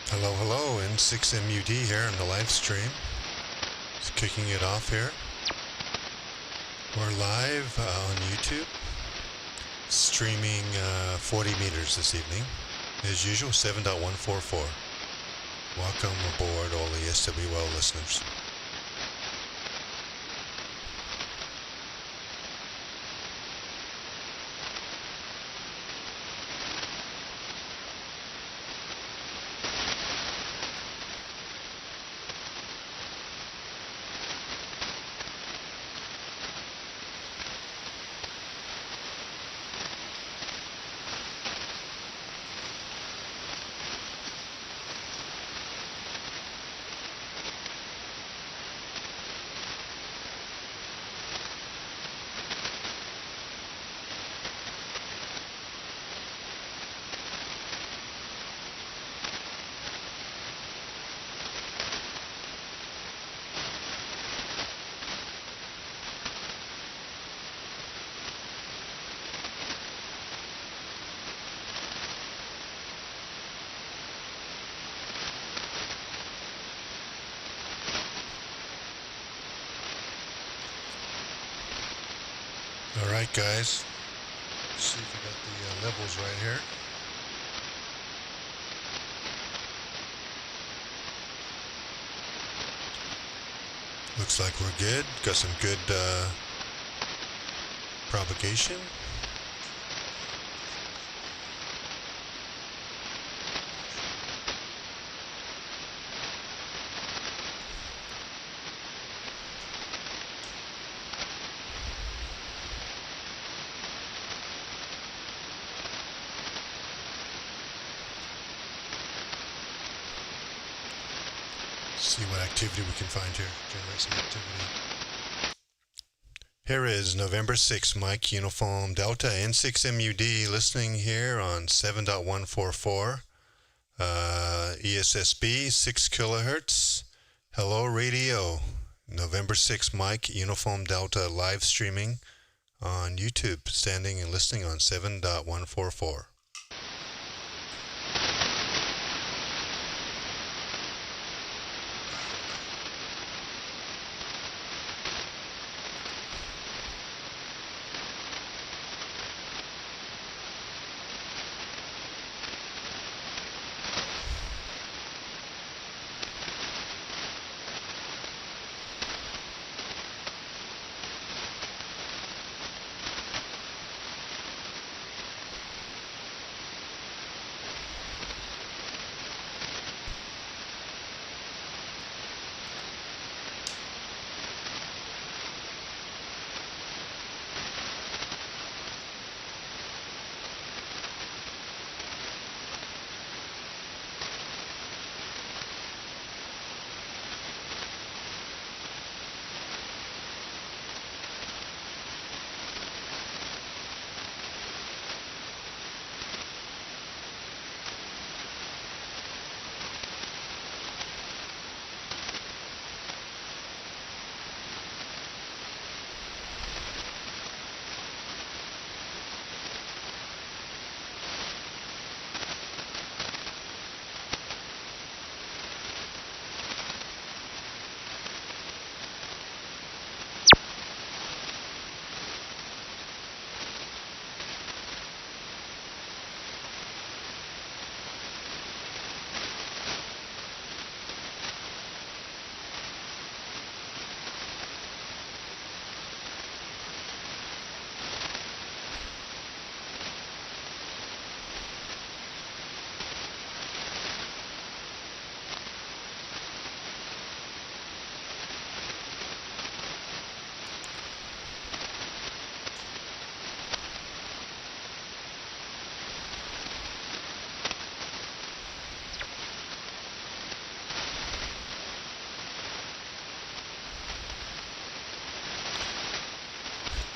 Hello, N6MUD here on the live stream. Just kicking it off here. We're live on YouTube, streaming 40 meters this evening. As usual, 7.144. Welcome aboard all the ESSB well listeners. Alright guys, let's see if we got the levels right here. Looks like we're good. Got some good propagation. See what activity we can find here. Generate some activity. Here is November 6, Mike Uniform Delta N6MUD listening here on 7.144 ESSB 6 kilohertz. Hello radio. November 6, Mike Uniform Delta live streaming on YouTube, standing and listening on 7.144.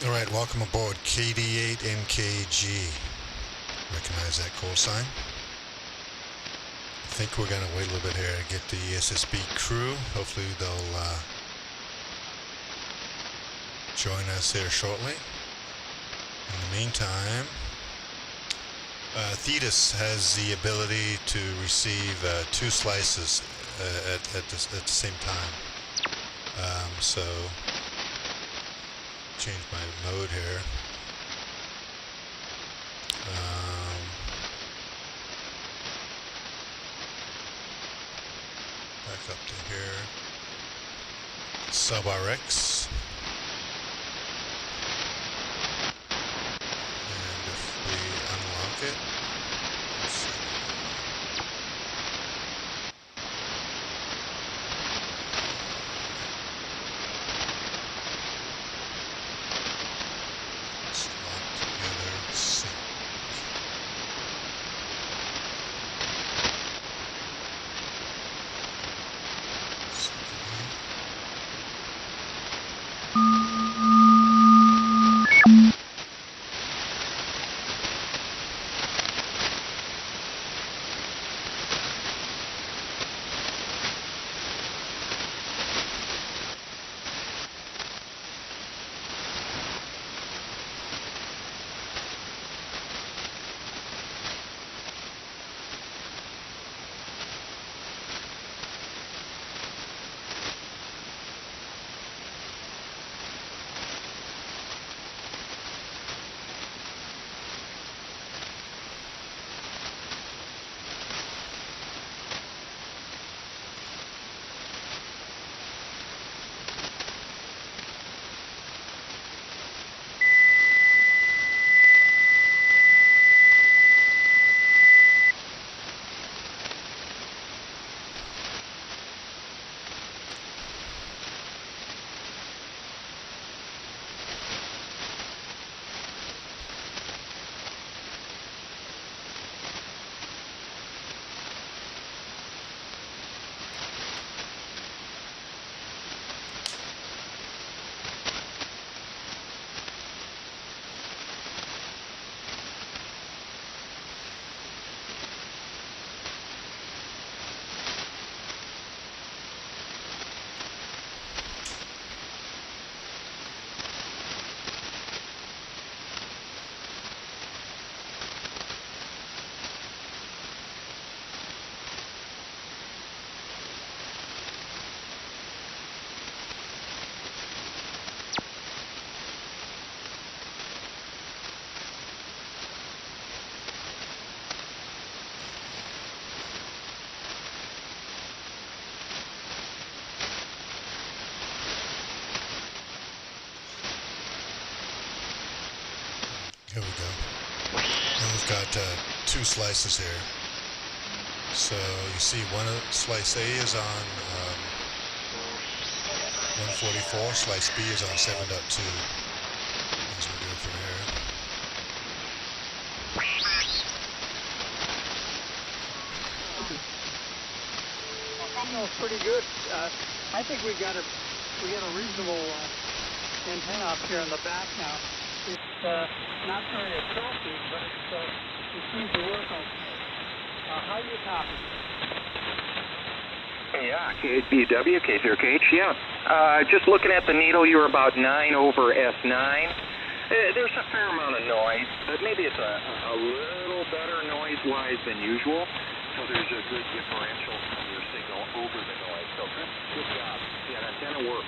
All right, welcome aboard KD8MKG. Recognize that call sign. I think we're going to wait a little bit here to get the ESSB crew. Hopefully they'll join us here shortly. In the meantime, Thetis has the ability to receive 2 slices at the same time. So change my mode here. Back up to here. Sub RX. And if we unlock it, let's see. Let's lock together sync. Here we go. And we've got 2 slices here. So you see slice A is on 144, slice B is on 7.2. As we go from here. Pretty good. I think we got a reasonable antenna up here in the back now. It's not very attractive, but it seems to work okay. How do you copy? Yeah, KBW, K0KH, yeah. Just looking at the needle, you're about 9 over S9. There's a fair amount of noise, but maybe it's a little better noise-wise than usual. So there's a good differential from your signal over the noise. So good job. Yeah, antenna works.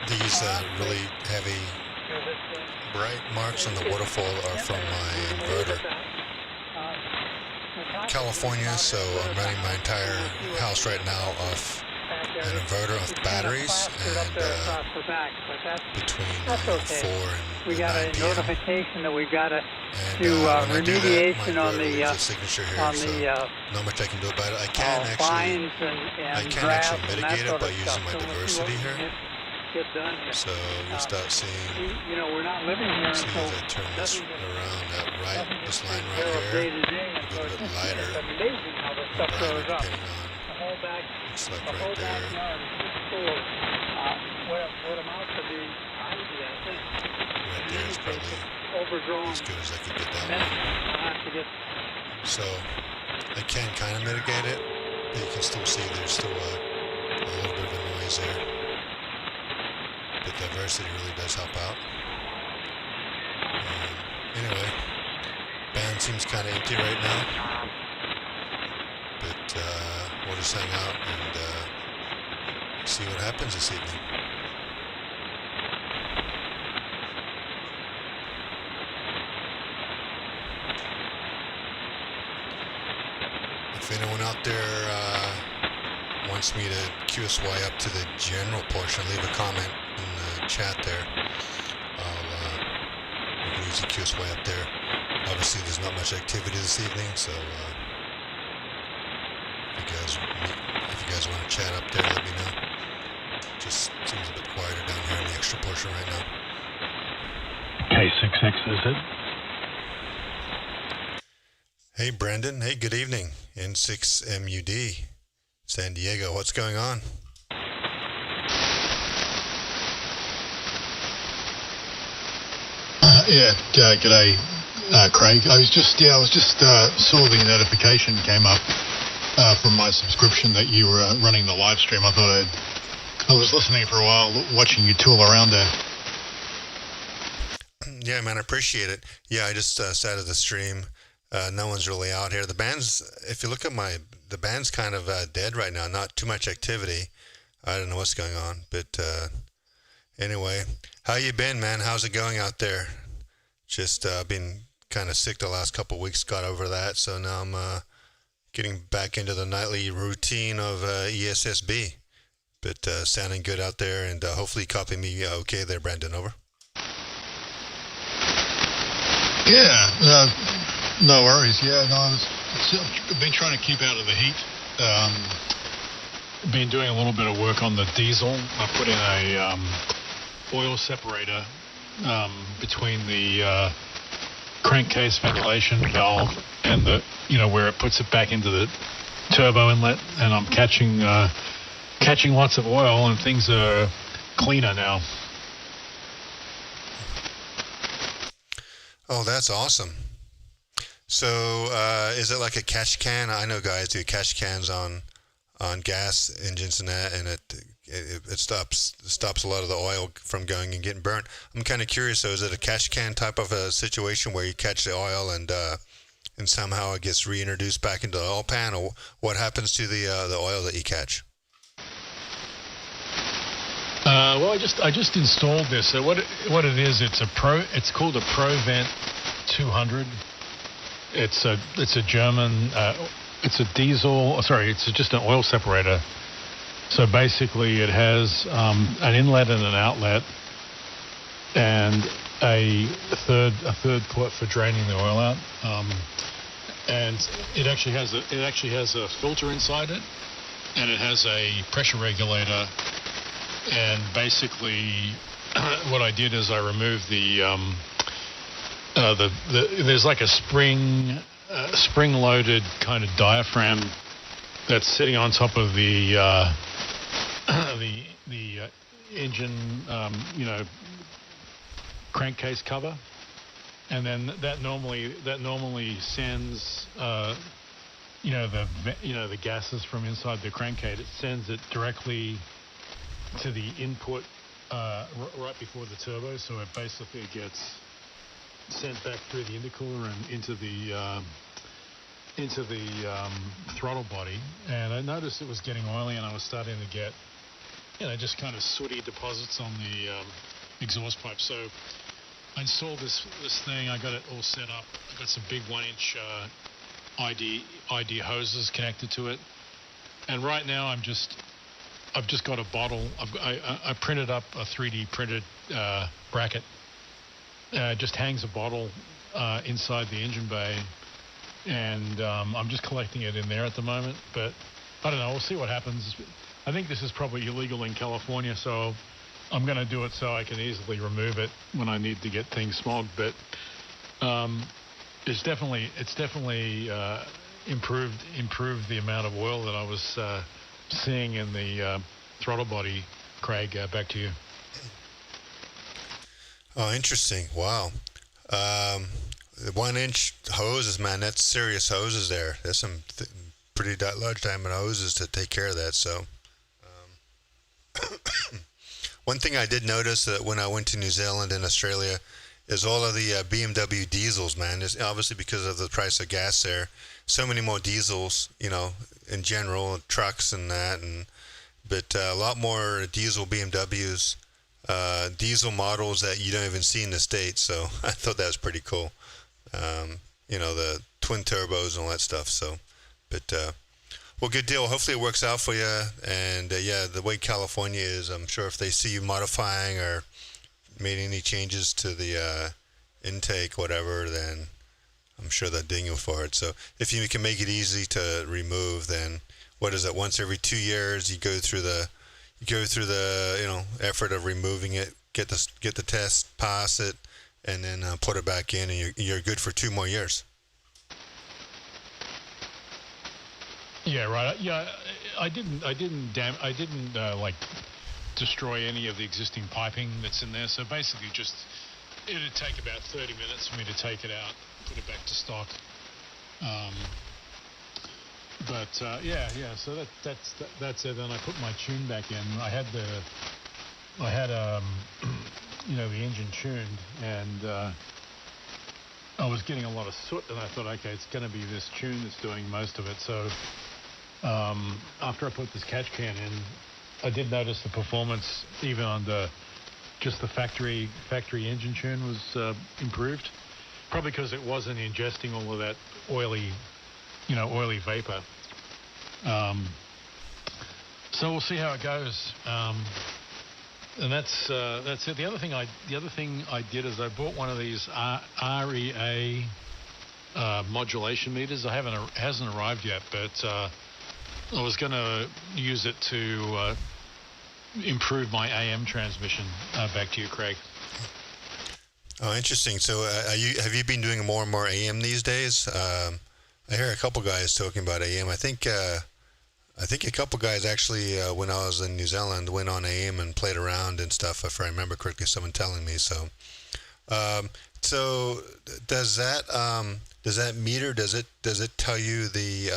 These really heavy, bright marks on the waterfall are from my inverter. California, so I'm running my entire house right now off an inverter of batteries, and between 4 and 9 p.m. notification that we got to do remediation that, on the signature here, so not much I can do about it. I can actually mitigate it by using my diversity here. So you'll start seeing, we're not living here see as I turn this around, this line right here, a little bit lighter, or brighter depending on, looks like right there. Right there is probably as good as I could get that one. So I can kind of mitigate it, but you can still see there's still a little bit of a noise there. But diversity really does help out. Anyway, seems kind of empty right now. But we'll just hang out and see what happens this evening. If anyone out there wants me to QSY up to the general portion, leave a comment in the chat there. We can use the QSY up there. Obviously, there's not much activity this evening, so if you guys want to chat up there, let me know. Just seems a bit quieter down here in the extra portion right now. K6X, is it? Hey, Brendan. Hey, good evening. N6MUD, San Diego. What's going on? G'day, Craig. I was just saw the notification came up from my subscription that you were running the live stream. I thought I was listening for a while, watching you tool around there. Yeah, man, I appreciate it. Yeah, I just started the stream. No one's really out here. The band's, if you look at the band's kind of dead right now. Not too much activity. I don't know what's going on, but anyway, how you been, man? How's it going out there? Just been kind of sick the last couple of weeks. Got over that, so now I'm getting back into the nightly routine of ESSB. But sounding good out there, and hopefully you copy me okay there, Brandon. Over. Yeah, no worries. Yeah, no, I've been trying to keep out of the heat. Been doing a little bit of work on the diesel. I put in a oil separator between the crankcase ventilation valve and the, where it puts it back into the turbo inlet, and I'm catching lots of oil, and things are cleaner now. Oh, that's awesome. So is it like a catch can? I know guys do catch cans on gas engines and that, and it stops a lot of the oil from going and getting burnt. I'm kind of curious, though, is it a catch can type of a situation where you catch the oil and somehow it gets reintroduced back into the oil pan, or what happens to the oil that you catch? Well, I just installed this. So what it is, it's called a ProVent 200. It's a German. It's a diesel. Sorry, it's just an oil separator. So basically, it has an inlet and an outlet, and a third port for draining the oil out. And it actually has a filter inside it, and it has a pressure regulator. And basically, what I did is I removed there's like a spring-loaded kind of diaphragm that's sitting on top of the engine, crankcase cover, and then that normally sends the gases from inside the crankcase. It sends it directly to the input right before the turbo, so it basically gets sent back through the intercooler and into the throttle body. And I noticed it was getting oily, and I was starting to get just kind of sooty deposits on the exhaust pipe. So I installed this thing. I got it all set up. I got some big 1-inch ID hoses connected to it, and right now I've just got a bottle. I printed up a 3D printed bracket. Just hangs a bottle inside the engine bay, and I'm just collecting it in there at the moment. But I don't know. We'll see what happens. I think this is probably illegal in California, so I'm going to do it so I can easily remove it when I need to get things smogged. But it's definitely improved the amount of oil that I was seeing in the throttle body. Craig, back to you. Oh, interesting. Wow. 1-inch hoses, man, that's serious hoses there. There's some pretty large diameter hoses to take care of that. So one thing I did notice that when I went to New Zealand and Australia is all of the BMW diesels, man. It's obviously because of the price of gas there. So many more diesels, you know, in general, trucks and that, but a lot more diesel BMWs, diesel models that you don't even see in the States. So I thought that was pretty cool. You know, the twin turbos and all that stuff. So, but well, good deal. Hopefully it works out for you. And yeah, the way California is, I'm sure if they see you modifying or made any changes to the intake, whatever, then I'm sure they'll ding you for it. So if you can make it easy to remove, then what is it? Once every 2 years, you go through the you know, effort of removing it, get the test, pass it, and then put it back in, and you're good for 2 more years. Yeah, right. Yeah, I didn't like destroy any of the existing piping that's in there. So basically, just it'd take about 30 minutes for me to take it out, put it back to stock. Yeah. So that's it. Then I put my tune back in. I had you know, the engine tuned, and I was getting a lot of soot, and I thought, okay, it's going to be this tune that's doing most of it. So after I put this catch can in, I did notice the performance, even on just the factory engine tune, was improved. Probably because it wasn't ingesting all of that oily vapor. So we'll see how it goes. And that's it. The other thing I did is I bought one of these REA modulation meters. It hasn't arrived yet, but I was going to use it to improve my AM transmission. Back to you, Craig. Oh, interesting. So have you been doing more and more AM these days? I hear a couple guys talking about AM. I think a couple guys actually, when I was in New Zealand, went on AM and played around and stuff. If I remember correctly, someone telling me. So, so does that meter? Does it tell you the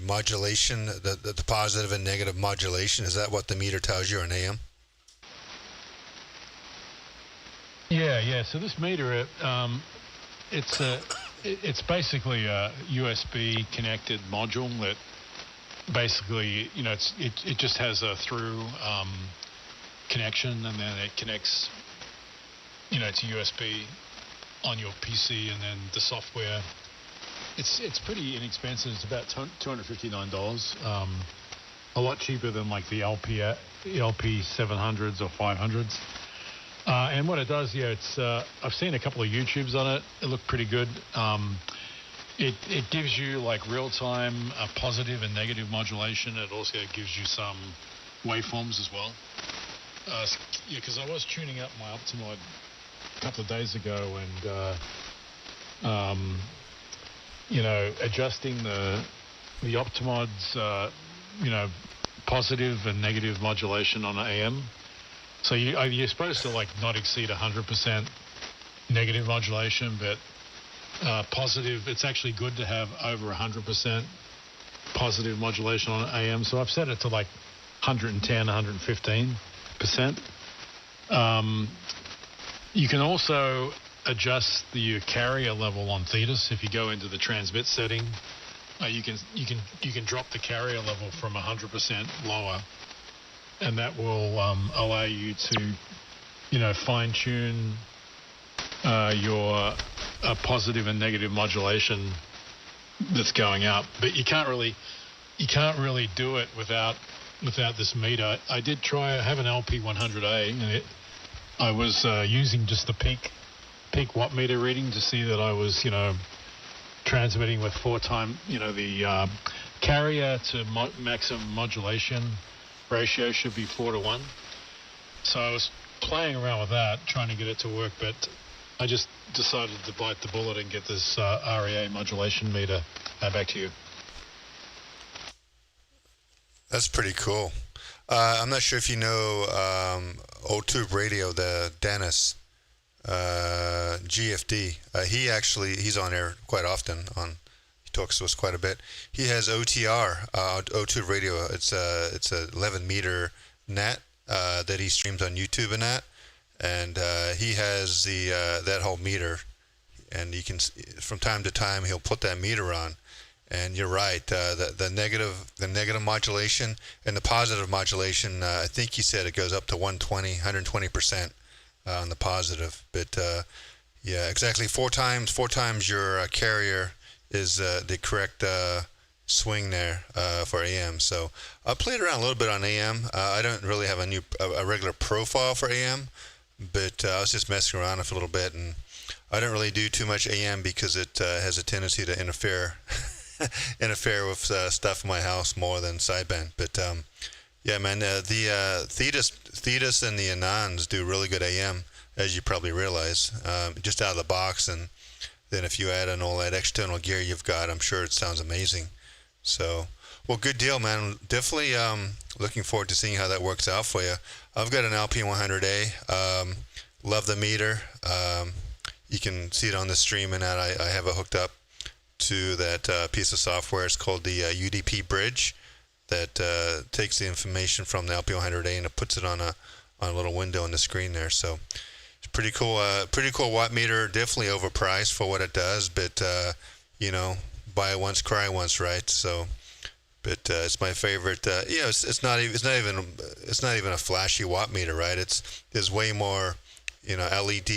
modulation, the positive and negative modulation? Is that what the meter tells you on AM? Yeah. So this meter, it's basically a USB connected module that basically, you know, it just has a through connection, and then it connects, you know, to USB on your PC, and then the software. It's pretty inexpensive. It's about $259. A lot cheaper than like the LP 700s or 500s. And what it does, it's I've seen a couple of YouTubes on it. It looked pretty good. It gives you like real-time positive and negative modulation. It also gives you some waveforms as well. Because I was tuning up my Optimod a couple of days ago, and you know, adjusting the Optimod's positive and negative modulation on an AM. So you're supposed to like not exceed 100% negative modulation, but positive, it's actually good to have over 100% positive modulation on AM. So I've set it to like 110, 115%. You can also adjust the carrier level on Thetis. If you go into the transmit setting, you can drop the carrier level from 100% lower, and that will allow you to, you know, fine tune your positive and negative modulation that's going up. But you can't really do it without this meter. I did try. I have an LP-100A, and I was using just the peak watt meter reading to see that I was, you know, transmitting with 4 times, you know, the carrier to maximum modulation ratio should be 4:1. So I was playing around with that, trying to get it to work, but I just decided to bite the bullet and get this REA modulation meter. Back to you. That's pretty cool. I'm not sure if you know O2 Radio, the Dennis GFD. He's on air quite often. He talks to us quite a bit. He has OTR, O2 Radio. It's a 11 meter net that he streams on YouTube and that. and he has the that whole meter, and you can from time to time he'll put that meter on. And you're right, the negative modulation and the positive modulation, I think he said it goes up to 120% on the positive. But yeah, exactly four times your carrier is the correct swing there for AM. So I played around a little bit on AM. I don't really have a regular profile for AM, but I was just messing around with it a little bit, and I don't really do too much AM because it has a tendency to interfere with stuff in my house more than sideband. But yeah, man, the Thetis and the Anans do really good AM, as you probably realize, just out of the box. And then if you add in all that external gear you've got, I'm sure it sounds amazing. So, well, good deal, man. Definitely looking forward to seeing how that works out for you. I've got an LP-100A. Love the meter. You can see it on the stream, and I have it hooked up to that piece of software. It's called the UDP Bridge, that takes the information from the LP-100A and it puts it on a little window on the screen there. So it's pretty cool. Pretty cool watt meter. Definitely overpriced for what it does, but you know, buy once, cry once, right? So, but it's my favorite. Yeah, it's not even a flashy watt meter, right? There's way more, you know, LED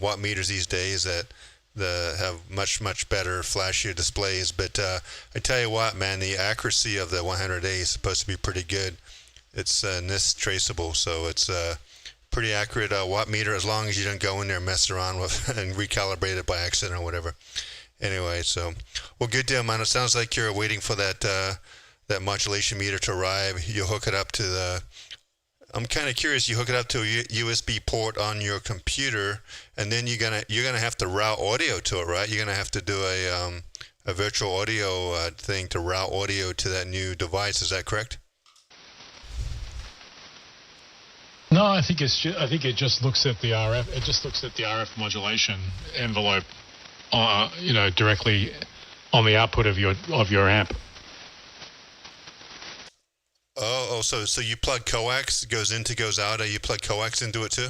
watt meters these days that have much better, flashier displays. But I tell you what, man, the accuracy of the 100A is supposed to be pretty good. It's NIST traceable, so it's a pretty accurate watt meter, as long as you don't go in there and mess around with and recalibrate it by accident or whatever. Anyway, so, well, good deal, man. It sounds like you're waiting for that modulation meter to arrive. You hook it up to the, I'm kind of curious, you hook it up to a USB port on your computer, and then you're gonna have to route audio to it, right? You're gonna have to do a virtual audio thing to route audio to that new device. Is that correct? No, I think it just looks at the RF. It just looks at the RF modulation envelope, you know, directly on the output of your amp. Oh, so you plug coax, goes out, you plug coax into it too?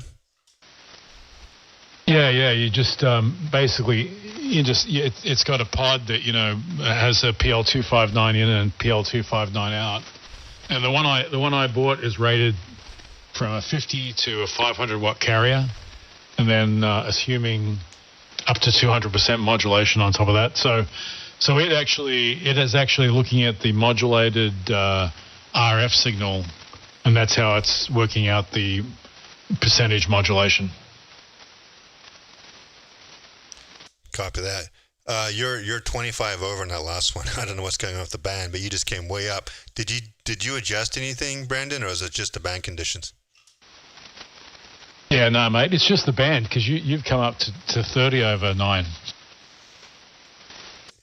Yeah, you just basically it's got a pod that, you know, has a PL259 in and PL259 out, and the one I bought is rated from a 50 to a 500 watt carrier, and then assuming up to 200% modulation on top of that. So it is actually looking at the modulated RF signal, and that's how it's working out the percentage modulation. Copy that. You're 25 over in that last one. I don't know what's going on with the band, but you just came way up. Did you adjust anything, Brandon, or is it just the band conditions? Yeah, no, mate, it's just the band, because you've come up to 30 over 9.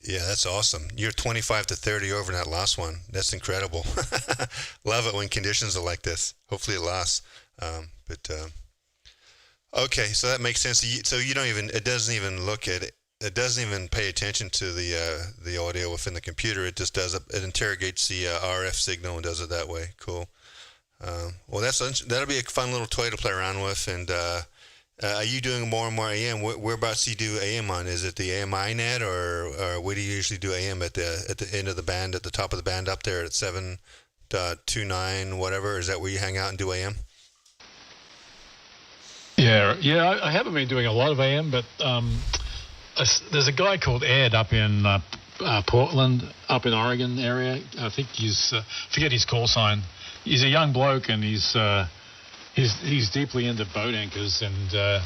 Yeah, that's awesome. You're 25 to 30 over in that last one. That's incredible. Love it when conditions are like this. Hopefully it lasts. Okay, so that makes sense. So you don't even, it doesn't even look at it. It doesn't even pay attention to the audio within the computer. It just does it interrogates the RF signal and does it that way. Cool. Well, that'll be a fun little toy to play around with. And are you doing more and more AM? Whereabouts do you do AM on? Is it the AMI net, or where do you usually do AM at the end of the band, at the top of the band up there at 7.29 whatever? Is that where you hang out and do AM? Yeah. I haven't been doing a lot of AM, but there's a guy called Ed up in Portland, up in Oregon area. I think he's forget his call sign. He's a young bloke, and he's deeply into boat anchors, and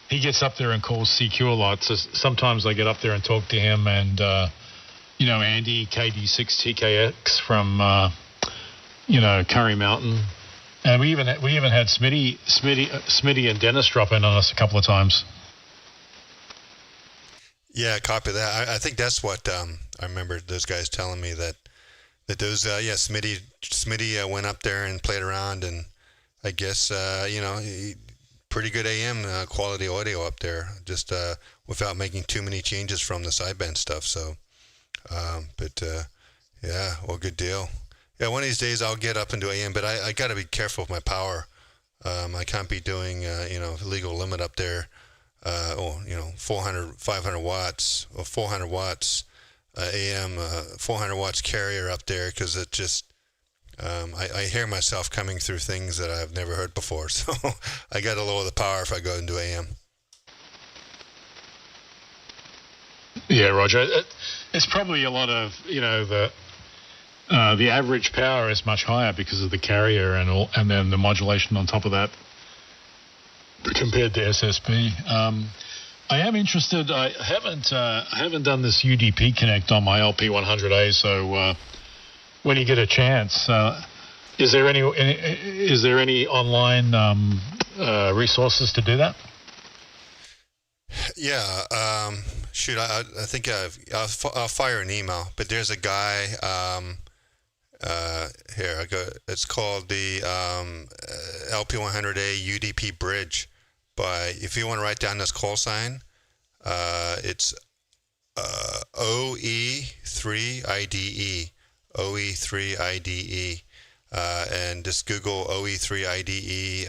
he gets up there and calls CQ a lot. So sometimes I get up there and talk to him, and you know, Andy KD6TKX from Curry Mountain, and we even had Smitty and Dennis drop in on us a couple of times. Yeah, copy that. I think that's what I remember those guys telling me that those Smitty went up there and played around, and I guess pretty good AM quality audio up there, just without making too many changes from the sideband stuff. So, yeah, well, good deal. Yeah, one of these days I'll get up and do AM, but I got to be careful with my power. I can't be doing, legal limit up there, 400, 500 watts or 400 watts AM, 400 watts carrier up there, because it just, I hear myself coming through things that I've never heard before. So I got to lower the power if I go into AM. Yeah, Roger. It's probably a lot of, the average power is much higher because of the carrier and then the modulation on top of that compared to SSB. I am interested. I haven't done this UDP connect on my LP-100A. So when you get a chance, is there any online resources to do that? Yeah. Shoot, I think I'll fire an email. But there's a guy. Here, it's called the LP-100A UDP Bridge. If you want to write down this call sign, it's OE3IDE, OE3IDE, and just Google OE3IDE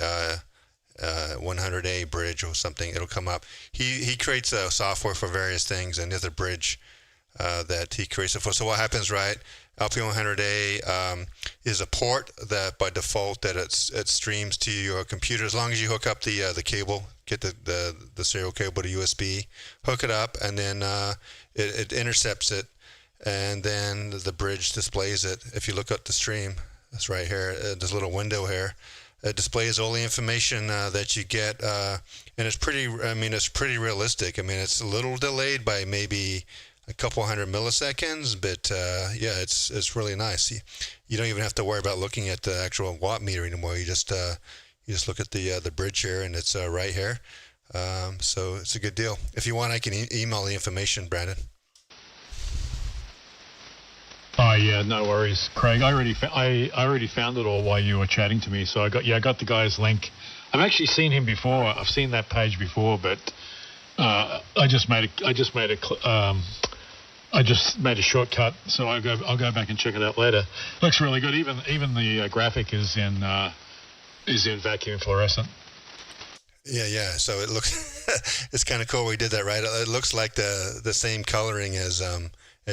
100A Bridge or something. It'll come up. He creates software for various things, and there's a bridge that he creates it for. So what happens, right? LP-100A is a port that by default that it streams to your computer, as long as you hook up the cable, get the serial cable to USB, hook it up, and then it intercepts it, and then the bridge displays it. If you look up the stream, that's right here, this little window here. It displays all the information that you get, and it's pretty realistic. I mean, it's a little delayed by maybe a couple hundred milliseconds, but yeah, it's really nice. You don't even have to worry about looking at the actual watt meter anymore. You just look at the bridge here, and it's right here. So it's a good deal. If you want, I can email the information, Brandon. Oh yeah, no worries, Craig. I already found it all while you were chatting to me. So I got the guy's link. I've actually seen him before. I've seen that page before, but I just made a shortcut, so I'll go back and check it out later. Looks really good. Even the graphic is in vacuum fluorescent. Yeah. So it looks it's kind of cool. We did that right. It looks like the same coloring as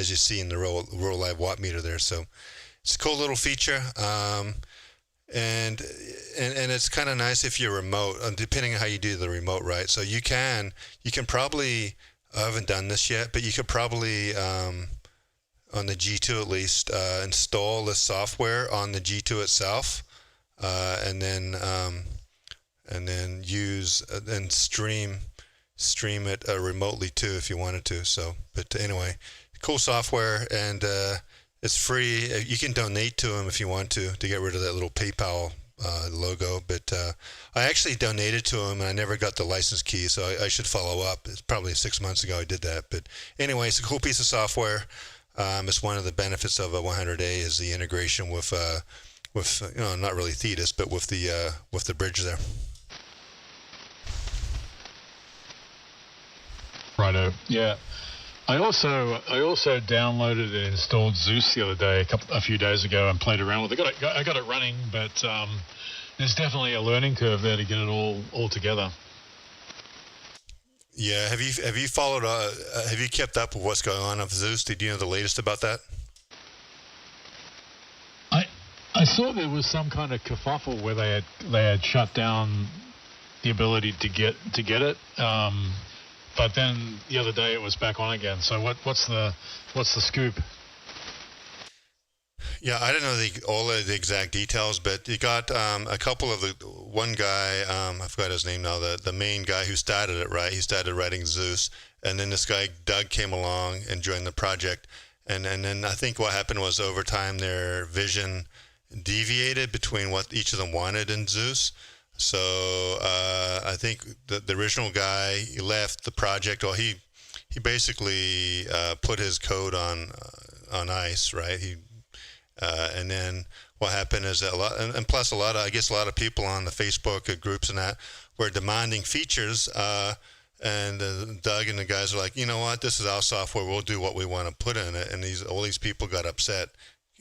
you see in the real live watt meter there. So it's a cool little feature. And it's kind of nice if you're remote, depending on how you do the remote, right? So you can probably, I haven't done this yet, but you could probably on the G2 at least install the software on the G2 itself, and then use and stream it remotely too if you wanted to. So, but anyway, cool software, and it's free. You can donate to them if you want to get rid of that little PayPal logo. But I actually donated to them, and I never got the license key, so I should follow up. It's probably 6 months ago I did that. But anyway, it's a cool piece of software. It's one of the benefits of a 100A is the integration with not really Thetis, but with the bridge there. Righto. Yeah. I also downloaded and installed Zeus the other day, a few days ago, and played around with it. I got it running, but there's definitely a learning curve there to get it all together. Yeah. Have you followed? Have you kept up with what's going on with Zeus? Did you know the latest about that? I saw there was some kind of kerfuffle where they had shut down the ability to get it. But then the other day it was back on again. So what's the scoop? Yeah, I don't know all of the exact details, but you got a couple of one guy, I forgot his name now, the main guy who started it, right? He started writing Zeus, and then this guy Doug came along and joined the project, and then I think what happened was over time their vision deviated between what each of them wanted in Zeus. So I think the original guy, he left the project. Well, he basically put his code on ice, right? And then what happened is that and plus a lot of people on the Facebook groups and that were demanding features. And Doug and the guys are like, you know what? This is our software. We'll do what we want to put in it. And all these people got upset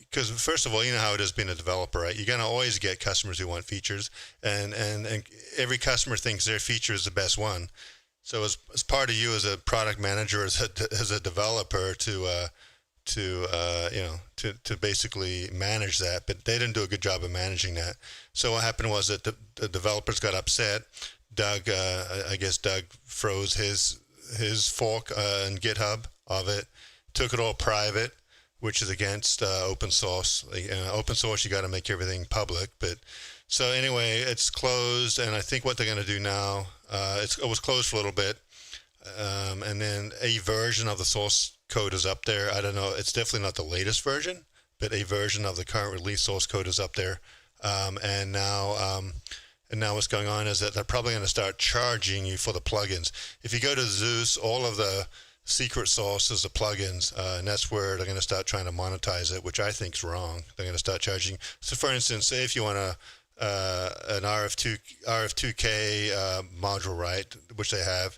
because first of all, you know how it is being a developer, right? You're gonna always get customers who want features, and every customer thinks their feature is the best one. So as part of you as a product manager, as a developer, to basically manage that, but they didn't do a good job of managing that. So what happened was that the developers got upset. Doug, I guess Doug froze his fork in GitHub of it, took it all private, which is against open source. Open source, you got to make everything public. But so anyway, it's closed, and I think what they're going to do now, it was closed for a little bit, and then a version of the source code is up there. I don't know, it's definitely not the latest version, but a version of the current release source code is up there. And now what's going on is that they're probably going to start charging you for the plugins. If you go to Zeus, all of the secret sauce is the plugins, and that's where they're going to start trying to monetize it, which I think is wrong. They're going to start charging. So for instance, say if you want an RF2K module, right, which they have,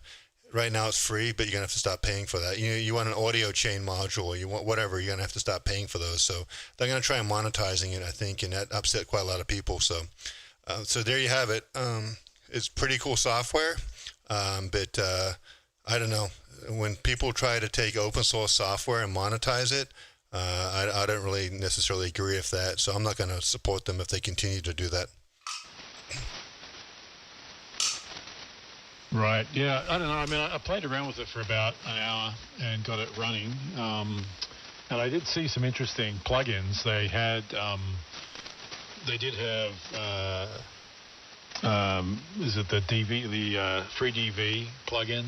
right now it's free, but you're going to have to stop paying for that. You want an audio chain module, or you want whatever, you're going to have to stop paying for those. So they're going to try monetizing it, I think, and that upset quite a lot of people. So there you have it. It's pretty cool software, but I don't know. When people try to take open source software and monetize it, I don't really necessarily agree with that. So I'm not going to support them if they continue to do that. Right. Yeah. I don't know. I mean, I played around with it for about an hour and got it running. And I did see some interesting plugins. They had, they did have, is it the FreeDV plugin?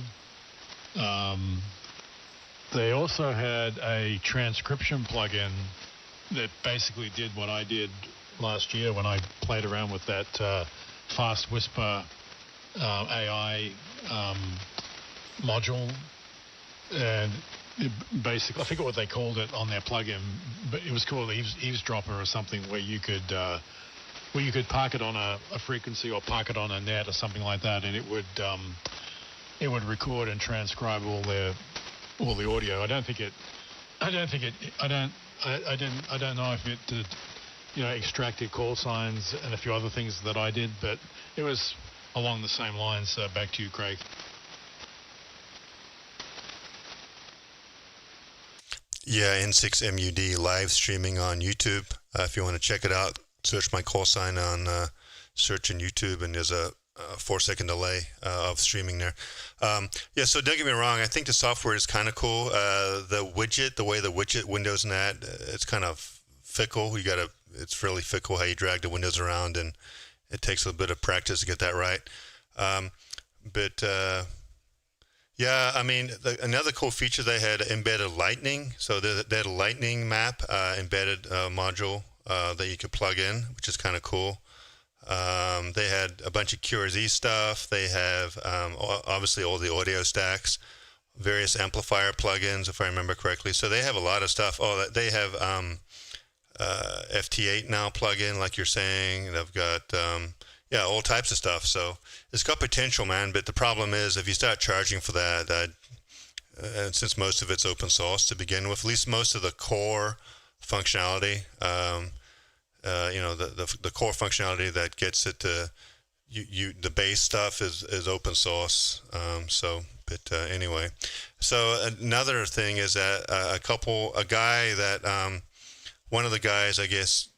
They also had a transcription plugin that basically did what I did last year when I played around with that Fast Whisper AI module, and basically, I forget what they called it on their plugin, but it was called Eavesdropper or something, where you could park it on a frequency or park it on a net or something like that, and it would record and transcribe all the audio. I don't know if it did, extracted call signs and a few other things that I did, but it was along the same lines. Back to you, Craig. Yeah, N6MUD live streaming on YouTube. If you want to check it out, search my call sign on search in YouTube, and there's a 4-second delay of streaming there. Yeah, so don't get me wrong, I think the software is kind of cool. The way the widget windows in that, it's kind of fickle. It's really fickle how you drag the windows around, and it takes a bit of practice to get that right. Yeah, I mean, another cool feature, they had embedded lightning. So they had a lightning map embedded module that you could plug in, which is kind of cool. They had a bunch of QRZ stuff. They have obviously all the audio stacks, various amplifier plugins, if I remember correctly. So they have a lot of stuff. Oh, they have FT8 now plugin, like you're saying. They've got yeah, all types of stuff. So it's got potential, man. But the problem is, if you start charging for that, and since most of it's open source to begin with, at least most of the core functionality. The core functionality that gets it to the base stuff is open source. Anyway, so another thing is that one of the guys, I guess,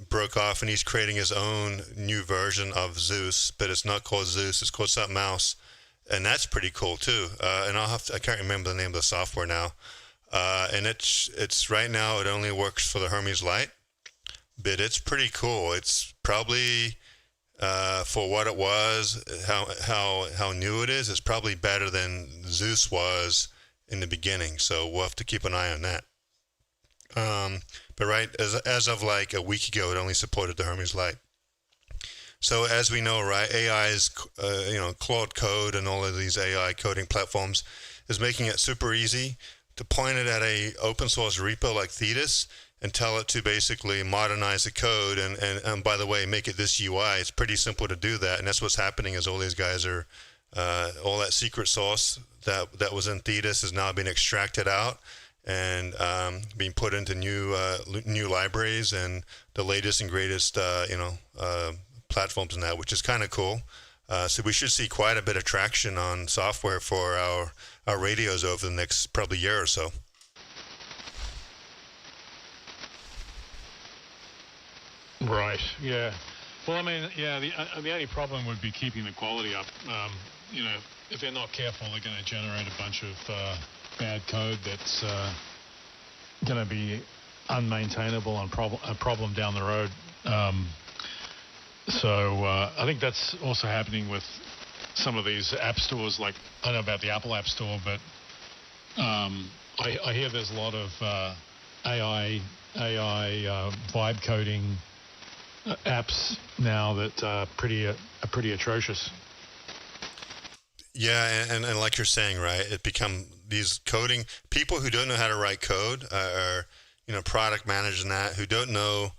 broke off, and he's creating his own new version of Zeus, but it's not called Zeus, it's called something else, and that's pretty cool too. And I can't remember the name of the software now. And it's right now, it only works for the Hermes Lite. But it's pretty cool. It's probably for what it was, how new it is. It's probably better than Zeus was in the beginning. So we'll have to keep an eye on that. But right as of like a week ago, it only supported the Hermes Lite. So as we know, right, AI's Claude Code and all of these AI coding platforms is making it super easy to point it at a open source repo like Thetis and tell it to basically modernize the code and by the way, make it this UI. It's pretty simple to do that, and that's what's happening is all these guys are, all that secret sauce that was in Thetis is now being extracted out, and being put into new libraries and the latest and greatest platforms now, which is kind of cool. So we should see quite a bit of traction on software for our radios over the next probably year or so. Right. Yeah. Well, I mean, yeah. The only problem would be keeping the quality up. If they're not careful, they're going to generate a bunch of bad code that's going to be unmaintainable and a problem down the road. So I think that's also happening with some of these app stores. Like, I don't know about the Apple App Store, but I hear there's a lot of AI vibe coding apps now that are pretty atrocious. Yeah, and like you're saying, right? It become these coding people who don't know how to write code are product managers and that who don't know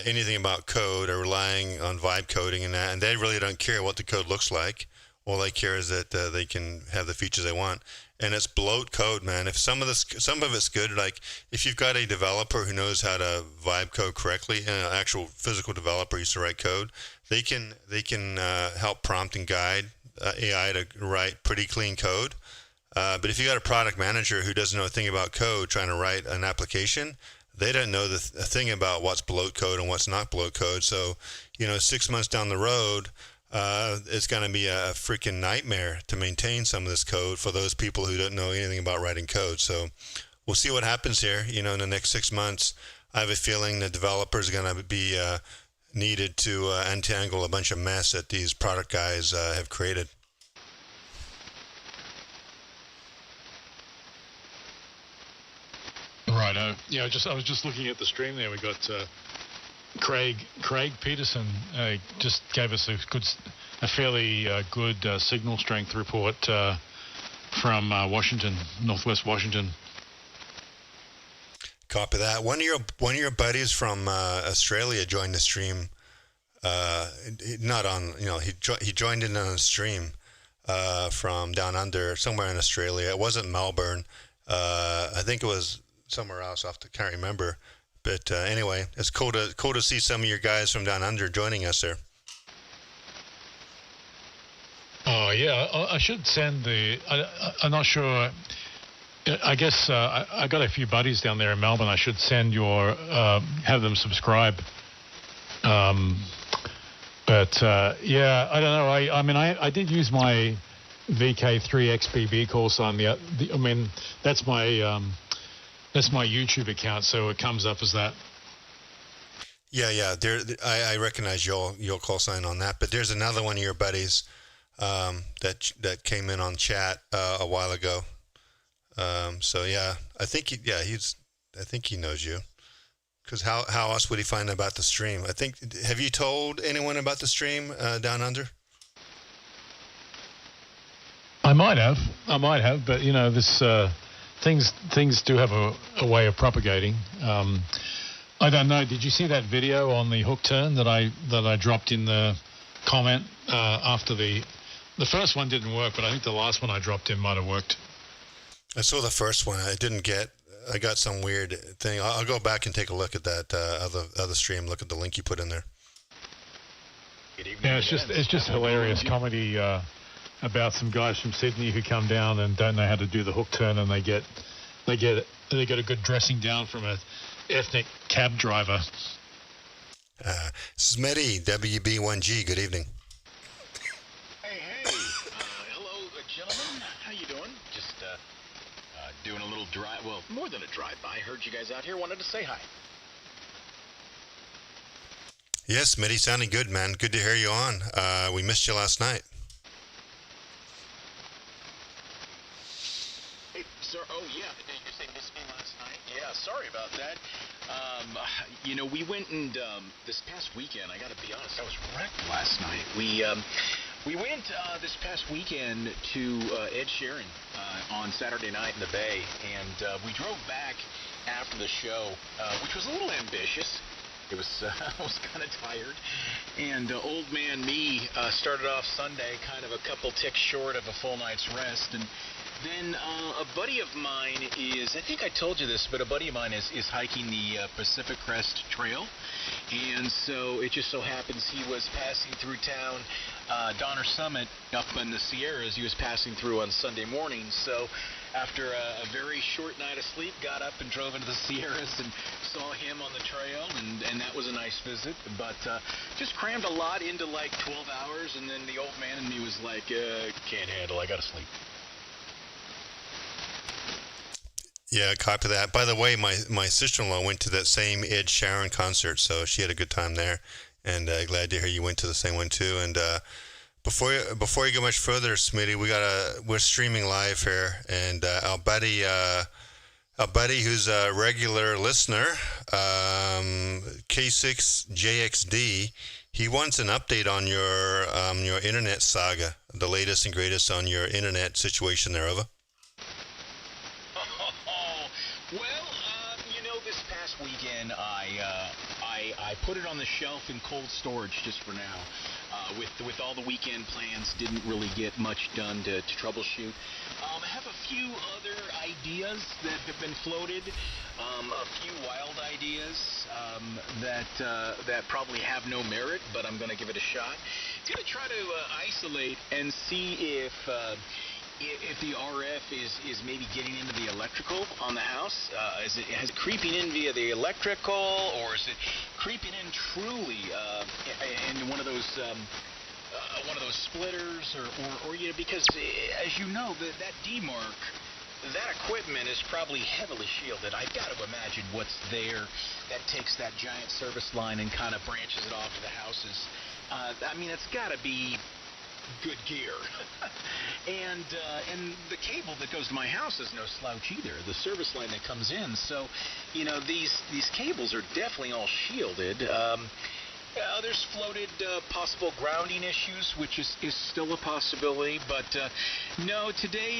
anything about code are relying on vibe coding and that, and they really don't care what the code looks like. All they care is that they can have the features they want, and it's bloat code, man. If some of it's good, like if you've got a developer who knows how to vibe code correctly, and an actual physical developer used to write code, they can help prompt and guide AI to write pretty clean code. But if you got a product manager who doesn't know a thing about code trying to write an application, they don't know a thing about what's bloat code and what's not bloat code. So, 6 months down the road, it's going to be a freaking nightmare to maintain some of this code for those people who don't know anything about writing code. So we'll see what happens here. In the next 6 months, I have a feeling the developers are going to be needed to untangle a bunch of mess that these product guys have created. Right. I was just looking at the stream there. We got Craig Peterson just gave us a fairly good signal strength report from Washington, Northwest Washington. Copy that. One of your buddies from Australia joined the stream. Not on, he joined in on a stream from down under, somewhere in Australia. It wasn't Melbourne. I think it was somewhere else. I can't remember. But anyway, it's cool to see some of your guys from down under joining us there. Oh yeah, I should send I'm not sure. I guess I got a few buddies down there in Melbourne. I should send have them subscribe. But yeah, I don't know. I mean, I did use my VK3XBB call sign. I mean, that's my YouTube account, so it comes up as that. Yeah. I recognize your call sign on that. But there's another one of your buddies that came in on chat a while ago. So yeah, I think he knows you. Because how else would he find out about the stream? Have you told anyone about the stream down under? I might have, but this things do have a way of propagating. I don't know. Did you see that video on the hook turn that I dropped in the comment after the first one didn't work, but I think the last one I dropped in might have worked. I saw the first one. I got some weird thing. I'll go back and take a look at that other stream. Look at the link you put in there. Yeah, it's just hilarious comedy about some guys from Sydney who come down and don't know how to do the hook turn, and they get a good dressing down from an ethnic cab driver. Smitty, WB1G. Good evening. Hey. Hello, gentlemen. How you doing? Just doing a little drive. Well, more than a drive-by. Heard you guys out here. Wanted to say hi. Yes, Smitty, sounding good, man. Good to hear you on. We missed you last night. Hey, sir. Oh, yeah. You say missed me last night? Yeah, sorry about that. We went and this past weekend, I got to be honest, I was wrecked last night. We went this past weekend to Ed Sheeran on Saturday night in the Bay, and we drove back after the show, which was a little ambitious. It was I was kind of tired, and old man me started off Sunday kind of a couple ticks short of a full night's rest, and Then a buddy of mine is, I think I told you this, but a buddy of mine is hiking the Pacific Crest Trail. And so it just so happens he was passing through town, Donner Summit up in the Sierras. He was passing through on Sunday morning. So after a very short night of sleep, got up and drove into the Sierras and saw him on the trail, and that was a nice visit. But just crammed a lot into like 12 hours, and then the old man in me was like, can't handle, I gotta sleep. Yeah, copy that. By the way, my sister-in-law went to that same Ed Sheeran concert, so she had a good time there. And glad to hear you went to the same one too. And before you go much further, Smitty, we're streaming live here, and our buddy who's a regular listener, K6JXD, he wants an update on your internet saga, the latest and greatest on your internet situation there. Over. This past weekend, I put it on the shelf in cold storage just for now. With all the weekend plans, didn't really get much done to troubleshoot. I have a few other ideas that have been floated, a few wild ideas that probably have no merit, but I'm going to give it a shot. I'm going to try to isolate and see if the RF is maybe getting into the electrical on the house. Is it creeping in via the electrical, or is it creeping in truly in one of those splitters, or because as you know, that D-mark, that equipment is probably heavily shielded. I've got to imagine what's there that takes that giant service line and kind of branches it off to the houses. It's got to be good gear. and the cable that goes to my house is no slouch either, the service line that comes in. So these cables are definitely all shielded. There's floated possible grounding issues, which is still a possibility. But no,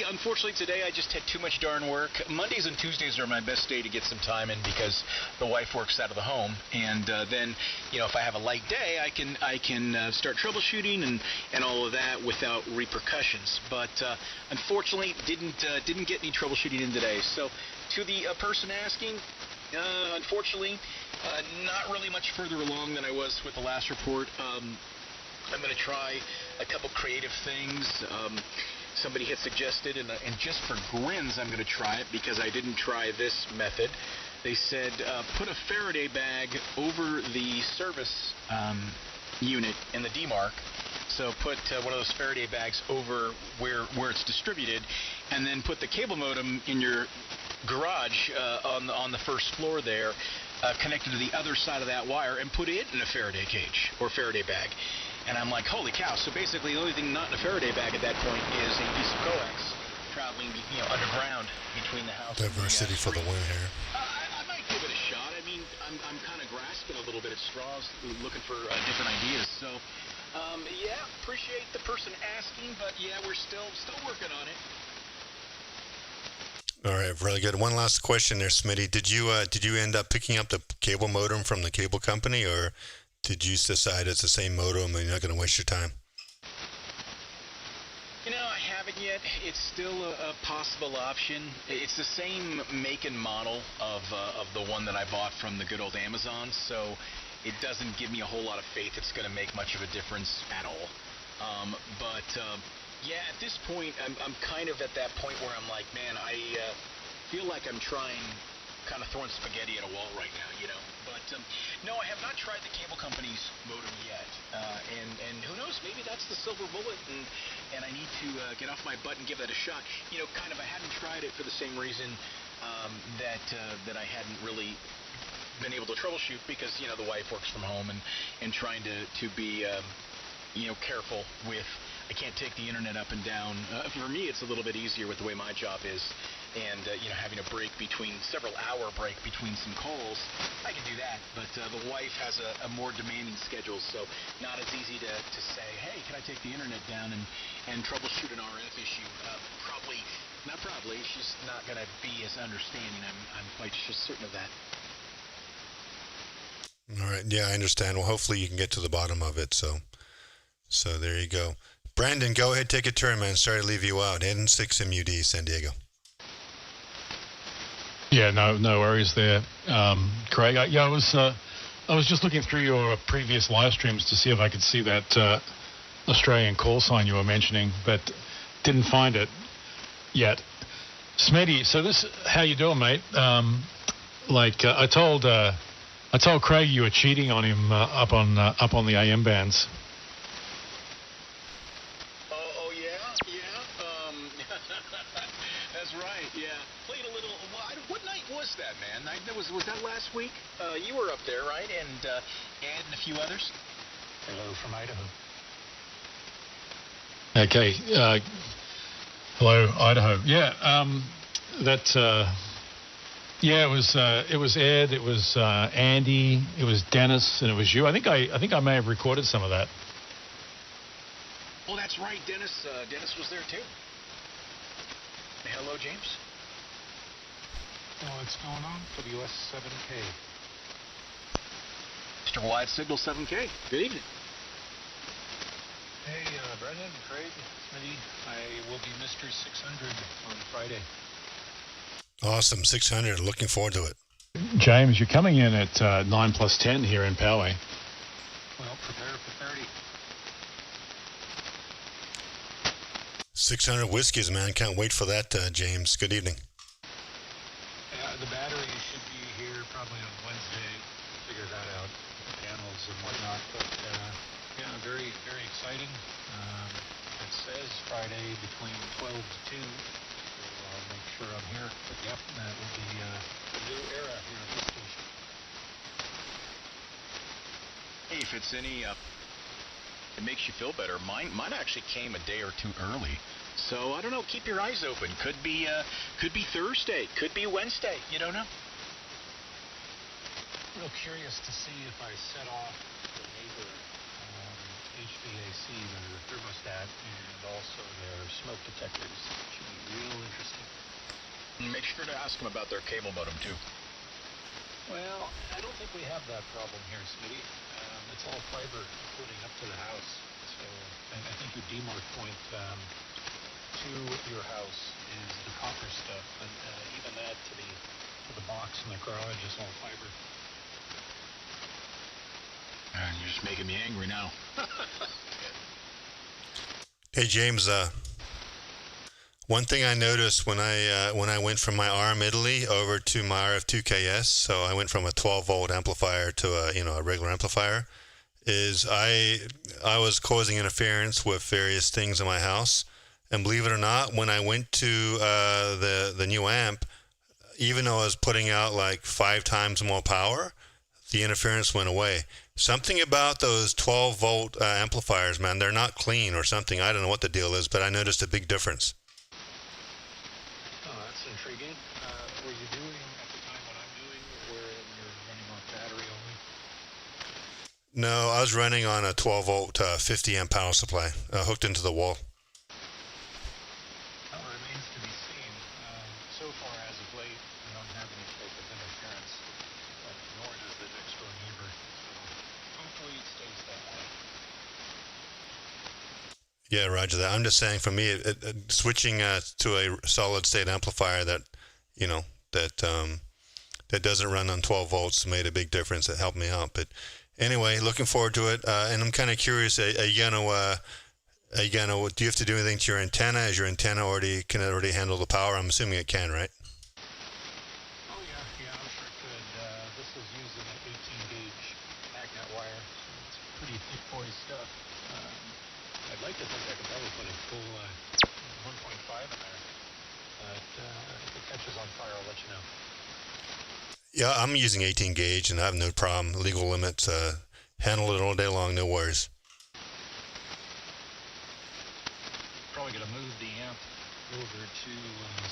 unfortunately today I just had too much darn work. Mondays and Tuesdays are my best day to get some time in because the wife works out of the home. And then, if I have a light day, I can start troubleshooting and all of that without repercussions. But unfortunately, didn't get any troubleshooting in today. So to the person asking, unfortunately, not really much further along than I was with the last report. I'm going to try a couple creative things. Somebody had suggested, and just for grins, I'm going to try it because I didn't try this method. They said put a Faraday bag over the service unit in the D-mark. So put one of those Faraday bags over where it's distributed, and then put the cable modem in your garage on the first floor there, connected to the other side of that wire, and put it in a Faraday cage or Faraday bag. And I'm like, holy cow. So basically the only thing not in a Faraday bag at that point is a piece of coax traveling underground between the house. Diversity for the win here. I might give it a shot. I'm kind of grasping a little bit at straws, looking for different ideas. So appreciate the person asking, but we're still working on it. All right, really good. One last question there, Smitty. Did you end up picking up the cable modem from the cable company, or did you decide it's the same modem and you're not going to waste your time? I haven't yet. It's still a possible option. It's the same make and model of the one that I bought from the good old Amazon, so it doesn't give me a whole lot of faith it's going to make much of a difference at all. At this point, I'm kind of at that point where I'm like, man, I feel like I'm trying, kind of throwing spaghetti at a wall right now, But no, I have not tried the cable company's modem yet. And who knows, maybe that's the silver bullet, and I need to get off my butt and give that a shot. I hadn't tried it for the same reason that I hadn't really been able to troubleshoot because, the wife works from home and trying to be, careful with. I can't take the internet up and down. For me, it's a little bit easier with the way my job is, and having a break several-hour break between some calls, I can do that. But the wife has a more demanding schedule, so not as easy to say, hey, can I take the internet down and troubleshoot an RF issue? She's not going to be as understanding. I'm quite certain of that. All right, yeah, I understand. Well, hopefully you can get to the bottom of it. So there you go. Brandon, go ahead, take a turn, man. Sorry to leave you out. N6 MUD, San Diego. Yeah, no worries there, Craig. I was just looking through your previous live streams to see if I could see that Australian call sign you were mentioning, but didn't find it yet. Smitty, so this, how you doing, mate? I told Craig you were cheating on him up on the AM bands. Oh yeah. That's right. Yeah, played a little. What night was that, man? Was that last week? You were up there, right? And Ed and a few others. Hello from Idaho. Okay. Hello, Idaho. Yeah. It was Ed, it was Andy, it was Dennis, and it was you. I think I may have recorded some of that. Oh, that's right, Dennis. Dennis was there too. Hello, James. What's going on? WS7K. Mr. Wide Signal 7K. Good evening. Hey, Brendan, Craig, Smitty. I will be Mr. 600 on Friday. Awesome, 600. Looking forward to it. James, you're coming in at 9 plus 10 here in Poway. Well, prepare for 30. 600 whiskeys, man. Can't wait for that, James. Good evening. The battery should be here probably on Wednesday. Figure that out, the panels and whatnot. But very, very exciting. It says Friday between 12 to 2. So I'll make sure I'm here. But yep, that will be a new era here at this station. Hey, if it's any, it makes you feel better. Mine actually came a day or two early. So I don't know. Keep your eyes open. Could be Thursday. Could be Wednesday. You don't know. Real curious to see if I set off the neighbor HVAC, their thermostat, and also their smoke detectors. Should be real interesting. Make sure to ask them about their cable modem too. Well, I don't think we have that problem here, Smitty. It's all fiber, including up to the house. So I think your demarc point to your house is the copper stuff, and even that to the box in the garage is all fiber. And you're just making me angry now. Hey, James. One thing I noticed when I went from my ARM Italy over to my RF2KS, so I went from a 12-volt amplifier to a regular amplifier, is I was causing interference with various things in my house. And believe it or not, when I went to the new amp, even though I was putting out like 5 times more power, the interference went away. Something about those 12-volt amplifiers, man, they're not clean or something. I don't know what the deal is, but I noticed a big difference. Oh, that's intriguing. Were you doing at the time what I'm doing, where you're running off battery only? No, I was running on a 12-volt 50-amp power supply hooked into the wall. Well, it remains to be seen. So far, as of late, I don't have any type of interference, nor does the next door neighbor. So hopefully it stays that way. Yeah, roger that. I'm just saying, for me, switching to a solid-state amplifier that doesn't run on 12 volts made a big difference. It helped me out. But anyway, looking forward to it. And I'm kind of curious. Are you gonna? Do you have to do anything to your antenna? Is your antenna can it already handle the power? I'm assuming it can, right? Oh yeah, I'm sure it could. This is using an 18-gauge magnet wire, so it's pretty thick boy stuff. I'd like to think I could probably put a full 1.5 in there, but if it catches on fire, I'll let you know. Yeah, I'm using 18 gauge and I have no problem. Legal limits, handle it all day long, no worries. Probably going to move the amp over to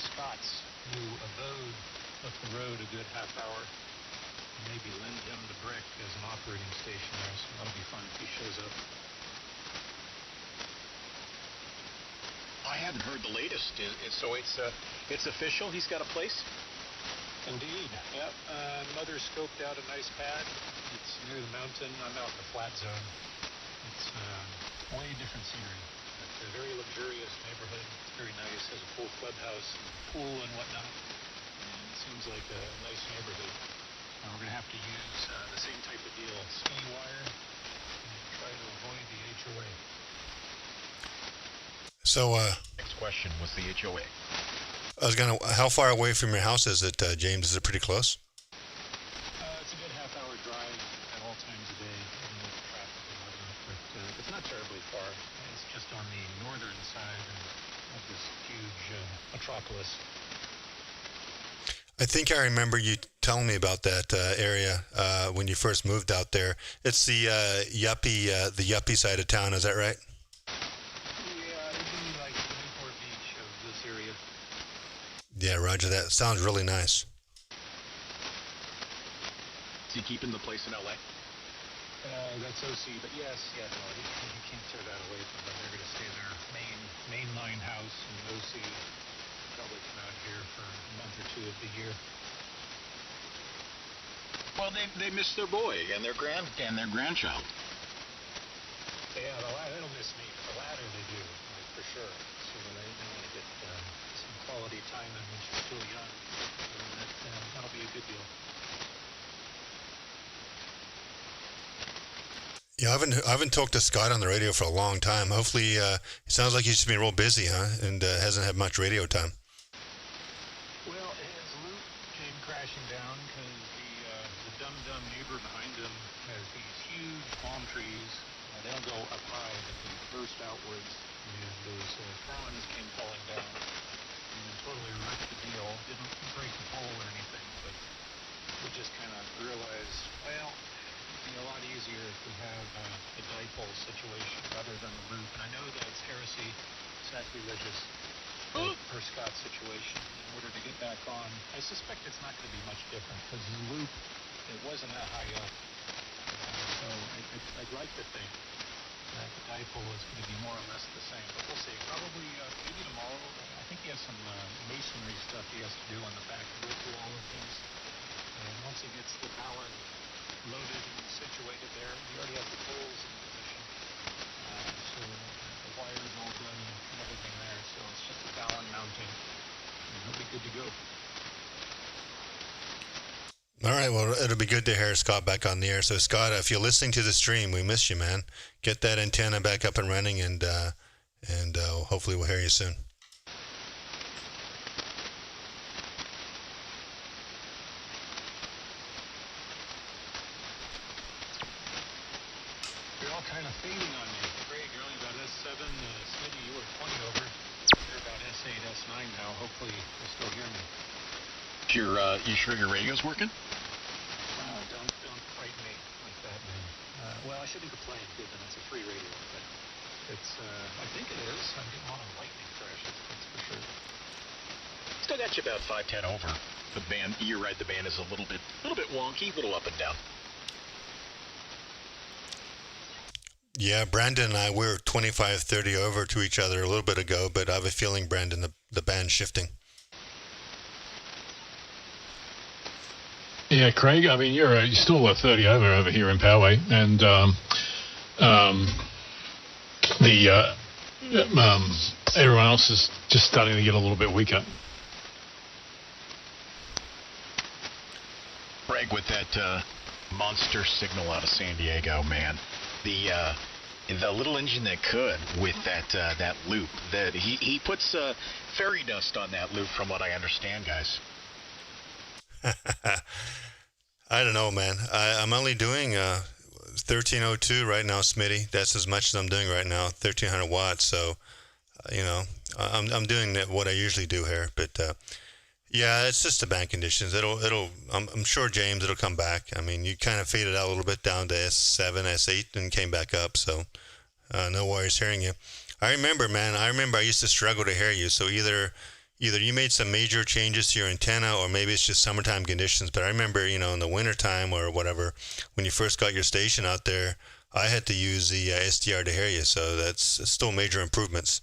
Scott's new abode up the road a good half hour. Maybe lend him the brick as an operating station there, so that'll be fun if he shows up. I haven't heard the latest. So it's official. He's got a place. Indeed. Yep. Mother scoped out a nice pad. It's near the mountain. I'm out in the flat zone. It's way different scenery. But It's a very luxurious neighborhood. It's very nice. Has a full clubhouse, and pool, and whatnot. And it seems like a nice neighborhood. We're going to have to use the same type of deal, skinny wire, and try to avoid the HOA. So, Next question was the HOA. how far away from your house is it, James? Is it pretty close? It's a good half-hour drive at all times of day, even with traffic and whatnot, but it's not terribly far. It's just on the northern side of this huge metropolis. I think I remember you telling me about that area when you first moved out there. It's the yuppie side of town. Is that right? Yeah, it'd be like the Newport Beach of this area. Yeah, roger that. Sounds really nice. Is he keeping the place in LA? That's OC, but yes, no, you can't tear that away from them. They're going to stay in their mainline house in OC. Probably come out here for a month or two of the year. Well, they miss their boy and their grandchild. Yeah, they'll miss me. The latter they do, for sure. So they want to get some quality time in when she's still young. So that'll be a good deal. Yeah, I haven't talked to Scott on the radio for a long time. Hopefully, it sounds like he's just been real busy, huh? And hasn't had much radio time. Well, his loop came crashing down because the dumb neighbor behind him has these huge palm trees. They don't go up high, but they burst outwards. And those fronds came falling down and totally wrecked the deal. Didn't break the pole or anything, but we just kind of realized, well, it'd be a lot easier if we have a dipole situation rather than the loop. And I know that's heresy, sacrilegious for Scott's situation. In order to get back on, I suspect it's not going to be much different because the loop, it wasn't that high up. So I'd like to think that the dipole is going to be more or less the same. But we'll see. Probably maybe tomorrow. I think he has some masonry stuff he has to do on the back to go through all of these. And once he gets the Allen loaded and situated there, we already have the poles in position. So the wire is all done and everything there. So it's just the Allen mounting. And he'll be good to go. All right, well, it'll be good to hear Scott back on the air. So, Scott, if you're listening to the stream, we miss you, man. Get that antenna back up and running, and hopefully we'll hear you soon. You're all kind of fading on me. Greg, you're only about S7. Smitty, you were 20 over. You're about S8, S9 now. Hopefully you'll still hear me. You sure your radio's working? Don't frighten me like that, man. Well, I shouldn't complain given it's a free radio, but it's, I think it is. I'm getting a lot of lightning crashes, that's for sure. Still got you about 510 over. The band, you're right, the band is a little bit wonky, a little up and down. Yeah, Brandon and I, we were 25, 30 over to each other a little bit ago, but I have a feeling, Brandon, the band's shifting. Yeah, Craig, I mean, you're still 30 over here in Poway, and everyone else is just starting to get a little bit weaker. Craig, with that monster signal out of San Diego, man, the little engine that could with that loop, that he puts fairy dust on that loop, from what I understand, guys. I don't know, man. I'm only doing 1302 right now, Smitty. That's as much as I'm doing right now, 1300 watts. So, I'm doing what I usually do here. But yeah, it's just the band conditions. I'm sure, James, it'll come back. I mean, you kind of faded out a little bit down to S7, S8, and came back up. So no worries hearing you. I remember, man. I used to struggle to hear you. So either you made some major changes to your antenna, or maybe it's just summertime conditions. But I remember, in the wintertime or whatever, when you first got your station out there, I had to use the SDR to hear you. So that's still major improvements.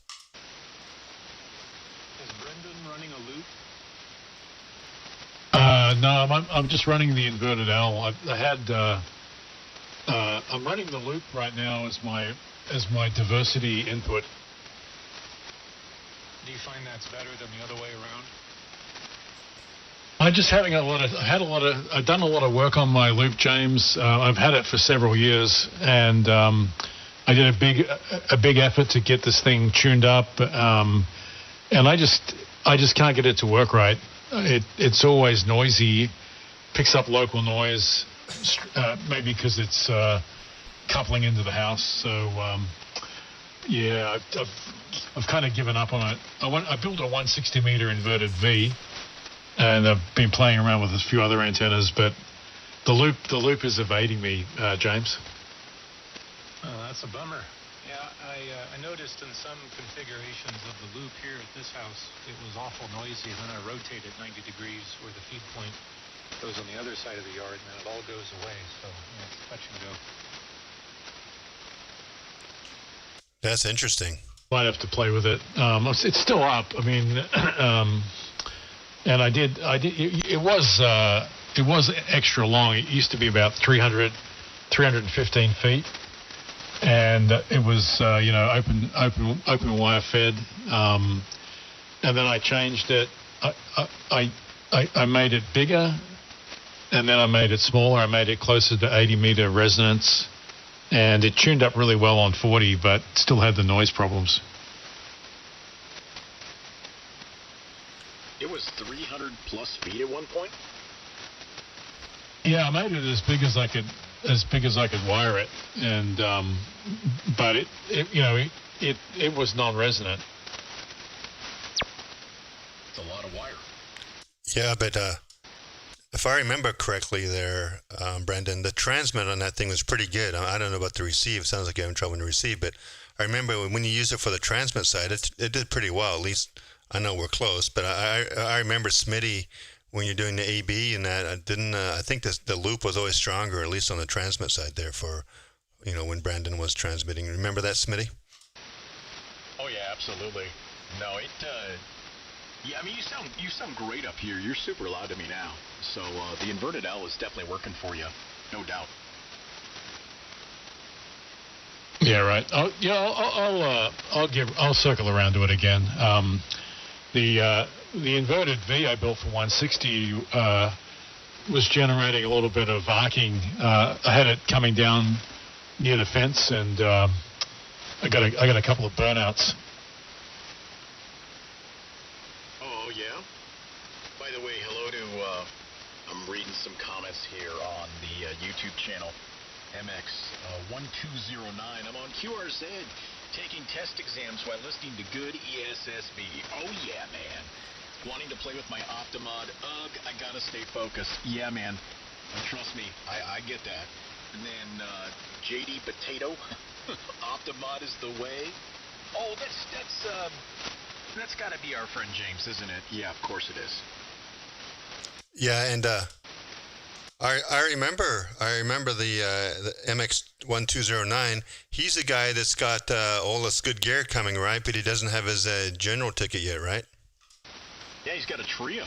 Is Brendan running a loop? No, I'm just running the inverted L. I'm running the loop right now as my diversity input, Do you find that's better than the other way around? I'm just I've done a lot of work on my loop, James. I've had it for several years, and I did a big effort to get this thing tuned up, and I just can't get it to work right. It's always noisy, picks up local noise, maybe because it's coupling into the house. So yeah, I've kind of given up on it. I built a 160 meter inverted V. And I've been playing around with a few other antennas, but the loop is evading me, James. Oh, that's a bummer. Yeah, I noticed in some configurations of the loop here at this house, it was awful noisy. Then I rotate it 90 degrees where the feed point goes on the other side of the yard, and then it all goes away. So yeah, it's touch and go. That's interesting. Might have to play with it. It's still up. I mean. And I did. It was extra long. It used to be about 315 feet, and it was open wire fed. And then I changed it. I made it bigger, and then I made it smaller. I made it closer to 80 meter resonance, and it tuned up really well on 40, but still had the noise problems. It was 300 plus feet at one point. Yeah, I made it as big as I could wire it, and but it was non-resonant. It's a lot of wire. Yeah, but if I remember correctly, there, Brendan, the transmit on that thing was pretty good. I don't know about the receive. It sounds like you're having trouble in the receive, but I remember when you used it for the transmit side, it did pretty well. At least I know we're close, but I remember Smitty when you're doing the AB and that. I think the loop was always stronger, at least on the transmit side there for, when Brandon was transmitting. Remember that, Smitty? Oh yeah, absolutely. No, yeah, I mean, you sound great up here. You're super loud to me now. So the inverted L is definitely working for you, no doubt. Yeah, right. I'll circle around to it again. The inverted V I built for 160 was generating a little bit of arcing. I had it coming down near the fence, and I got a couple of burnouts. Oh yeah. By the way, hello to. I'm reading some comments here on the YouTube channel. MX1209. I'm on QRZ taking test exams while listening to good ESSB. Oh yeah, man. Wanting to play with my Optimod. Ugh, I gotta stay focused. Yeah, man. Trust me, I get that. And then JD Potato. Optimod is the way. Oh, that's gotta be our friend James, isn't it? Yeah, of course it is. Yeah, and I remember the MX1209. He's the guy that's got all this good gear coming, right? But he doesn't have his general ticket yet, right? Yeah, he's got a trio.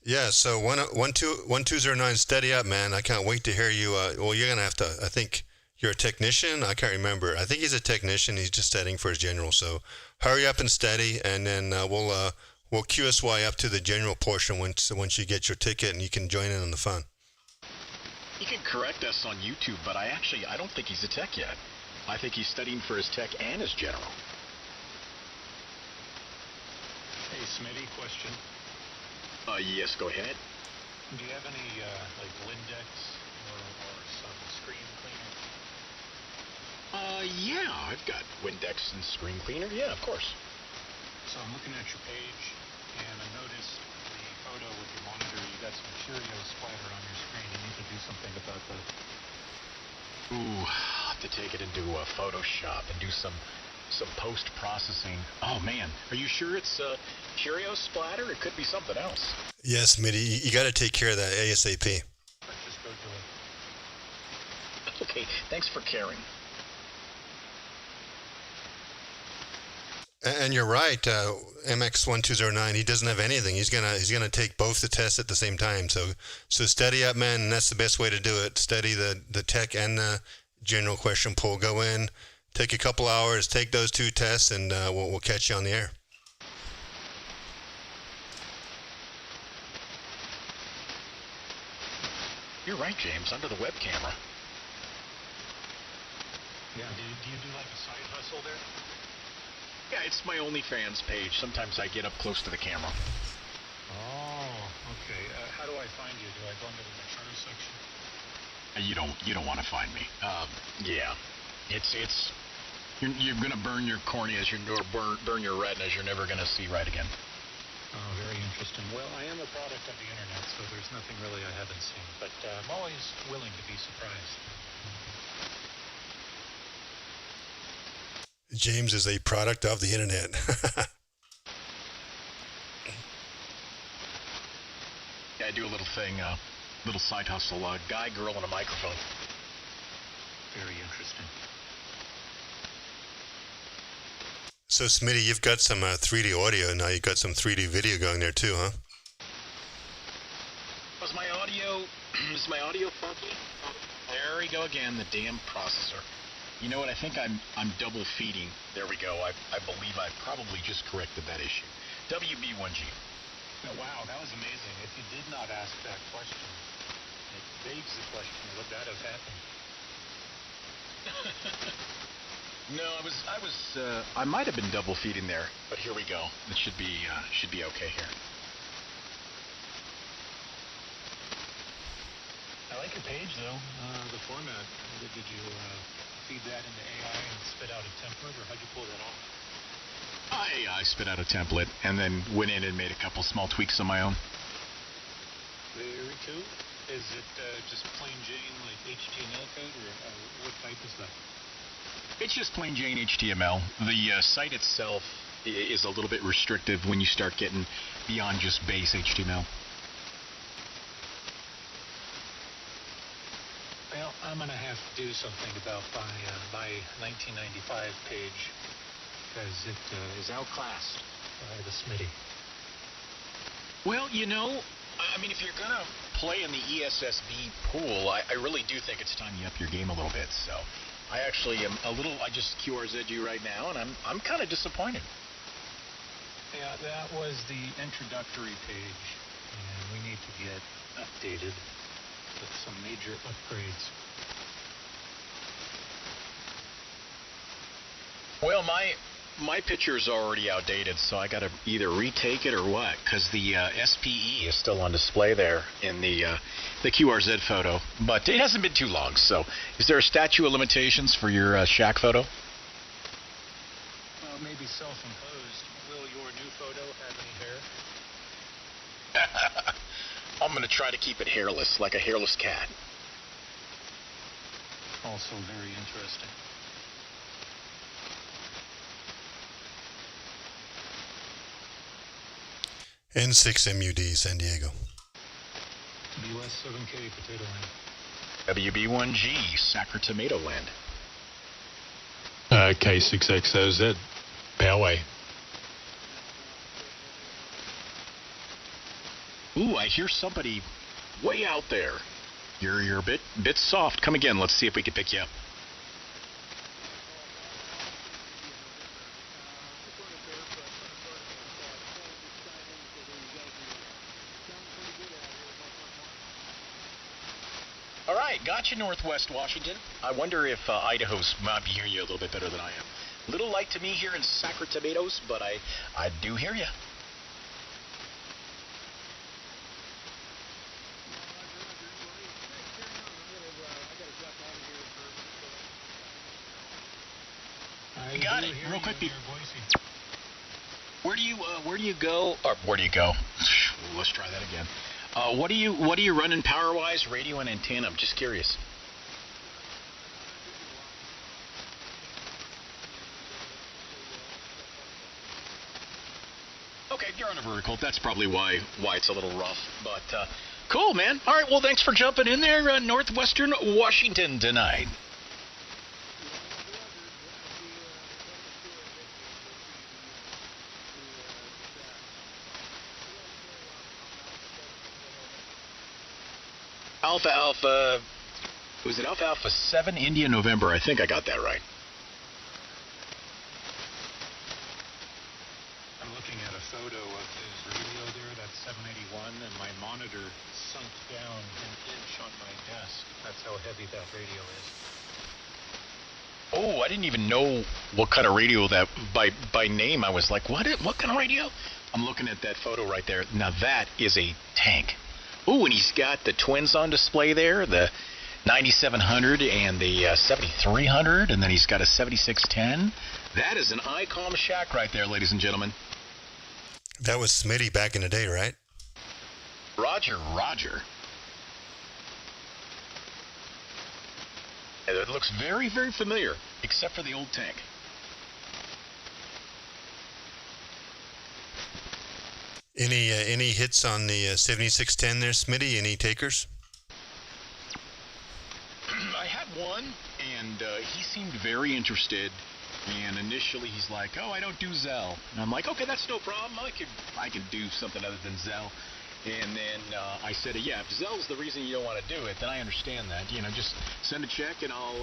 Yeah, so 1209, steady up, man. I can't wait to hear you. Well, you're gonna have to. I think you're a technician. I can't remember. I think he's a technician. He's just studying for his general. So hurry up and steady, and then we'll QSY up to the general portion once you get your ticket and you can join in on the fun. He can correct us on YouTube, but I don't think he's a tech yet. I think he's studying for his tech and his general. Hey, Smitty, question. Yes, go ahead. Do you have any, like Windex or some screen cleaner? Yeah, I've got Windex and screen cleaner. Yeah, of course. So I'm looking at your page, and I noticed the photo with your monitor. You got some Cheerio splatter on your screen. You need to do something about that. Ooh, I'll have to take it into Photoshop and do some post-processing. Oh, man. Are you sure it's Cheerio splatter? It could be something else. Yes, Smitty, you got to take care of that ASAP. Let's just go to it. Okay, thanks for caring. And you're right, MX1209. He doesn't have anything. He's gonna take both the tests at the same time. So steady up, man. And that's the best way to do it. Study the tech and the general question pool. Go in, take a couple hours, take those 2 tests, and we'll catch you on the air. You're right, James, under the web camera. Yeah, do you do like a side hustle there? Yeah, it's my OnlyFans page. Sometimes I get up close to the camera. Oh, okay. How do I find you? Do I go into the mature section? You don't want to find me. Yeah, it's you're gonna burn your corneas, burn your retinas. You're never gonna see right again. Oh, very interesting. Well, I am a product of the internet, so there's nothing really I haven't seen. But I'm always willing to be surprised. James is a product of the internet. Yeah, I do a little thing, little side hustle, guy, girl, and a microphone. Very interesting. So, Smitty, you've got some 3D audio, now you've got some 3D video going there too, huh? Is my audio funky? There we go again, the damn processor. You know what, I think I'm double feeding. There we go, I believe I probably just corrected that issue. WB1G. Oh, wow, that was amazing. If you did not ask that question, it begs the question, would that have happened? No, I might have been double feeding there, but here we go. It should be okay here. I like your page, though. The format. Did you feed that into AI and spit out a template, or how'd you pull that off? I spit out a template and then went in and made a couple small tweaks on my own. Very cool. Is it just plain Jane, like HTML code, or what type is that? It's just plain Jane HTML. The site itself is a little bit restrictive when you start getting beyond just base HTML. Well, I'm going to have to do something about my 1995 page, because it is outclassed by the Smitty. Well, you know, I mean, if you're going to play in the ESSB pool, I really do think it's time you up your game a little bit, so... I actually am I just QRZ'd you right now, and I'm kind of disappointed. Yeah, that was the introductory page, and we need to get updated with some major upgrades. Well, my picture's already outdated, so I got to either retake it or what, because the SPE is still on display there in the QRZ photo, but it hasn't been too long. So, is there a statute of limitations for your shack photo? Well, maybe self-imposed. Will your new photo have any hair? I'm going to try to keep it hairless, like a hairless cat. Also very interesting. N6MUD, San Diego. US 7K, Potato Land. WB1G, Sacramento Land. K6XOZ, Poway. Ooh, I hear somebody way out there. You're a bit soft. Come again. Let's see if we can pick you up. All right, got you, Northwest Washington. I wonder if Idaho's might be hearing you a little bit better than I am. A little light to me here in Sacramento, but I do hear you. You got it. Real quick, where do you go? Or where do you go? Let's try that again. What do you running power-wise, radio and antenna? I'm just curious. Okay, you're on a vertical. That's probably why it's a little rough. But cool, man. All right. Well, thanks for jumping in there, Northwestern Washington tonight. Alpha, was it Alpha 7 India November? I think I got that right. looking at a photo of his radio there, that's 781, and my monitor sunk down an inch on my desk. That's how heavy that radio is. Oh, I didn't even know what kind of radio that, by name. I was like, what kind of radio? I'm looking at that photo right there. Now that is a tank. Oh, and he's got the twins on display there, the 9700 and the 7300, and then he's got a 7610. That is an Icom shack right there, ladies and gentlemen. That was Smitty back in the day, right? Roger. It looks very, very familiar, except for the old tank. Any hits on the 7610 there, Smitty? Any takers? I had one, and he seemed very interested. And initially he's like, "Oh, I don't do Zell." And I'm like, "Okay, that's no problem. I can do something other than Zell." And then I said, "Yeah, if Zell's the reason you don't want to do it, then I understand that. You know, just send a check and I'll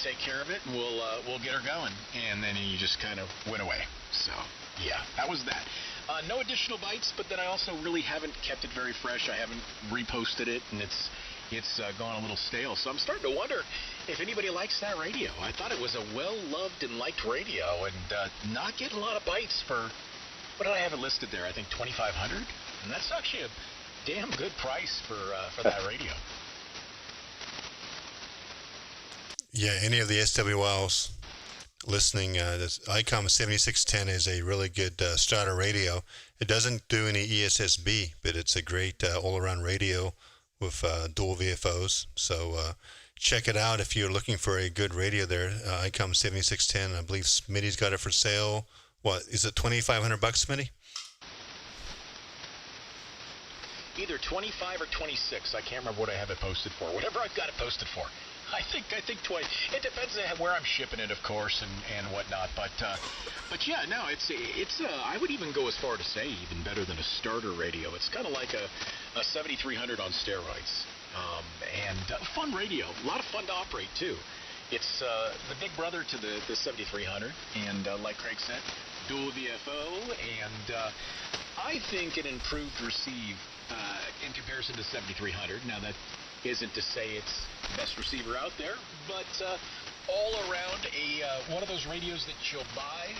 take care of it, and we'll get her going." And then he just kind of went away. So yeah, that was that. No additional bites, but then I also really haven't kept it very fresh. I haven't reposted it, and it's gone a little stale. So I'm starting to wonder if anybody likes that radio. I thought it was a well-loved and liked radio, and not getting a lot of bites for, what did I have it listed there? I think 2,500, and that's actually a damn good price for that radio. Yeah, any of the SWLs listening, this Icom 7610 is a really good starter radio. It doesn't do any ESSB, but it's a great all-around radio with dual VFOs. So check it out if you're looking for a good radio there. Icom 7610. I believe Smitty's got it for sale. What is it? $2,500, Smitty? Either 25 or 26. I can't remember what I have it posted for. Whatever I've got it posted for. I think 20. It depends on where I'm shipping it, of course, and whatnot. But yeah, no, it's I would even go as far to say even better than a starter radio. It's kind of like a 7300 on steroids, and fun radio. A lot of fun to operate too. It's the big brother to the 7300, and like Craig said, dual VFO, and I think an improved receive in comparison to 7300. Now that isn't to say it's the best receiver out there, but all around one of those radios that you'll buy,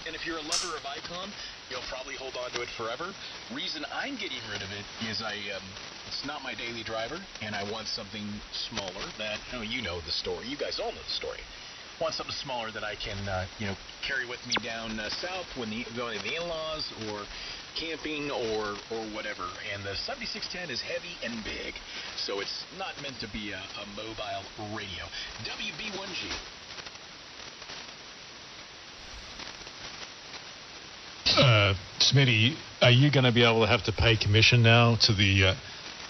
and if you're a lover of Icom, you'll probably hold on to it forever. Reason I'm getting rid of it is it's not my daily driver, and I want something smaller that, you know the story. You guys all know the story. Want something smaller that I can, carry with me down south when going to the in-laws or camping or whatever. And the 7610 is heavy and big, so it's not meant to be a mobile radio. WB1G. Smitty, are you going to be able to have to pay commission now to the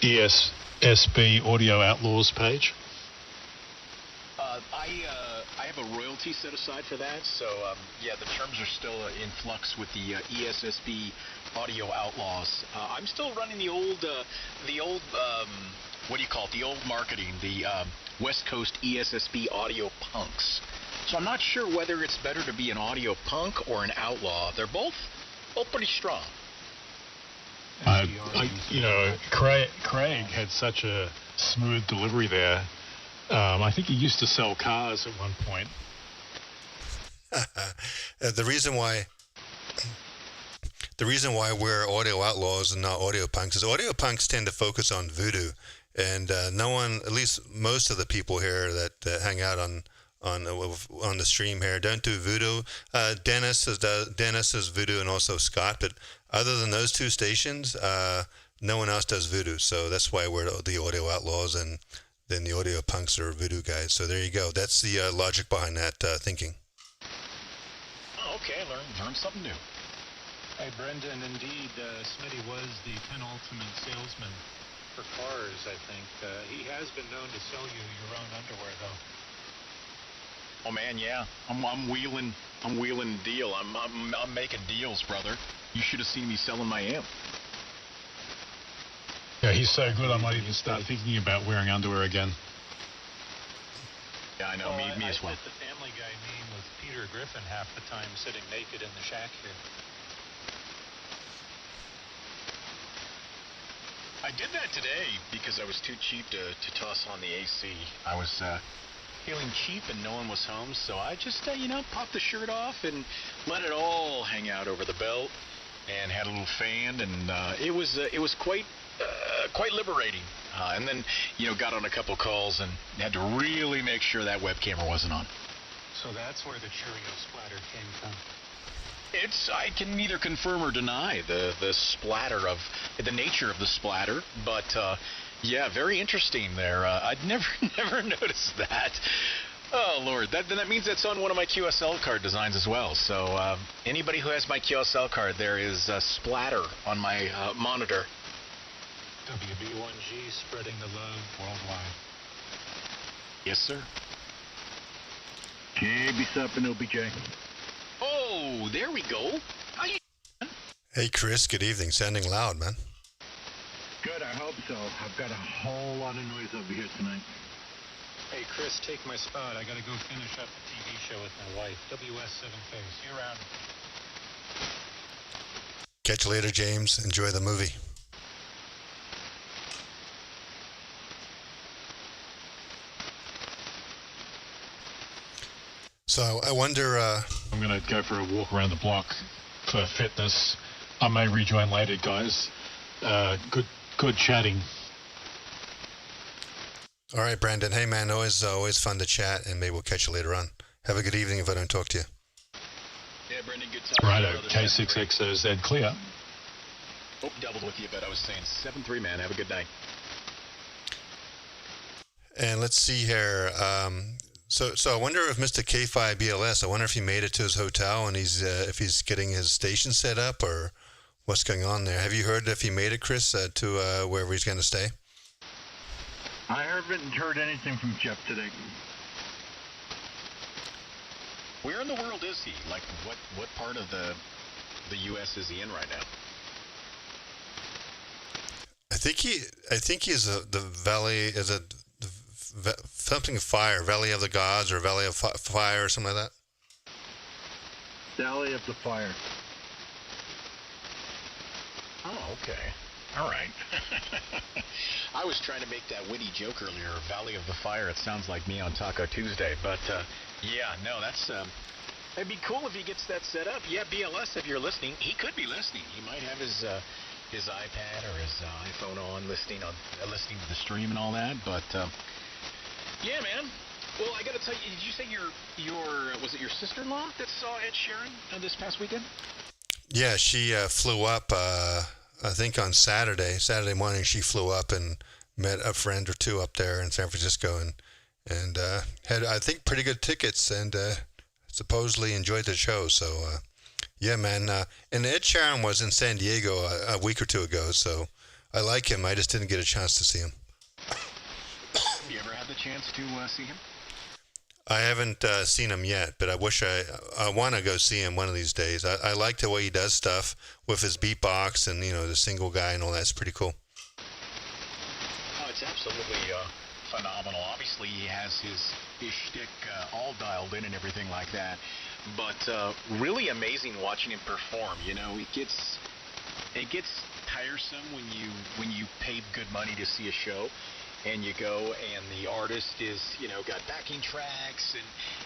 ESSB Audio Outlaws page? I have a royalty set aside for that, so yeah, the terms are still in flux with the ESSB Audio Outlaws. I'm still running the old what do you call it? The old marketing, the West Coast ESSB Audio Punks. So I'm not sure whether it's better to be an audio punk or an outlaw. They're both pretty strong. Craig had such a smooth delivery there. I think he used to sell cars at one point. The reason why we're audio outlaws and not audio punks is audio punks tend to focus on voodoo, and no one, at least most of the people here that hang out on the stream here, don't do voodoo. Dennis is voodoo, and also Scott. But other than those two stations, no one else does voodoo. So that's why we're the audio outlaws, and then the audio punks are voodoo guys. So there you go. That's the logic behind that thinking. Oh, okay, learn something new. Hey, Brendan, indeed, Smitty was the penultimate salesman for cars, I think. He has been known to sell you your own underwear, though. Oh man, yeah. I'm wheeling deal. I'm making deals, brother. You should have seen me selling my amp. Yeah, he's so good I might even start thinking about wearing underwear again. Yeah, I know. Me as well. I fit the Family Guy meme with Peter Griffin half the time sitting naked in the shack here. I did that today because I was too cheap to toss on the AC. I was feeling cheap and no one was home, so I just, popped the shirt off and let it all hang out over the belt and had a little fan, and it was quite liberating. And then, got on a couple calls and had to really make sure that web camera wasn't on. So that's where the Cheerio splatter came from. I can neither confirm or deny the splatter of the nature of the splatter, but yeah, very interesting there. I'd never noticed that. Oh Lord, then that means that's on one of my QSL card designs as well. So anybody who has my QSL card, there is a splatter on my monitor. WB1G spreading the love worldwide. Yes, sir. JB Sup and OBJ. Oh, there we go. How you doing? Hey, Chris, good evening. Sounding loud, man. Good, I hope so. I've got a whole lot of noise over here tonight. Hey, Chris, take my spot. I gotta go finish up the TV show with my wife. WS7 Phase. You around? Catch you later, James. Enjoy the movie. So I wonder... I'm going to go for a walk around the block for fitness. I may rejoin later, guys. Good chatting. All right, Brandon. Hey, man, always fun to chat, and maybe we'll catch you later on. Have a good evening if I don't talk to you. Yeah, Brendan, good talking. Righto, K6XOZ clear. Oh, doubled with you, but I was saying 7-3, man. Have a good night. And let's see here. So I wonder if Mr. K5 BLS, I wonder if he made it to his hotel and if he's getting his station set up or what's going on there. Have you heard if he made it, Chris, to wherever he's going to stay? I haven't heard anything from Jeff today. Where in the world is he? Like, what part of the U.S. is he in right now? I think he's the valley is a something of fire, Valley of the Gods or Valley of Fire or something like that. Valley of the Fire. Oh, okay. All right. I was trying to make that witty joke earlier, Valley of the Fire. It sounds like me on Taco Tuesday, but yeah, no, that'd be cool if he gets that set up. Yeah, BLS, if you're listening, he could be listening. He might have his iPad or his iPhone on, listening to the stream and all that, but yeah, man. Well, I got to tell you, did you say was it your sister-in-law that saw Ed Sheeran this past weekend? Yeah, she flew up, I think on Saturday morning she flew up and met a friend or two up there in San Francisco and had, I think, pretty good tickets and supposedly enjoyed the show. So, yeah, man. And Ed Sheeran was in San Diego a week or two ago, so I like him. I just didn't get a chance to see him. You ever had the chance to see him? I haven't seen him yet, but I wish I want to go see him one of these days. I like the way he does stuff with his beatbox and, the single guy and all that. It's pretty cool. Oh, it's absolutely phenomenal. Obviously, he has his shtick all dialed in and everything like that. But really amazing watching him perform. It gets tiresome when you pay good money to see a show. And you go, and the artist is, got backing tracks, and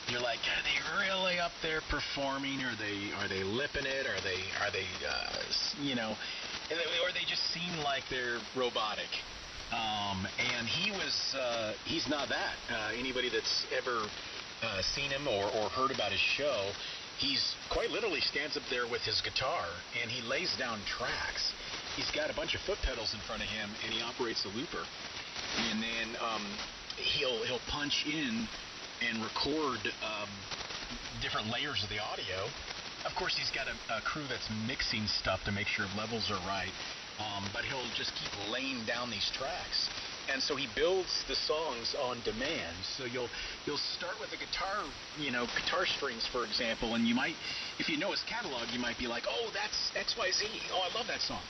you're like, are they really up there performing? Are they lipping it? Are they, or they just seem like they're robotic? And he's not that. Anybody that's ever seen him or heard about his show, he's quite literally stands up there with his guitar, and he lays down tracks. He's got a bunch of foot pedals in front of him, and he operates a looper. And then he'll punch in and record different layers of the audio. Of course, he's got a crew that's mixing stuff to make sure levels are right. But he'll just keep laying down these tracks. And so he builds the songs on demand. So you'll start with the guitar strings, for example, and you might, if you know his catalog, you might be like, oh, that's XYZ. Oh, I love that song.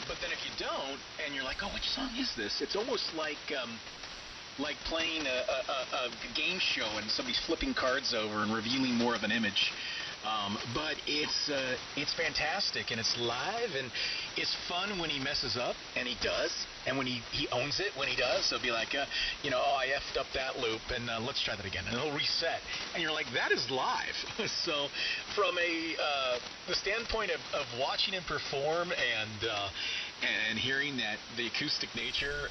But then if you don't, and you're like, oh, which song is this? It's almost like like playing a game show and somebody's flipping cards over and revealing more of an image. But it's fantastic, and it's live, and it's fun when he messes up, and he does, and when he owns it when he does. He'll be like, oh, I effed up that loop, and let's try that again, and he'll reset, and you're like, that is live. So from the standpoint of watching him perform and hearing that the acoustic nature,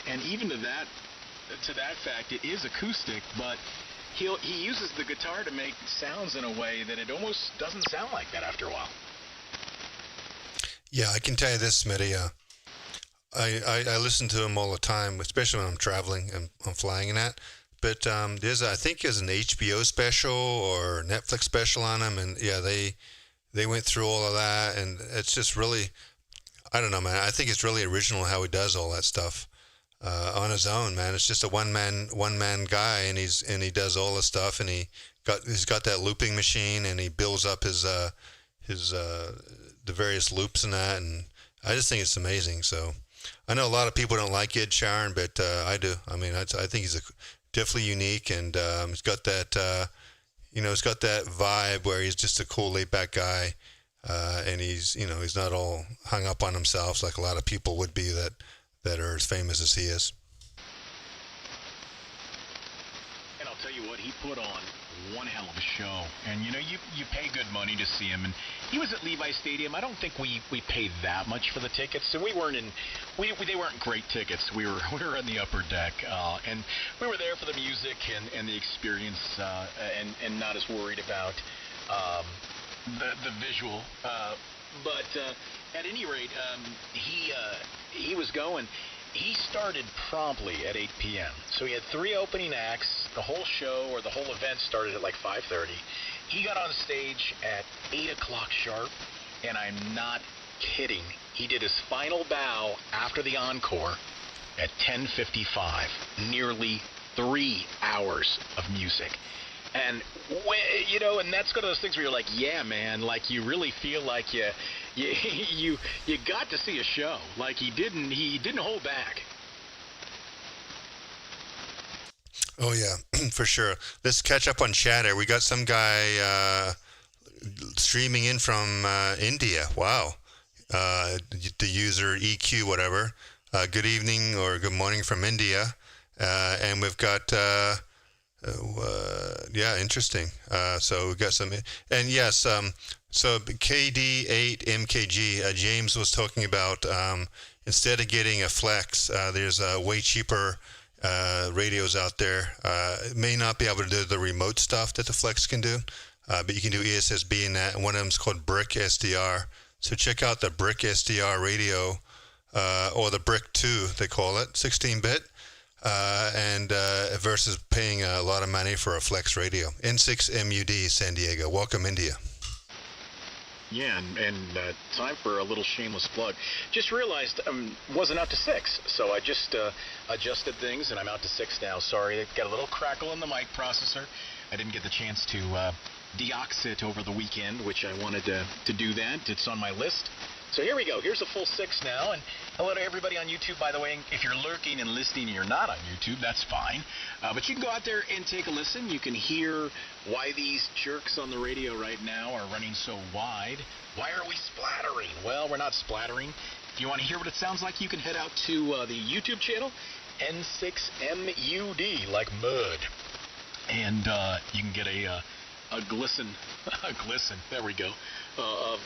and even to that fact, it is acoustic, but he uses the guitar to make sounds in a way that it almost doesn't sound like that after a while. Yeah, I can tell you this, Smitty. I listen to him all the time, especially when I'm traveling and I'm flying and that. But I think there's an HBO special or Netflix special on him, and yeah, they went through all of that, and it's just really, I don't know, man. I think it's really original how he does all that stuff. On his own, man. It's just a one man guy, and he does all the stuff, and he's got that looping machine, and he builds up his the various loops and that, and I just think it's amazing. So I know a lot of people don't like Ed Sheeran, but I do. I mean, I think he's definitely unique, and he's got that he's got that vibe where he's just a cool laid back guy, and he's not all hung up on himself like a lot of people would be that are as famous as he is. And I'll tell you what, he put on one hell of a show. And you pay good money to see him. And he was at Levi Stadium. I don't think we paid that much for the tickets. And they weren't great tickets. We were in the upper deck, and we were there for the music and the experience, and not as worried about the visual. But at any rate, he was going. He started promptly at 8 p.m. So he had 3 opening acts. The whole show or the whole event started at like 5:30. He got on stage at 8 o'clock sharp, and I'm not kidding. He did his final bow after the encore at 10:55. Nearly 3 hours of music. And and that's one of those things where you're like, yeah, man, like you really feel like you got to see a show. Like he didn't hold back. Oh yeah, for sure. Let's catch up on chatter. We got some guy streaming in from India. Wow. The user EQ whatever. Good evening or good morning from India. And we've got interesting. So we've got some, and yes, so KD8MKG, James was talking about instead of getting a flex, there's way cheaper radios out there. It may not be able to do the remote stuff that the flex can do, but you can do ESSB in that, and one of them is called Brick SDR. So check out the Brick SDR radio, or the Brick 2, they call it, 16-bit. And versus paying a lot of money for a flex radio. N6MUD, San Diego. Welcome, India. Yeah, and time for a little shameless plug. Just realized wasn't out to 6, so I just adjusted things, and I'm out to 6 now. Sorry, it got a little crackle in the mic processor. I didn't get the chance to deox it over the weekend, which I wanted to do that. It's on my list. So here we go. Here's a full 6 now. And hello to everybody on YouTube, by the way. If you're lurking and listening and you're not on YouTube, that's fine. But you can go out there and take a listen. You can hear why these jerks on the radio right now are running so wide. Why are we splattering? Well, we're not splattering. If you want to hear what it sounds like, you can head out to the YouTube channel, N6MUD, like mud. And you can get a glisten, there we go, of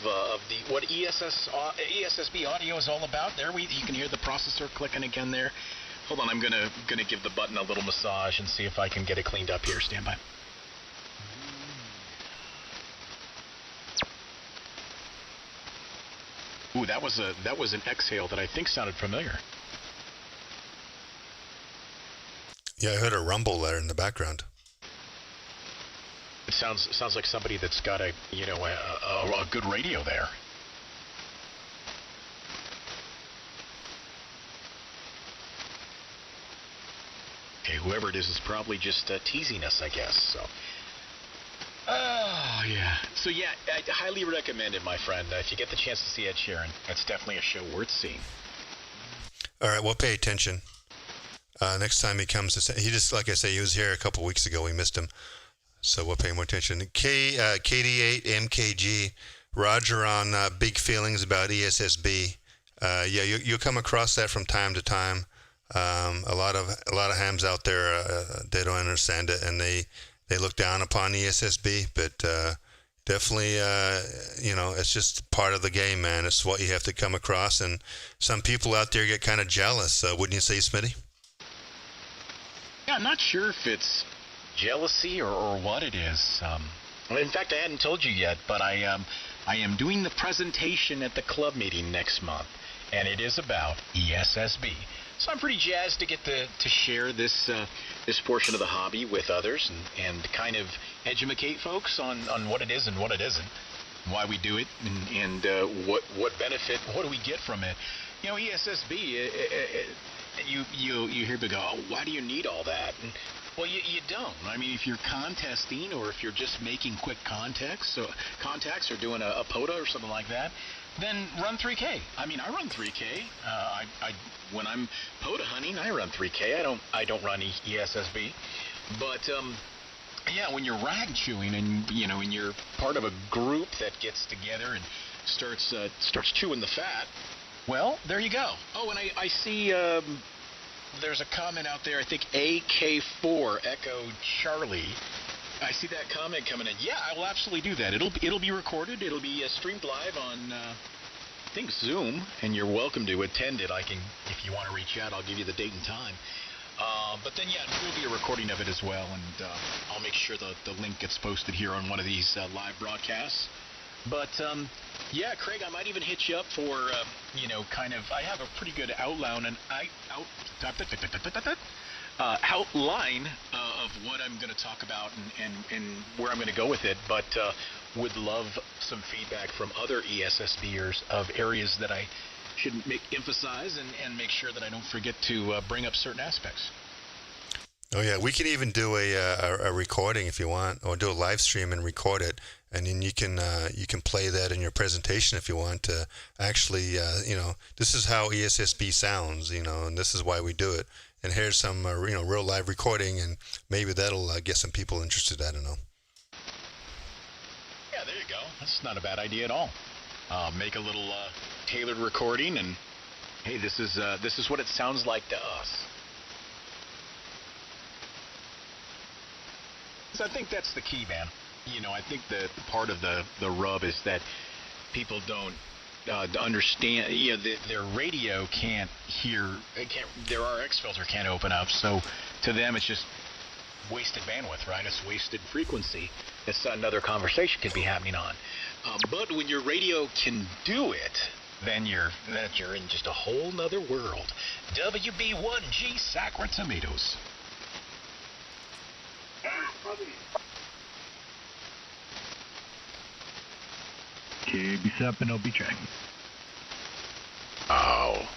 what ESSB audio is all about. There you can hear the processor clicking again there. Hold on, I'm gonna give the button a little massage and see if I can get it cleaned up here. Stand by. Ooh, that was an exhale that I think sounded familiar. Yeah, I heard a rumble there in the background. It sounds like somebody that's got a good radio there. Okay, whoever it is probably just teasing us, I guess. So, oh yeah. So yeah, I highly recommend it, my friend. If you get the chance to see Ed Sheeran, that's definitely a show worth seeing. All right, we'll pay attention. next time he comes, he just, like I say, he was here a couple weeks ago. We missed him, so we'll pay more attention. KD8 MKG, Roger on big feelings about ESSB. Yeah, you'll come across that from time to time. A lot of hams out there, they don't understand it, and they look down upon ESSB, but definitely, it's just part of the game, man. It's what you have to come across, and some people out there get kind of jealous, wouldn't you say, Smitty? Yeah, I'm not sure if it's jealousy or what it is. In fact, I hadn't told you yet, but I am doing the presentation at the club meeting next month, and it is about ESSB. So I'm pretty jazzed to get to share this portion of the hobby with others and kind of educate folks on what it is and what it isn't, why we do it, and what benefit, what do we get from it. ESSB, you hear people go, oh, why do you need all that? And, well, you don't. I mean, if you're contesting or if you're just making quick contacts or doing a POTA or something like that, then run 3K. I mean, I run 3K. When I'm POTA hunting, I run 3K. I don't run ESSB. But yeah, when you're rag chewing and and you're part of a group that gets together and starts chewing the fat, well, there you go. Oh, and I see there's a comment out there. I think AK4 Echo Charlie. I see that comment coming in. Yeah, I will absolutely do that. It'll be recorded. It'll be streamed live on I think Zoom, and you're welcome to attend it. I can, if you want to reach out, I'll give you the date and time. But then, yeah, there'll be a recording of it as well, and I'll make sure the link gets posted here on one of these live broadcasts. But yeah, Craig, I might even hit you up for kind of. I have a pretty good outline of what I'm going to talk about and where I'm going to go with it, but would love some feedback from other ESSBers of areas that I should emphasize and make sure that I don't forget to bring up certain aspects. Oh yeah, we can even do a recording if you want, or do a live stream and record it, and then you can play that in your presentation if you want to actually this is how ESSB sounds, and this is why we do it. And here's some real live recording, and maybe that'll get some people interested. I don't know. Yeah, there you go. That's not a bad idea at all. Make a little tailored recording, and hey, this is what it sounds like to us. So I think that's the key, man. I think the part of the rub is that people don't understand. Their radio can't hear. Their RX filter can't open up. So to them, it's just wasted bandwidth, right? It's wasted frequency. It's another conversation could be happening on. But when your radio can do it, then you're in just a whole nother world. WB1G Sacra Tomatoes. KB up and OB track. Oh,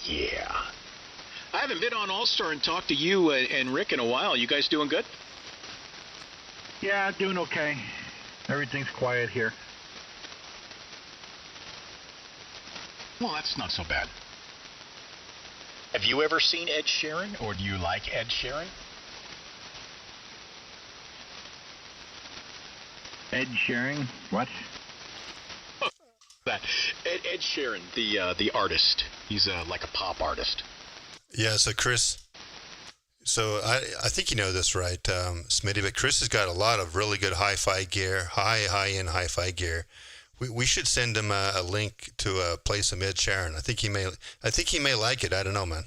yeah. I haven't been on All-Star and talked to you and Rick in a while. You guys doing good? Yeah, doing okay. Everything's quiet here. Well, that's not so bad. Have you ever seen Ed Sheeran, or do you like Ed Sheeran? Ed Sheeran? What? That Ed Sheeran, the artist. He's like a pop artist. Yeah. So Chris, I think you know this, right, Smitty? But Chris has got a lot of really good hi-fi gear, high-end hi-fi gear. We should send him a link to play some Ed Sheeran. I think he may like it. I don't know, man.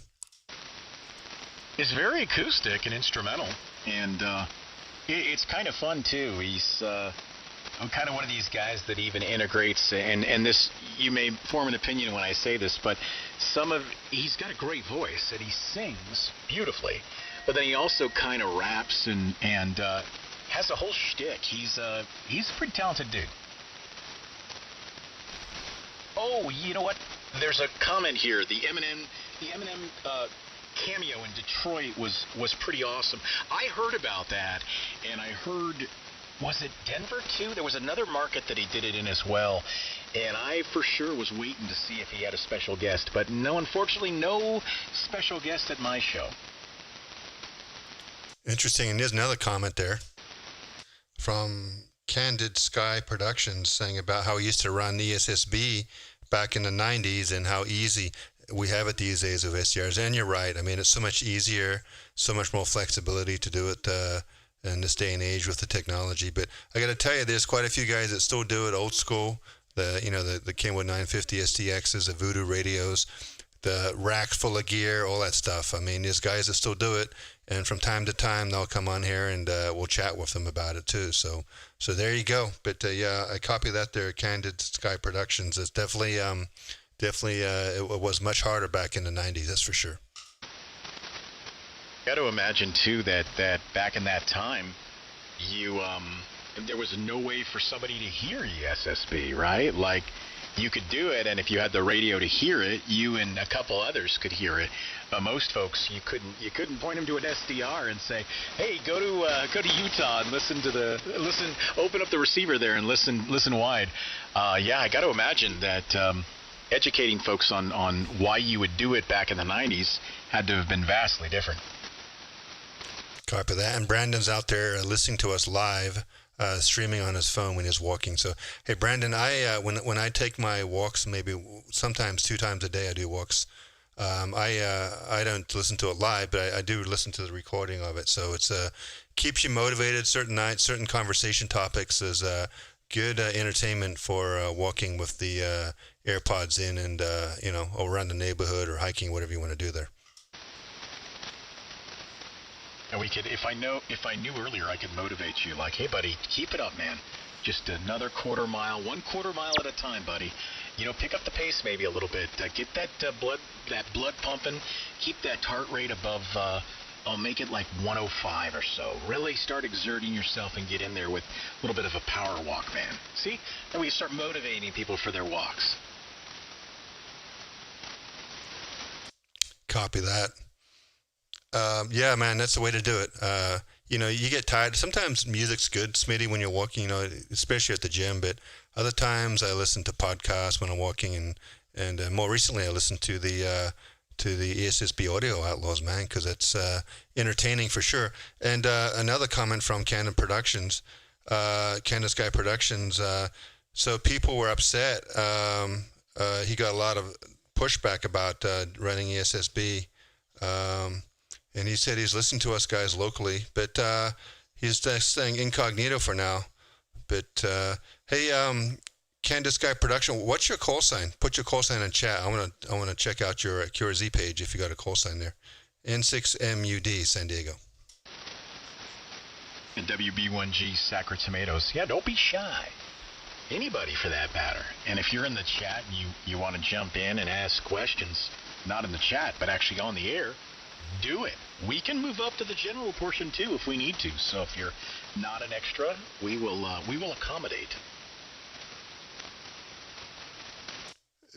It's very acoustic and instrumental, and it's kind of fun too. He's I'm kind of one of these guys that even integrates, and this, you may form an opinion when I say this, but he's got a great voice, and he sings beautifully, but then he also kind of raps and has a whole shtick. He's a pretty talented dude. Oh, you know what? There's a comment here. The Eminem cameo in Detroit was pretty awesome. I heard about that, and I heard, was it Denver too? There was another market that he did it in as well, and I for sure was waiting to see if he had a special guest, but no, unfortunately, no special guest at my show. Interesting. And there's another comment there from Candid Sky Productions saying about how he used to run ESSB back in the 90s and how easy we have it these days with SDRs. And you're right. I mean, it's so much easier, so much more flexibility to do it in this day and age with the technology. But I got to tell you, there's quite a few guys that still do it old school. The Kenwood 950 STXs, the Voodoo radios, the racks full of gear, all that stuff. I mean, there's guys that still do it, and from time to time they'll come on here and we'll chat with them about it too. So there you go. But yeah, I copy that there, Candid Sky Productions. It's definitely it was much harder back in the 90s, that's for sure. Got to imagine too that back in that time, there was no way for somebody to hear ESSB, right? Like, you could do it, and if you had the radio to hear it, you and a couple others could hear it. But most folks, you couldn't point them to an SDR and say, "Hey, go to Utah and listen. Open up the receiver there and listen wide." Yeah, I got to imagine that educating folks on why you would do it back in the 90s had to have been vastly different. Copy that. And Brandon's out there listening to us live. Streaming on his phone when he's walking. So, hey, Brandon, when I take my walks, maybe sometimes 2 times a day I do walks. I don't listen to it live, but I do listen to the recording of it. So it's keeps you motivated. Certain nights, certain conversation topics is good entertainment for walking with the AirPods in and around the neighborhood or hiking, whatever you want to do there. And we could, if I knew earlier, I could motivate you. Like, hey, buddy, keep it up, man. Just another quarter mile, 1/4 mile at a time, buddy. Pick up the pace maybe a little bit. Get that blood pumping. Keep that heart rate above. I'll make it like 105 or so. Really start exerting yourself and get in there with a little bit of a power walk, man. See? And we start motivating people for their walks. Copy that. Yeah, man, that's the way to do it. You get tired. Sometimes music's good, Smitty, when you're walking, especially at the gym. But other times I listen to podcasts when I'm walking, and more recently I listen to the ESSB audio Outlaws, man, because it's entertaining for sure. And another comment from Canon Productions, Canon Sky Productions. So people were upset. He got a lot of pushback about running ESSB. And he said he's listening to us guys locally, but he's staying incognito for now. But hey, Candace Sky Production, what's your call sign? Put your call sign in chat. I want to check out your QRZ page if you got a call sign there. N6MUD, San Diego. And WB1G Sacred Tomatoes. Yeah, don't be shy. Anybody for that matter. And if you're in the chat and you want to jump in and ask questions, not in the chat, but actually on the air, do it. We can move up to the general portion too if we need to. So if you're not an extra, we will accommodate.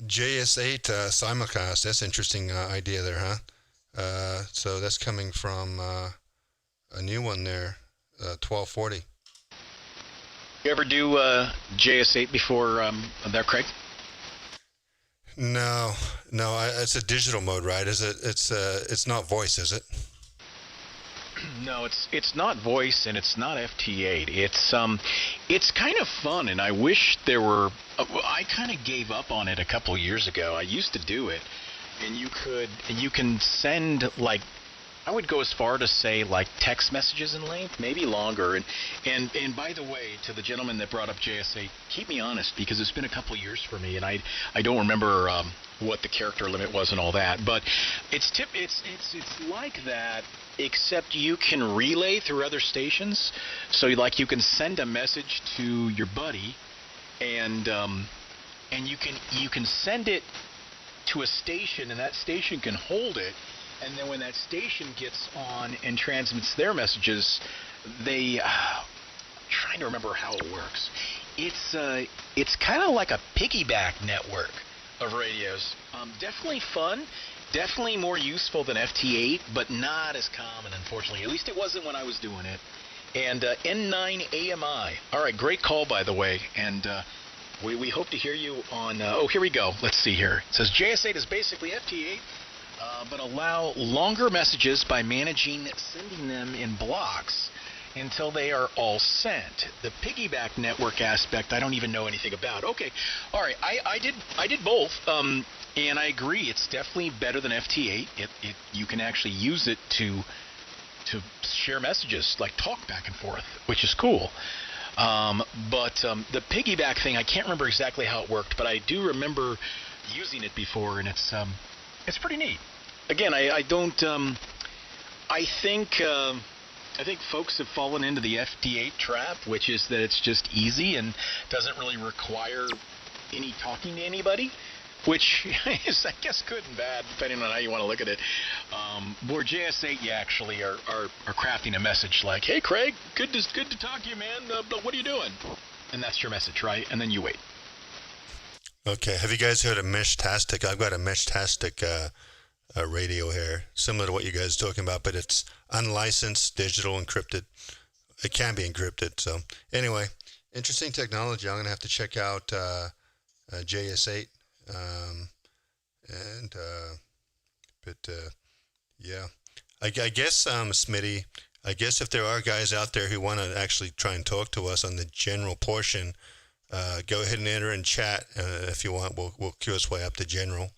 JS8 simulcast. That's interesting idea there, huh? So that's coming from a new one there, 1240. You ever do JS8 before there, Craig? No. It's a digital mode, right? Is it? It's not voice, is it? No, it's not voice and it's not FT8. It's kind of fun, and I wish there were. I kind of gave up on it a couple years ago. I used to do it, and you can send like. I would go as far to say like text messages in length, maybe longer. And by the way, to the gentleman that brought up JS8, keep me honest because it's been a couple years for me, and I don't remember what the character limit was and all that. But it's like that, except you can relay through other stations. So like you can send a message to your buddy, and you can send it to a station, and that station can hold it. And then when that station gets on and transmits their messages, I'm trying to remember how it works. It's kind of like a piggyback network of radios. Definitely fun, definitely more useful than FT8, but not as common, unfortunately. At least it wasn't when I was doing it. And N9 AMI. All right, great call, by the way. And we hope to hear you on... here we go. Let's see here. It says JS8 is basically FT8. but allow longer messages by sending them in blocks until they are all sent. The piggyback network aspect, I don't even know anything about. Okay, all right, I did both, and I agree. It's definitely better than FT8. You can actually use it to share messages, like talk back and forth, which is cool. But the piggyback thing, I can't remember exactly how it worked, but I do remember using it before, and it's pretty neat. Again, I think folks have fallen into the FT8 trap, which is that it's just easy and doesn't really require any talking to anybody, which is, I guess, good and bad, depending on how you want to look at it. Where JS8, you actually are crafting a message like, "Hey, Craig, good to talk to you, man. But what are you doing?" And that's your message, right? And then you wait. Okay, have you guys heard of Meshtastic? I've got a Meshtastic radio here, similar to what you guys are talking about, but it's unlicensed, digital, encrypted. It can be encrypted. So anyway, interesting technology. I'm going to have to check out JS8. Yeah, I guess, Smitty, I guess if there are guys out there who want to actually try and talk to us on the general portion, go ahead and enter in chat. If you want, we'll queue us way up to general.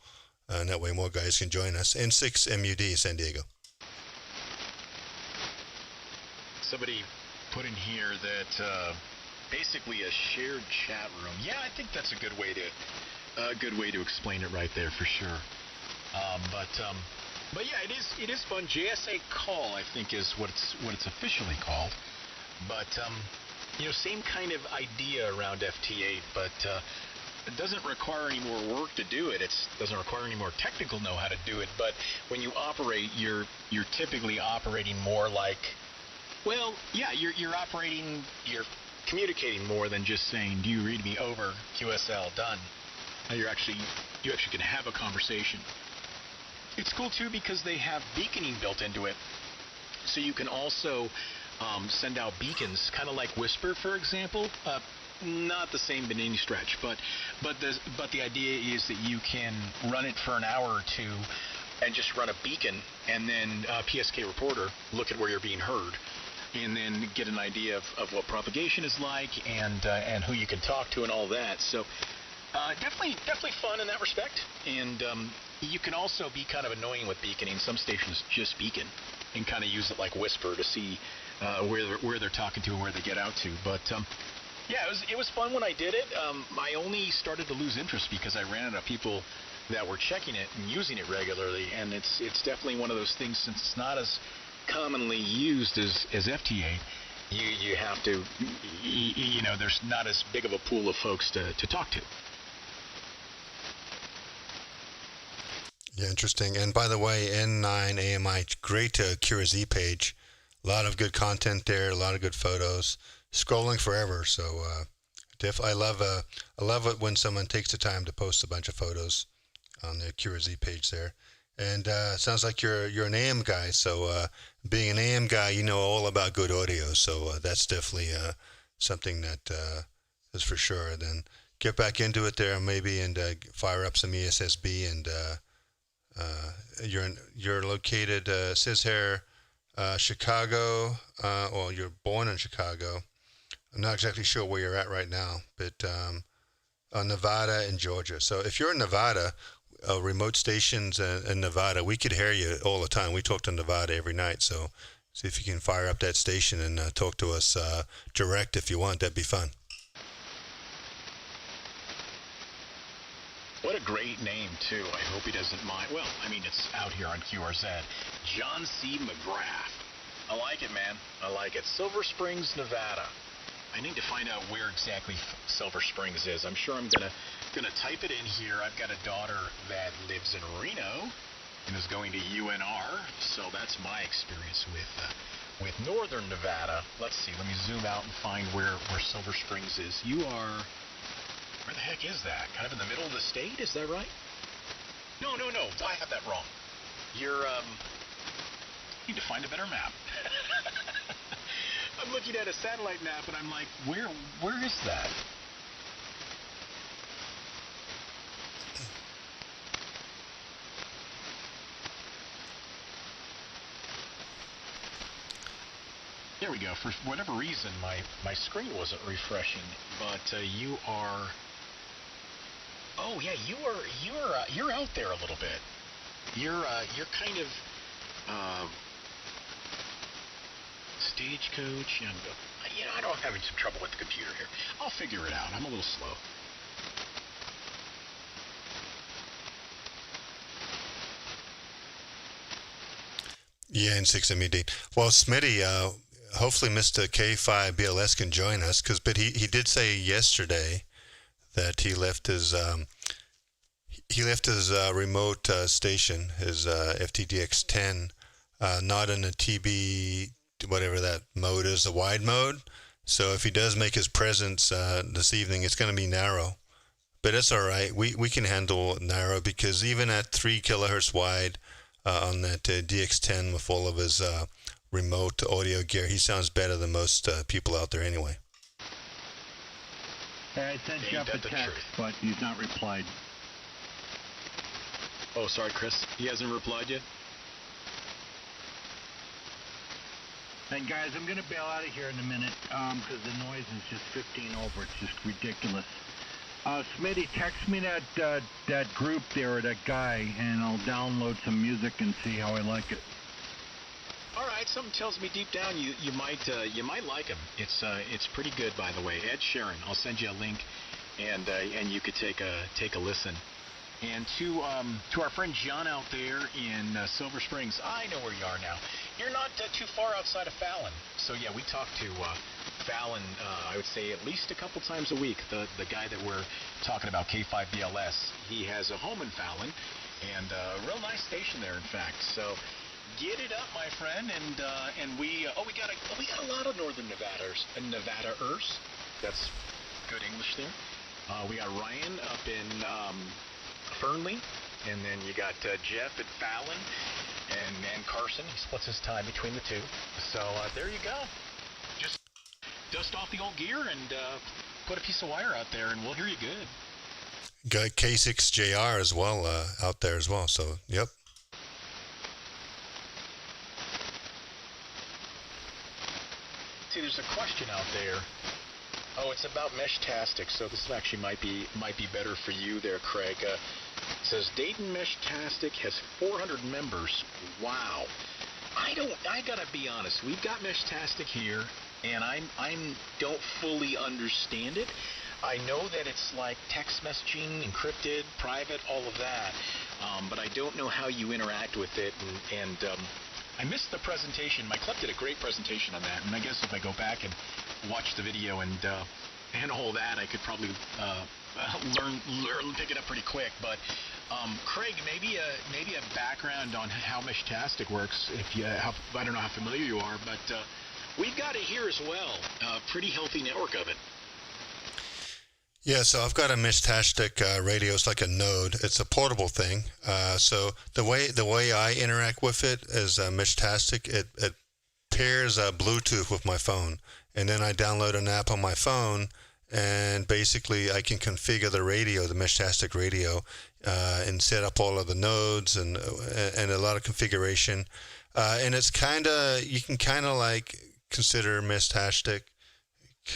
And that way more guys can join us. N6 MUD, San Diego. Somebody put in here that basically a shared chat room. Yeah, I think that's a good way to explain it right there for sure. But yeah, it is fun. JS8 call, I think, is what it's officially called. But same kind of idea around FT8, but it doesn't require any more work to do it. It doesn't require any more technical know-how to do it. But when you operate, you're typically operating more like, well, yeah, you're communicating more than just saying, "Do you read me over? QSL done." Now you actually can have a conversation. It's cool too because they have beaconing built into it, so you can also send out beacons, kind of like Whisper, for example. Not the same by any stretch, but the idea is that you can run it for an hour or two and just run a beacon, and then PSK reporter look at where you're being heard, and then get an idea of what propagation is like and who you can talk to and all that. So definitely fun in that respect. And you can also be kind of annoying with beaconing. Some stations just beacon and kind of use it like Whisper to see where they're talking to and where they get out to. But yeah, it was fun when I did it. I only started to lose interest because I ran into people that were checking it and using it regularly, and it's definitely one of those things, since it's not as commonly used as FT8. You have to, there's not as big of a pool of folks to talk to. Yeah, interesting. And by the way, N9 AMI, great Cura Z page. A lot of good content there, a lot of good photos. Scrolling forever, so I love it when someone takes the time to post a bunch of photos on the Cura Z page there. And sounds like you're an AM guy, so being an AM guy, you know all about good audio, so that's definitely something that is for sure. Then get back into it there maybe and fire up some ESSB. And you're located, says here, Chicago, or you're born in Chicago. I'm not exactly sure where you're at right now, but Nevada and Georgia. So if you're in Nevada, remote stations in Nevada, we could hear you all the time. We talk to Nevada every night, so see if you can fire up that station and talk to us direct if you want. That'd be fun. What a great name, too. I hope he doesn't mind. Well, I mean, it's out here on QRZ. John C. McGrath. I like it, man. I like it. Silver Springs, Nevada. I need to find out where exactly Silver Springs is. I'm sure I'm gonna type it in here. I've got a daughter that lives in Reno and is going to UNR, so that's my experience with northern Nevada. Let's see. Let me zoom out and find where Silver Springs is. You are... Where the heck is that? Kind of in the middle of the state? Is that right? No. I have that wrong. You're, need to find a better map. I'm looking at a satellite map and I'm like, where is that? There we go. For whatever reason, my screen wasn't refreshing, but you are. Oh yeah, you're out there a little bit. You're kind of stagecoach. And I know I'm having some trouble with the computer here. I'll figure it out. I'm a little slow. Yeah, in 6MED. Well, Smitty, hopefully Mr. K5 BLS can join us, but he did say yesterday that he left his remote station, his FTDX10, not in a TB, whatever that mode is, the wide mode. So if he does make his presence this evening, it's going to be narrow. But it's all right. We can handle narrow, because even at 3 kilohertz wide on that DX10 with all of his remote audio gear, he sounds better than most people out there anyway. I sent Jeff a text, but he's not replied. Oh, sorry, Chris. He hasn't replied yet? And guys, I'm going to bail out of here in a minute because the noise is just 15 over. It's just ridiculous. Smitty, text me that group there, or that guy, and I'll download some music and see how I like it. All right, something tells me deep down you might like him. It's pretty good, by the way. Ed Sheeran. I'll send you a link, and you could take a listen. And to our friend John out there in Silver Springs, I know where you are now. You're not too far outside of Fallon. So yeah, we talk to Fallon. I would say at least a couple times a week. The guy that we're talking about, K5BLS, he has a home in Fallon, and a real nice station there, in fact. So get it up, my friend, and we got a lot of Northern Nevadaers. That's good English there. We got Ryan up in Fernley, and then you got Jeff at Fallon, and Carson. He splits his time between the two. So there you go. Just dust off the old gear and put a piece of wire out there, and we'll hear you good. Got K6JR as well out there as well. So yep. See, there's a question out there. Oh, it's about Meshtastic, so this actually might be better for you there, Craig. It says Dayton Meshtastic has 400 members. Wow. I gotta be honest. We've got Meshtastic here, and I don't fully understand it. I know that it's like text messaging, encrypted, private, all of that, but I don't know how you interact with it, and I missed the presentation. My club did a great presentation on that, and I guess if I go back and watch the video and all that, I could probably pick it up pretty quick. But Craig, maybe a background on how Meshtastic works. I don't know how familiar you are, but we've got it here as well. A pretty healthy network of it. Yeah, so I've got a Meshtastic radio. It's like a node. It's a portable thing. So the way I interact with it is Meshtastic. It pairs Bluetooth with my phone, and then I download an app on my phone, and basically I can configure the radio, the Meshtastic radio, and set up all of the nodes and a lot of configuration. And it's you can kind of like consider Meshtastic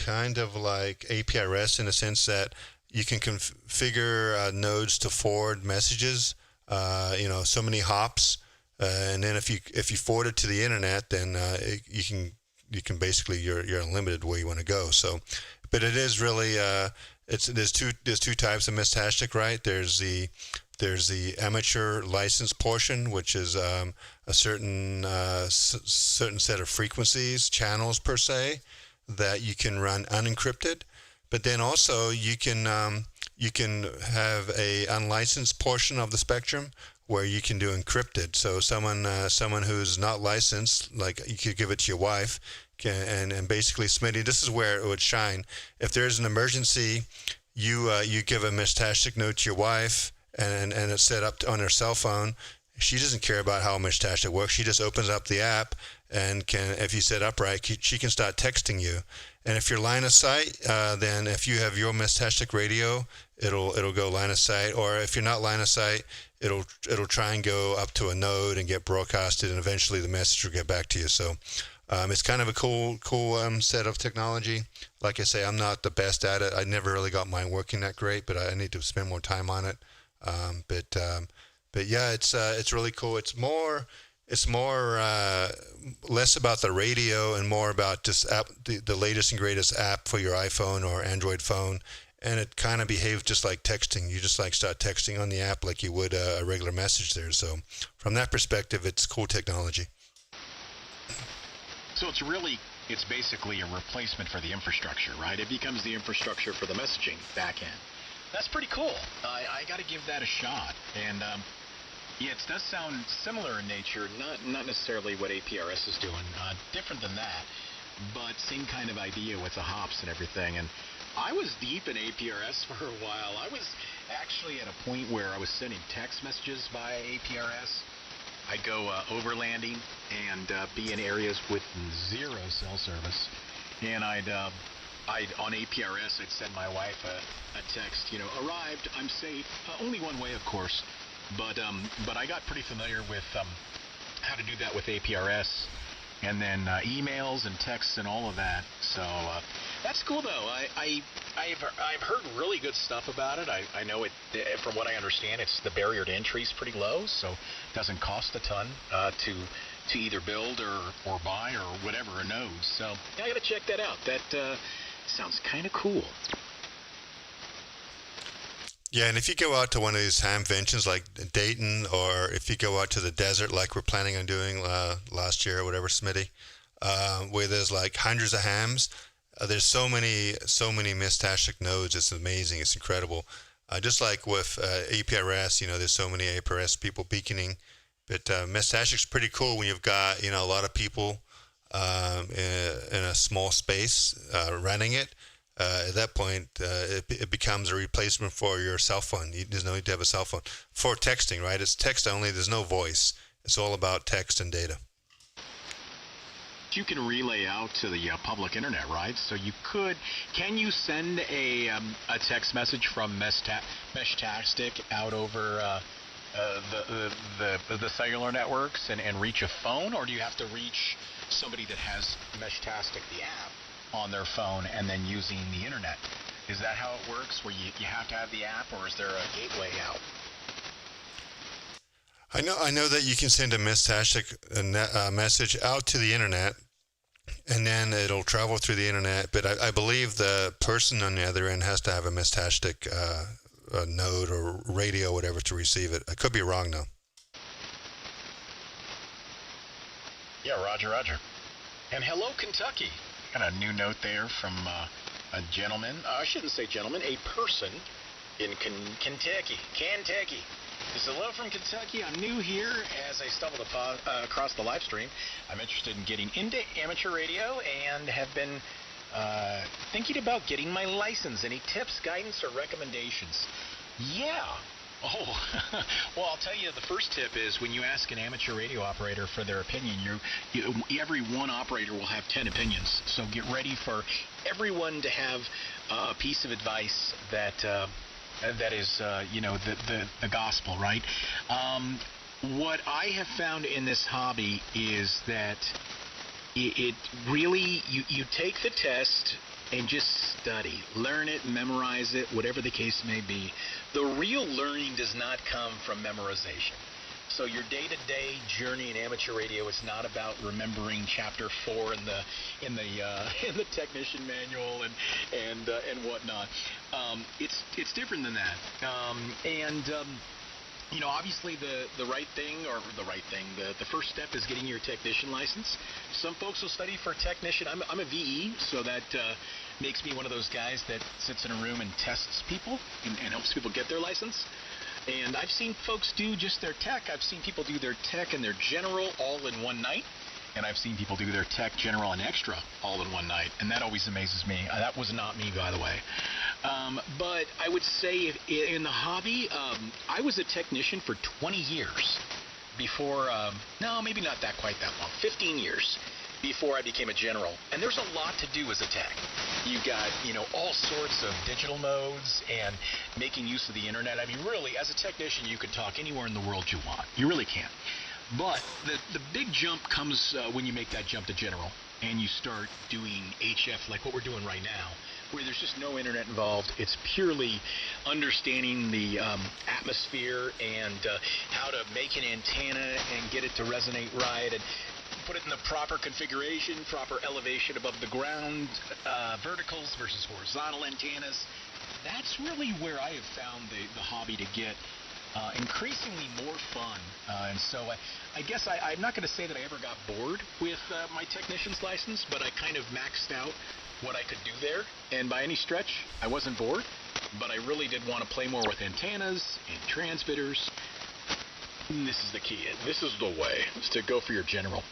kind of like API REST in the sense that you can configure nodes to forward messages, so many hops, and then if you forward it to the internet, then you can basically you're unlimited where you want to go. So, but it is really there's two types of Meshtastic, right? There's the amateur license portion, which is a certain set of frequencies, channels per se, that you can run unencrypted, but then also you can have a unlicensed portion of the spectrum where you can do encrypted. So someone who's not licensed, like you could give it to your wife, and basically, Smitty, this is where it would shine. If there's an emergency, you give a Meshtastic node to your wife, and it's set up on her cell phone. She doesn't care about how Meshtastic works. She just opens up the app, and if you set up right, she can start texting you. And if you're line of sight, then if you have your Meshtastic radio, it'll go line of sight. Or if you're not line of sight, it'll try and go up to a node and get broadcasted, and eventually the message will get back to you. So It's kind of a cool set of technology. Like I say, I'm not the best at it. I never really got mine working that great, but I need to spend more time on it. But yeah, it's really cool. It's more less about the radio and more about just the latest and greatest app for your iPhone or Android phone. And it kind of behaves just like texting. You just like start texting on the app like you would a regular message there. So from that perspective, it's cool technology. So it's basically a replacement for the infrastructure, right? It becomes the infrastructure for the messaging backend. That's pretty cool. I got to give that a shot. And yeah, it does sound similar in nature, not necessarily what APRS is doing, different than that, but same kind of idea with the hops and everything. And I was deep in APRS for a while. I was actually at a point where I was sending text messages via APRS. I'd go overlanding and be in areas with zero cell service, and I'd on APRS I'd send my wife a text, arrived, I'm safe. Only one way, of course, but I got pretty familiar with how to do that with APRS, and then emails and texts and all of that. So that's cool, though. I've heard really good stuff about it. I know it, from what I understand, the barrier to entry is pretty low, so it doesn't cost a ton to either build or buy or whatever a node. So I got to check that out. That sounds kind of cool. Yeah, and if you go out to one of these hamventions like Dayton, or if you go out to the desert like we're planning on doing last year or whatever, Smitty, where there's like hundreds of hams, there's so many Meshtastic nodes. It's amazing. It's incredible. Just like with APRS, there's so many APRS people beaconing, but Meshtastic's pretty cool when you've got a lot of people in a small space running it. At that point, it becomes a replacement for your cell phone. There's no need to have a cell phone for texting, right? It's text only. There's no voice. It's all about text and data. You can relay out to the public internet, right? So can you send a text message from Meshtastic out over the cellular networks and reach a phone, or do you have to reach somebody that has Meshtastic, the app, on their phone and then using the internet? Is that how it works, where you have to have the app, or is there a gateway out? I know that you can send a Meshtastic message out to the internet, and then it'll travel through the internet, but I believe the person on the other end has to have a Meshtastic node or radio, whatever, to receive it. I could be wrong, though. Yeah, roger. And hello, Kentucky. Got a new note there from a gentleman. I shouldn't say gentleman, a person in Kentucky. This is hello from Kentucky. I'm new here. As I stumbled across the live stream, I'm interested in getting into amateur radio and have been thinking about getting my license. Any tips, guidance, or recommendations? Yeah. Oh, well, I'll tell you, the first tip is when you ask an amateur radio operator for their opinion, every one operator will have 10 opinions. So get ready for everyone to have a piece of advice that is, the gospel, right? What I have found in this hobby is that it really, you take the test and just study, learn it, memorize it, whatever the case may be. The real learning does not come from memorization. So your day-to-day journey in amateur radio is not about remembering chapter 4 in the technician manual and whatnot. It's different than that. Obviously the first step is getting your technician license. Some folks will study for a technician. I'm a VE, so that makes me one of those guys that sits in a room and tests people and helps people get their license. And I've seen folks do just their tech. I've seen people do their tech and their general all in one night. And I've seen people do their tech, general, and extra all in one night. And that always amazes me. That was not me, by the way. But I would say in the hobby, I was a technician for 20 years before, no, maybe not quite that long, 15 years before I became a general. And there's a lot to do as a tech. You've got, all sorts of digital modes and making use of the internet. I mean, really, as a technician, you can talk anywhere in the world you want. You really can. But the big jump comes when you make that jump to general and you start doing HF like what we're doing right now, where there's just no internet involved. It's purely understanding the atmosphere and how to make an antenna and get it to resonate right and put it in the proper configuration, proper elevation above the ground, verticals versus horizontal antennas. That's really where I have found the hobby to get increasingly more fun. And so I guess I'm not going to say that I ever got bored with my technician's license, but I kind of maxed out what I could do there. And by any stretch, I wasn't bored, but I really did want to play more with antennas and transmitters. And this is the key. This is the way, is to go for your general.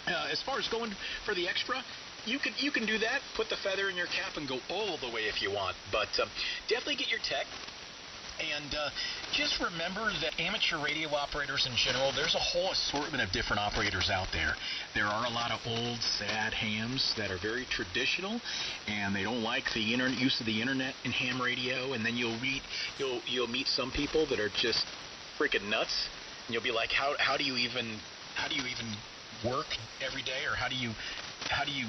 As far as going for the extra, you can do that, put the feather in your cap and go all the way if you want, but definitely get your tech. And just remember that amateur radio operators in general, there's a whole assortment of different operators out there. There are a lot of old, sad hams that are very traditional, and they don't like the use of the internet in ham radio. And then you'll meet some people that are just freaking nuts, and you'll be like, how do you even work every day, or how do you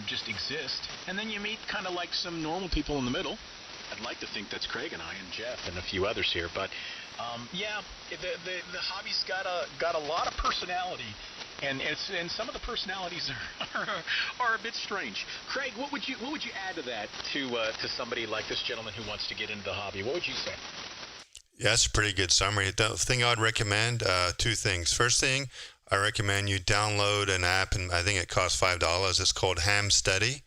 just exist? And then you meet kind of like some normal people in the middle. I'd like to think that's Craig and I and Jeff and a few others here, but yeah, the hobby's got a lot of personality, and some of the personalities are a bit strange. Craig, what would you add to that to somebody like this gentleman who wants to get into the hobby? What would you say? Yeah, that's a pretty good summary. The thing I'd recommend, two things. First thing, I recommend you download an app, and I think it costs $5. It's called HamStudy.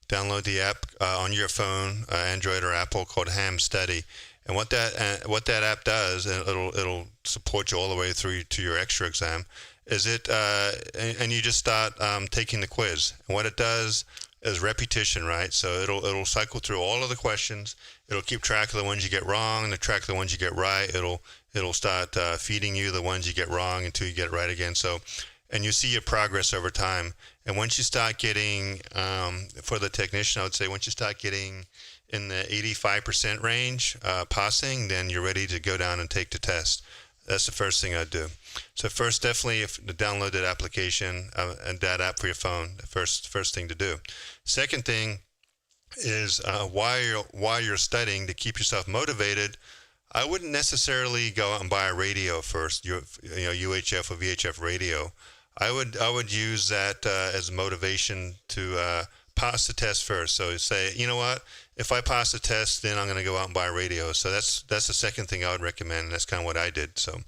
Download the app on your phone, Android or Apple, called HamStudy. And what that app does, and it'll support you all the way through to your extra exam, is and you just start taking the quiz. And what it does is repetition, right? So it'll cycle through all of the questions. It'll keep track of the ones you get wrong, and track of the ones you get right. It'll start feeding you the ones you get wrong until you get it right again. So, and you see your progress over time. And once you start getting, for the technician, I would say once you start getting in the 85% range passing, then you're ready to go down and take the test. That's the first thing I'd do. So first, definitely download that application and that app for your phone. The first thing to do. Second thing is while you're studying, to keep yourself motivated, I wouldn't necessarily go out and buy a radio first, UHF or VHF radio. I would use that as motivation to pass the test first. So say, you know what, if I pass the test, then I'm going to go out and buy a radio. So that's the second thing I would recommend, and that's kind of what I did. So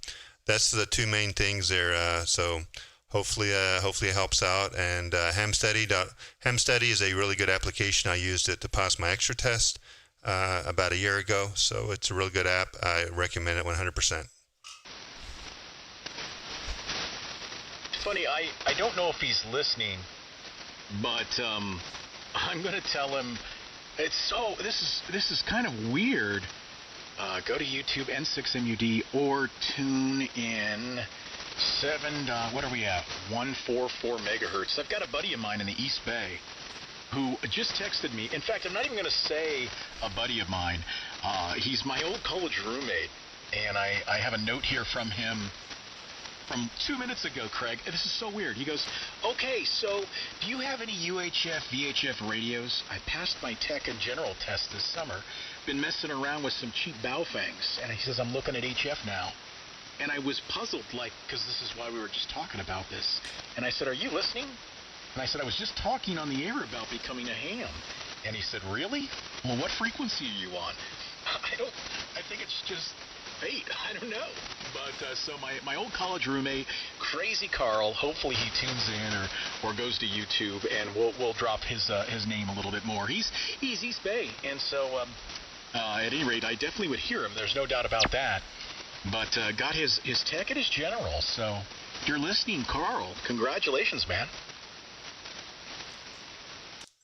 that's the two main things there. So hopefully it helps out. And HamStudy is a really good application. I used it to pass my extra test about a year ago. So it's a really good app. I recommend it 100%. Funny, I don't know if he's listening, but I'm going to tell him this is kind of weird. Go to YouTube N6MUD or tune in 144 megahertz. I've got a buddy of mine in the East Bay who just texted me. In fact, I'm not even going to say a buddy of mine. He's my old college roommate, and I have a note here from him from 2 minutes ago, Craig. This is so weird. He goes, okay, so do you have any UHF, VHF radios? I passed my tech and general test this summer. Been messing around with some cheap Baofangs. And he says, I'm looking at HF now. And I was puzzled, because this is why we were just talking about this. And I said, are you listening? And I said, I was just talking on the air about becoming a ham. And he said, really? Well, what frequency are you on? I think it's just fate. I don't know. But so my old college roommate, Crazy Carl, hopefully he tunes in or goes to YouTube, and we'll drop his name a little bit more. He's East Bay, and so at any rate, I definitely would hear him. There's no doubt about that. But got his tech and his general. So if you're listening, Carl, congratulations, man.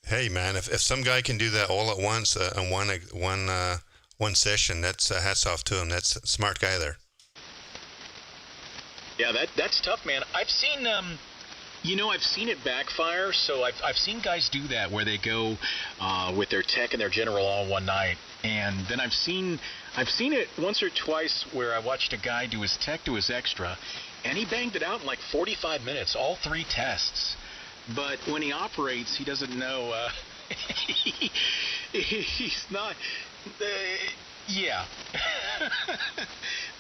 Hey, man, if some guy can do that all at once in one session, that's hats off to him. That's a smart guy there. Yeah, that's tough, man. I've seen I've seen it backfire. So I've seen guys do that where they go with their tech and their general all one night, and then I've seen it once or twice where I watched a guy do his tech to his extra, and he banged it out in like 45 minutes, all 3 tests. But when he operates, he doesn't know. He's not. Yeah.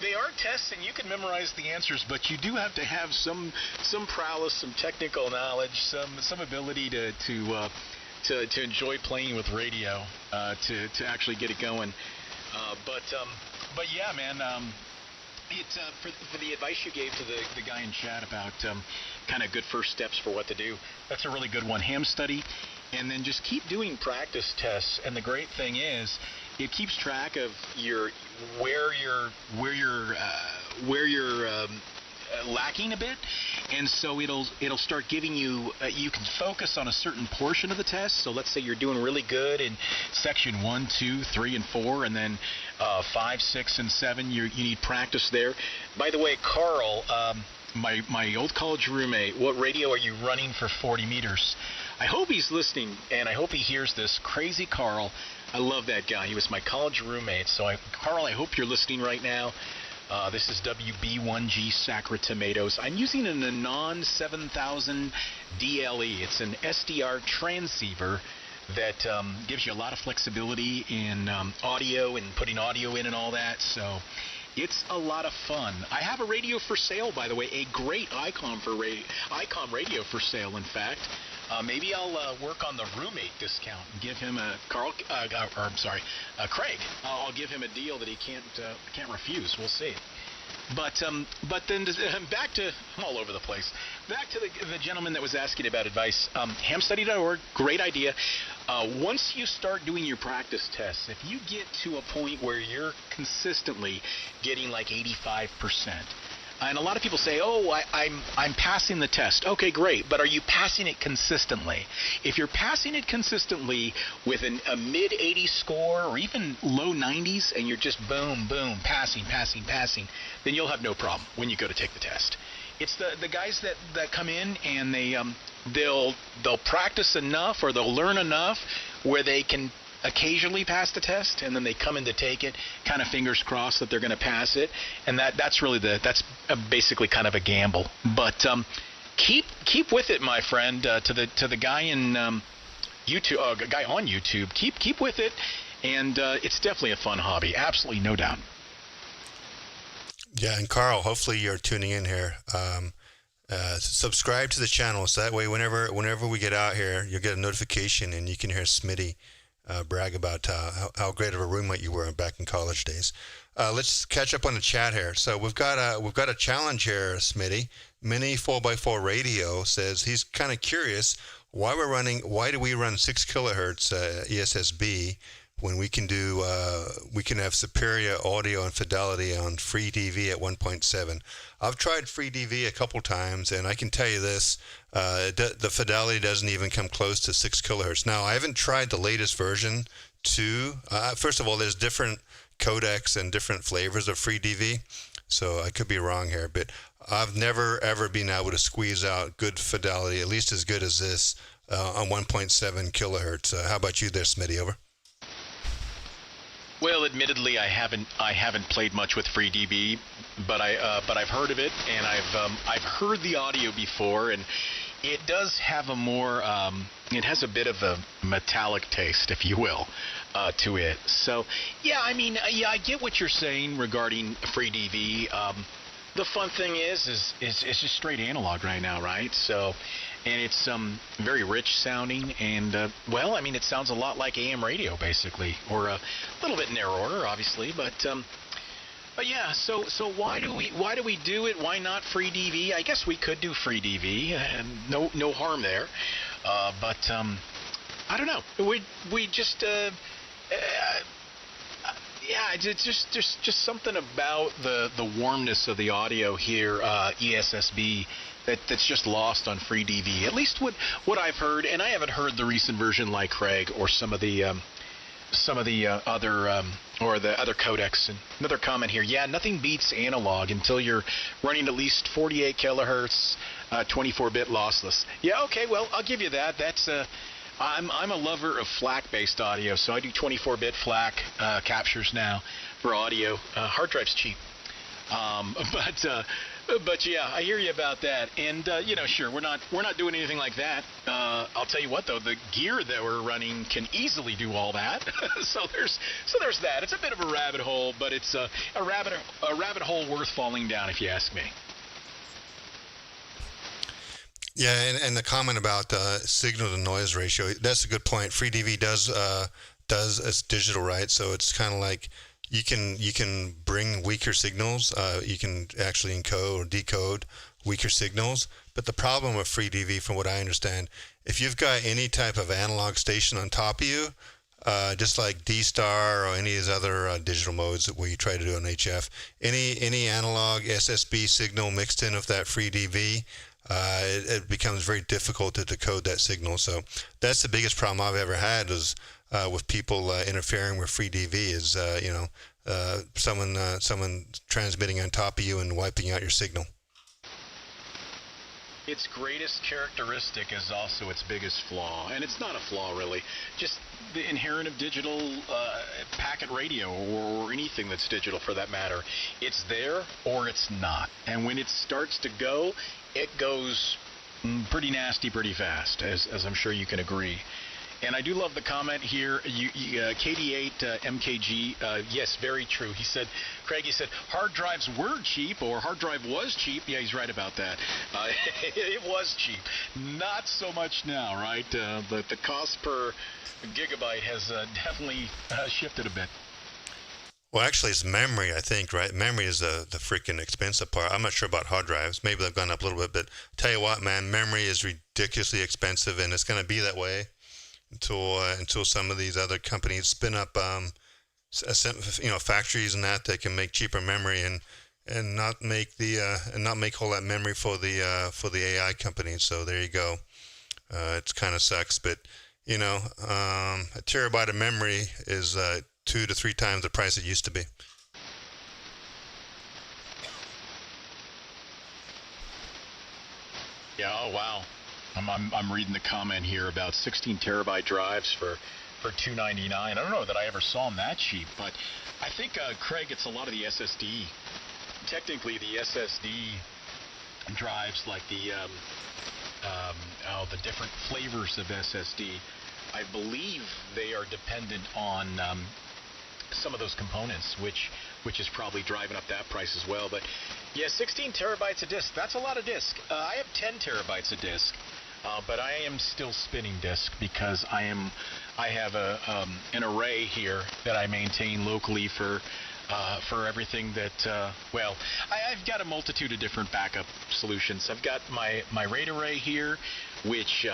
They are tests, and you can memorize the answers, but you do have to have some prowess, some technical knowledge, some ability to enjoy playing with radio, to actually get it going. But yeah, man. It's for the advice you gave to the guy in chat about kind of good first steps for what to do. That's a really good one. HamStudy, and then just keep doing practice tests. And the great thing is, it keeps track of where you're lacking a bit, and so it'll start giving you. You can focus on a certain portion of the test. So let's say you're doing really good in section 1, 2, 3, and 4, and then 5, 6, and 7. You need practice there. By the way, Carl, my old college roommate, what radio are you running for 40 meters? I hope he's listening, and I hope he hears this. Crazy Carl, I love that guy. He was my college roommate. So Carl, I hope you're listening right now. This is WB1G Sacra Tomatoes. I'm using an Anan 7000 DLE. It's an SDR transceiver that gives you a lot of flexibility in audio and putting audio in and all that. So it's a lot of fun. I have a radio for sale, by the way, a great Icom radio for sale, in fact. Maybe I'll work on the roommate discount and give him Craig. I'll give him a deal that he can't refuse. We'll see. But then back to, I'm all over the place. Back to the gentleman that was asking about advice. HamStudy.org, great idea. Once you start doing your practice tests, if you get to a point where you're consistently getting like 85%, and a lot of people say, oh, I'm passing the test. Okay, great, but are you passing it consistently? If you're passing it consistently with a mid-80s score or even low 90s, and you're just boom, boom, passing, then you'll have no problem when you go to take the test. It's the guys that come in and they'll practice enough or they'll learn enough where they can occasionally pass the test, and then they come in to take it, kind of fingers crossed that they're going to pass it, and that's basically kind of a gamble. But keep with it, my friend. To the guy in YouTube, guy on YouTube, keep with it, and it's definitely a fun hobby, absolutely no doubt. Yeah, and Carl, hopefully you're tuning in here. Subscribe to the channel, so that way whenever we get out here, you'll get a notification and you can hear Smitty brag about how great of a roommate you were back in college days. Let's catch up on the chat here. So we've got a challenge here, Smitty. Mini 4x4 Radio says he's kind of curious why do we run 6 kilohertz ESSB when we can have superior audio and fidelity on FreeDV at 1.7. I've tried FreeDV a couple times, and I can tell you this, the fidelity doesn't even come close to 6 kilohertz. Now, I haven't tried the latest version 2. First of all, there's different codecs and different flavors of FreeDV, so I could be wrong here, but I've never, ever been able to squeeze out good fidelity, at least as good as this, on 1.7 kilohertz. How about you there, Smitty? Over. Well, admittedly, I haven't played much with FreeDV, but I've heard of it, and I've heard the audio before, and it does have it has a bit of a metallic taste, if you will, to it. So, yeah, I get what you're saying regarding FreeDV. The fun thing is it's just straight analog right now, right? So, and it's very rich sounding, and it sounds a lot like AM radio basically, or a little bit narrower, obviously, but yeah. So why do we do it? Why not FreeDV? I guess we could do FreeDV, and no harm there, but I don't know. We just. Yeah, it's just something about the warmness of the audio here, ESSB, that's just lost on FreeDV. At least what I've heard, and I haven't heard the recent version like Craig or some of the other codecs. And another comment here: yeah, nothing beats analog until you're running at least 48 kilohertz, 24-bit lossless. Yeah, okay, well I'll give you that. That's I'm a lover of FLAC-based audio, so I do 24-bit FLAC But yeah, I hear you about that. And sure, we're not doing anything like that. I'll tell you what though, the gear that we're running can easily do all that. so there's that. It's a bit of a rabbit hole, but it's a rabbit hole worth falling down, if you ask me. Yeah, and the comment about signal to noise ratio, that's a good point. FreeDV does it's digital, right? So it's kind of like you can bring weaker signals. You can actually encode or decode weaker signals. But the problem with FreeDV, from what I understand, if you've got any type of analog station on top of you, just like D-Star or any of these other digital modes where you try to do an HF, any analog SSB signal mixed in with that FreeDV, it becomes very difficult to decode that signal. So that's the biggest problem I've ever had is with people interfering with FreeDV is someone transmitting on top of you and wiping out your signal. Its greatest characteristic is also its biggest flaw, and it's not a flaw really, just the inherent of digital packet radio or anything that's digital for that matter. It's there or it's not, and when it starts to go, it goes pretty nasty pretty fast, as I'm sure you can agree. And I do love the comment here, KD8 MKG, yes, very true. He said, Craig, he said, hard drives were cheap, or hard drive was cheap. Yeah, he's right about that. It was cheap. Not so much now, right? But the cost per gigabyte has definitely shifted a bit. Well, actually, it's memory, I think, right? Memory is the freaking expensive part. I'm not sure about hard drives. Maybe they've gone up a little bit, but tell you what, man, memory is ridiculously expensive, and it's going to be that way until some of these other companies spin up, factories and that can make cheaper memory and not make all that memory for the AI companies. So there you go. It kind of sucks, but a terabyte of memory is 2 to 3 times the price it used to be. Yeah. Oh wow. I'm reading the comment here about 16 terabyte drives for $299. I don't know that I ever saw them that cheap, but I think Craig, it's a lot of the SSD. Technically, the SSD drives, like the different flavors of SSD. I believe they are dependent on some of those components, which is probably driving up that price as well. But yeah, 16 terabytes of disk, that's a lot of disk. I have 10 terabytes of disk, but I am still spinning disk because I have an array here that I maintain locally for everything that, I've got a multitude of different backup solutions. I've got my RAID array here, which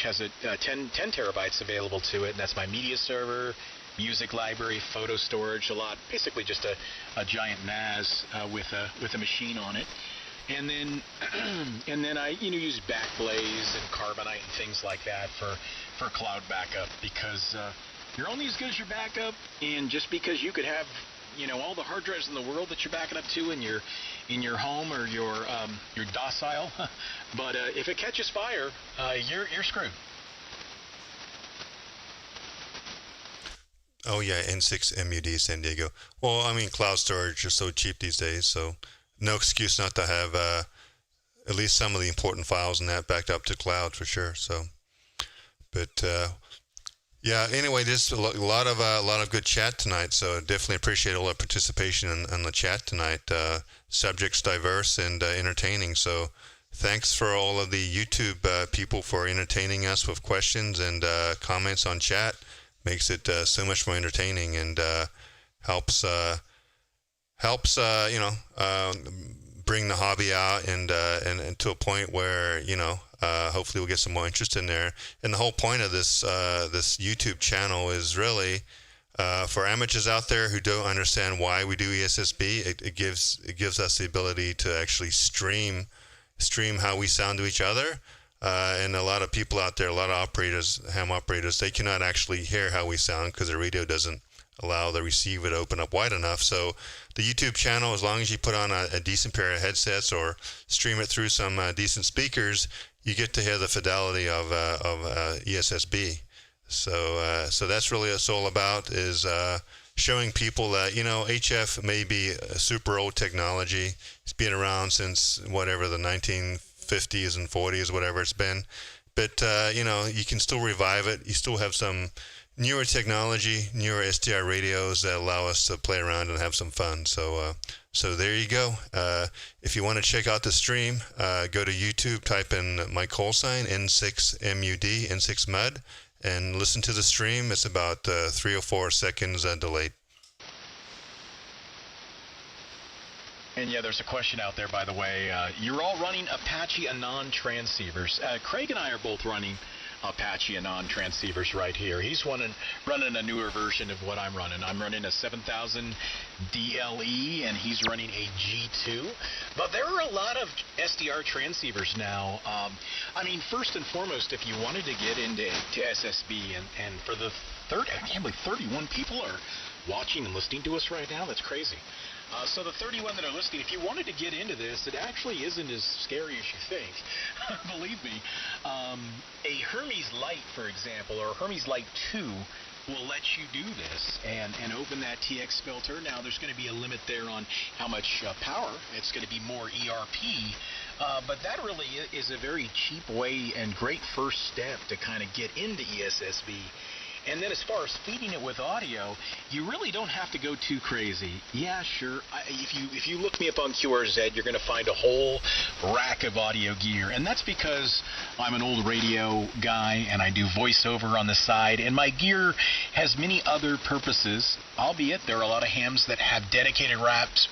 has 10 terabytes available to it, and that's my media server, music library, photo storage, basically just a giant NAS with a machine on it. And then I use Backblaze and Carbonite and things like that for cloud backup, because you're only as good as your backup, and just because you could have all the hard drives in the world that you're backing up to in your home or your docile, but if it catches fire, you're screwed. Oh yeah, N6 MUD San Diego. Well, I mean, cloud storage is so cheap these days, so no excuse not to have at least some of the important files in that backed up to cloud for sure. So, but yeah. Anyway, there's a lot of good chat tonight. So definitely appreciate all the participation in the chat tonight. Subjects diverse and entertaining. So thanks for all of the YouTube people for entertaining us with questions and comments on chat. Makes it so much more entertaining and helps bring the hobby out and to a point where hopefully we'll get some more interest in there. And the whole point of this YouTube channel is really for amateurs out there who don't understand why we do ESSB. It gives us the ability to actually stream how we sound to each other. And a lot of people out there, a lot of operators, ham operators, they cannot actually hear how we sound because the radio doesn't allow the receiver to open up wide enough. So the YouTube channel, as long as you put on a decent pair of headsets or stream it through some decent speakers, you get to hear the fidelity of ESSB. So that's really what it's all about, is showing people that, HF may be a super old technology. It's been around since whatever, the 1950s and 40s, whatever it's been. But, you can still revive it. You still have some newer technology, newer SDR radios that allow us to play around and have some fun. So there you go. If you want to check out the stream, go to YouTube, type in my call sign, N6MUD, N6MUD, and listen to the stream. It's about 3 or 4 seconds delayed. And yeah, there's a question out there, by the way. You're all running Apache Anan transceivers. Craig and I are both running Apache Anan transceivers right here. He's running a newer version of what I'm running. I'm running a 7000 DLE, and he's running a G2. But there are a lot of SDR transceivers now. First and foremost, if you wanted to get into SSB, and for the I can't believe 31 people are watching and listening to us right now. That's crazy. So the 31 that are listening, if you wanted to get into this, it actually isn't as scary as you think. Believe me. A Hermes Lite, for example, or a Hermes Lite 2 will let you do this and open that TX filter. Now, there's going to be a limit there on how much power. It's going to be more ERP. But that really is a very cheap way and great first step to kind of get into ESSB. And then as far as feeding it with audio, you really don't have to go too crazy. Yeah, sure. If you look me up on QRZ, you're going to find a whole rack of audio gear. And that's because I'm an old radio guy and I do voiceover on the side. And my gear has many other purposes, albeit there are a lot of hams that have dedicated racks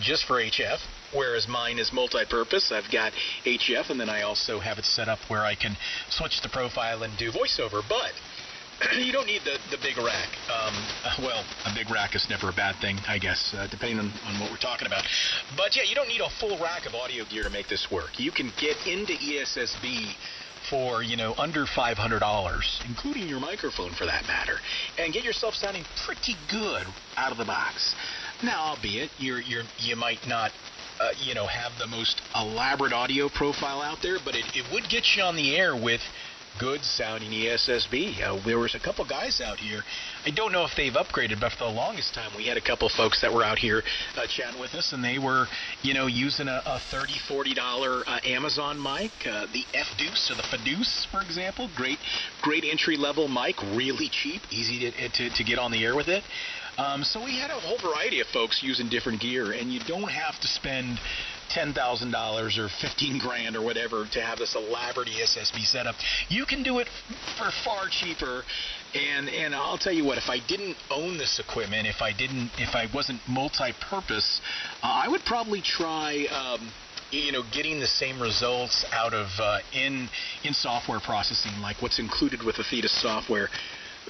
just for HF. Whereas mine is multi-purpose. I've got HF, and then I also have it set up where I can switch the profile and do voiceover. But you don't need the big rack. Well, a big rack is never a bad thing, I guess, depending on what we're talking about. But yeah, you don't need a full rack of audio gear to make this work. You can get into ESSB for, under $500, including your microphone for that matter, and get yourself sounding pretty good out of the box. Now, albeit, you might not have the most elaborate audio profile out there, but it would get you on the air with good sounding ESSB. There was a couple guys out here. I don't know if they've upgraded, but for the longest time we had a couple folks that were out here chatting with us, and they were, using a $30, $40 Amazon mic, the F-Deuce or the Fadeuce, for example. Great entry level mic, really cheap, easy to get on the air with it. So we had a whole variety of folks using different gear, and you don't have to spend $10,000 or $15,000 or whatever to have this elaborate ESSB setup. You can do it for far cheaper. And I'll tell you what, if I didn't own this equipment, if I wasn't multi-purpose, I would probably try getting the same results out of in software processing, like what's included with the Thetis software.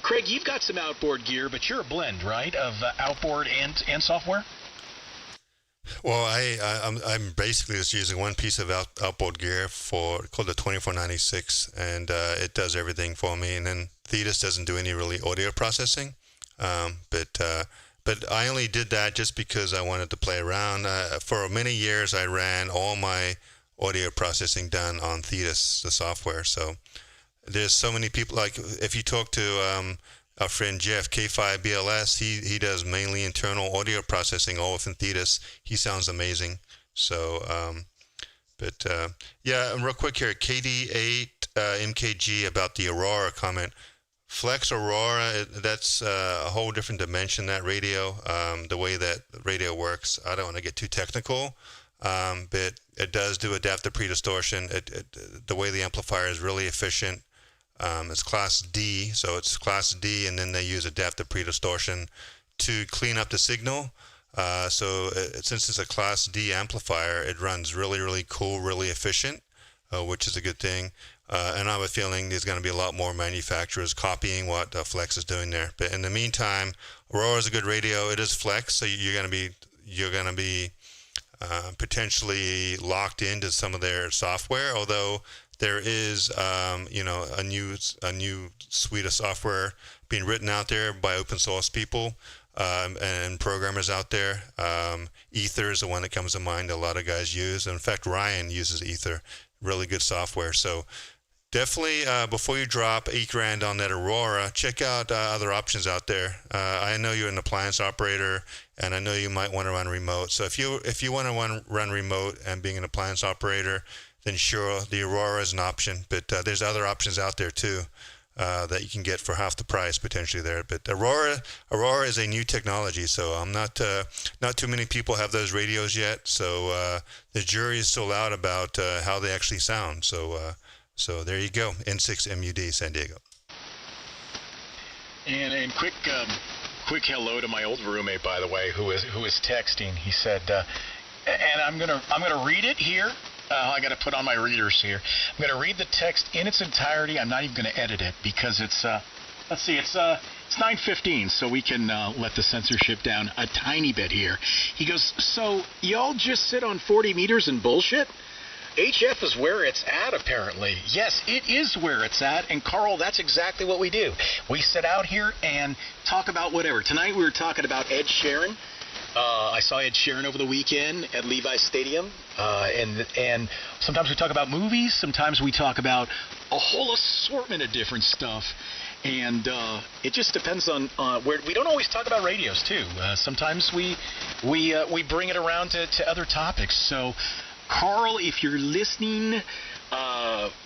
Craig, you've got some outboard gear, but you're a blend, right, of outboard and software? Well, I'm basically just using one piece of outboard gear called the 2496, and it does everything for me. And then Thetis doesn't do any really audio processing, but I only did that just because I wanted to play around. For many years, I ran all my audio processing done on Thetis, the software. So there's so many people. Like if you talk to our friend Jeff, K5BLS, he does mainly internal audio processing all within Thetis. He sounds amazing. So, yeah, real quick here, KD8 MKG about the Aurora comment. Flex Aurora, that's a whole different dimension, that radio, the way that radio works. I don't want to get too technical, but it does do adaptive pre-distortion. The way the amplifier is really efficient. It's class D, so it's class D, and then they use adaptive pre-distortion to clean up the signal. Since it's a class D amplifier, it runs really, really cool, really efficient, which is a good thing. And I have a feeling there's going to be a lot more manufacturers copying what Flex is doing there. But in the meantime, Aurora is a good radio. It is Flex, so you're going to be potentially locked into some of their software, although there is, a new suite of software being written out there by open source people and programmers out there. Ether is the one that comes to mind. A lot of guys use. In fact, Ryan uses Ether, really good software. So definitely before you drop $8,000 on that Aurora, check out other options out there. I know you're an appliance operator, and I know you might want to run remote. So if you want to run remote and being an appliance operator, then sure, the Aurora is an option. But there's other options out there too that you can get for half the price potentially there. But Aurora is a new technology, so I'm not too many people have those radios yet. So the jury is still out about how they actually sound. So there you go, N6 MUD San Diego. And quick hello to my old roommate, by the way, who is texting. He said, and I'm gonna read it here. I got to put on my readers here. I'm going to read the text in its entirety. I'm not even going to edit it because it's let's see, it's 9:15, so we can let the censorship down a tiny bit here. He goes, so y'all just sit on 40 meters and bullshit? HF is where it's at, apparently. Yes, it is where it's at, and Carl, that's exactly what we do. We sit out here and talk about whatever. Tonight we were talking about Ed Sheeran. I saw Ed Sheeran over the weekend at Levi's Stadium, and sometimes we talk about movies, sometimes we talk about a whole assortment of different stuff, and it just depends on where. We don't always talk about radios too. Sometimes we bring it around to other topics. So, Carl, if you're listening,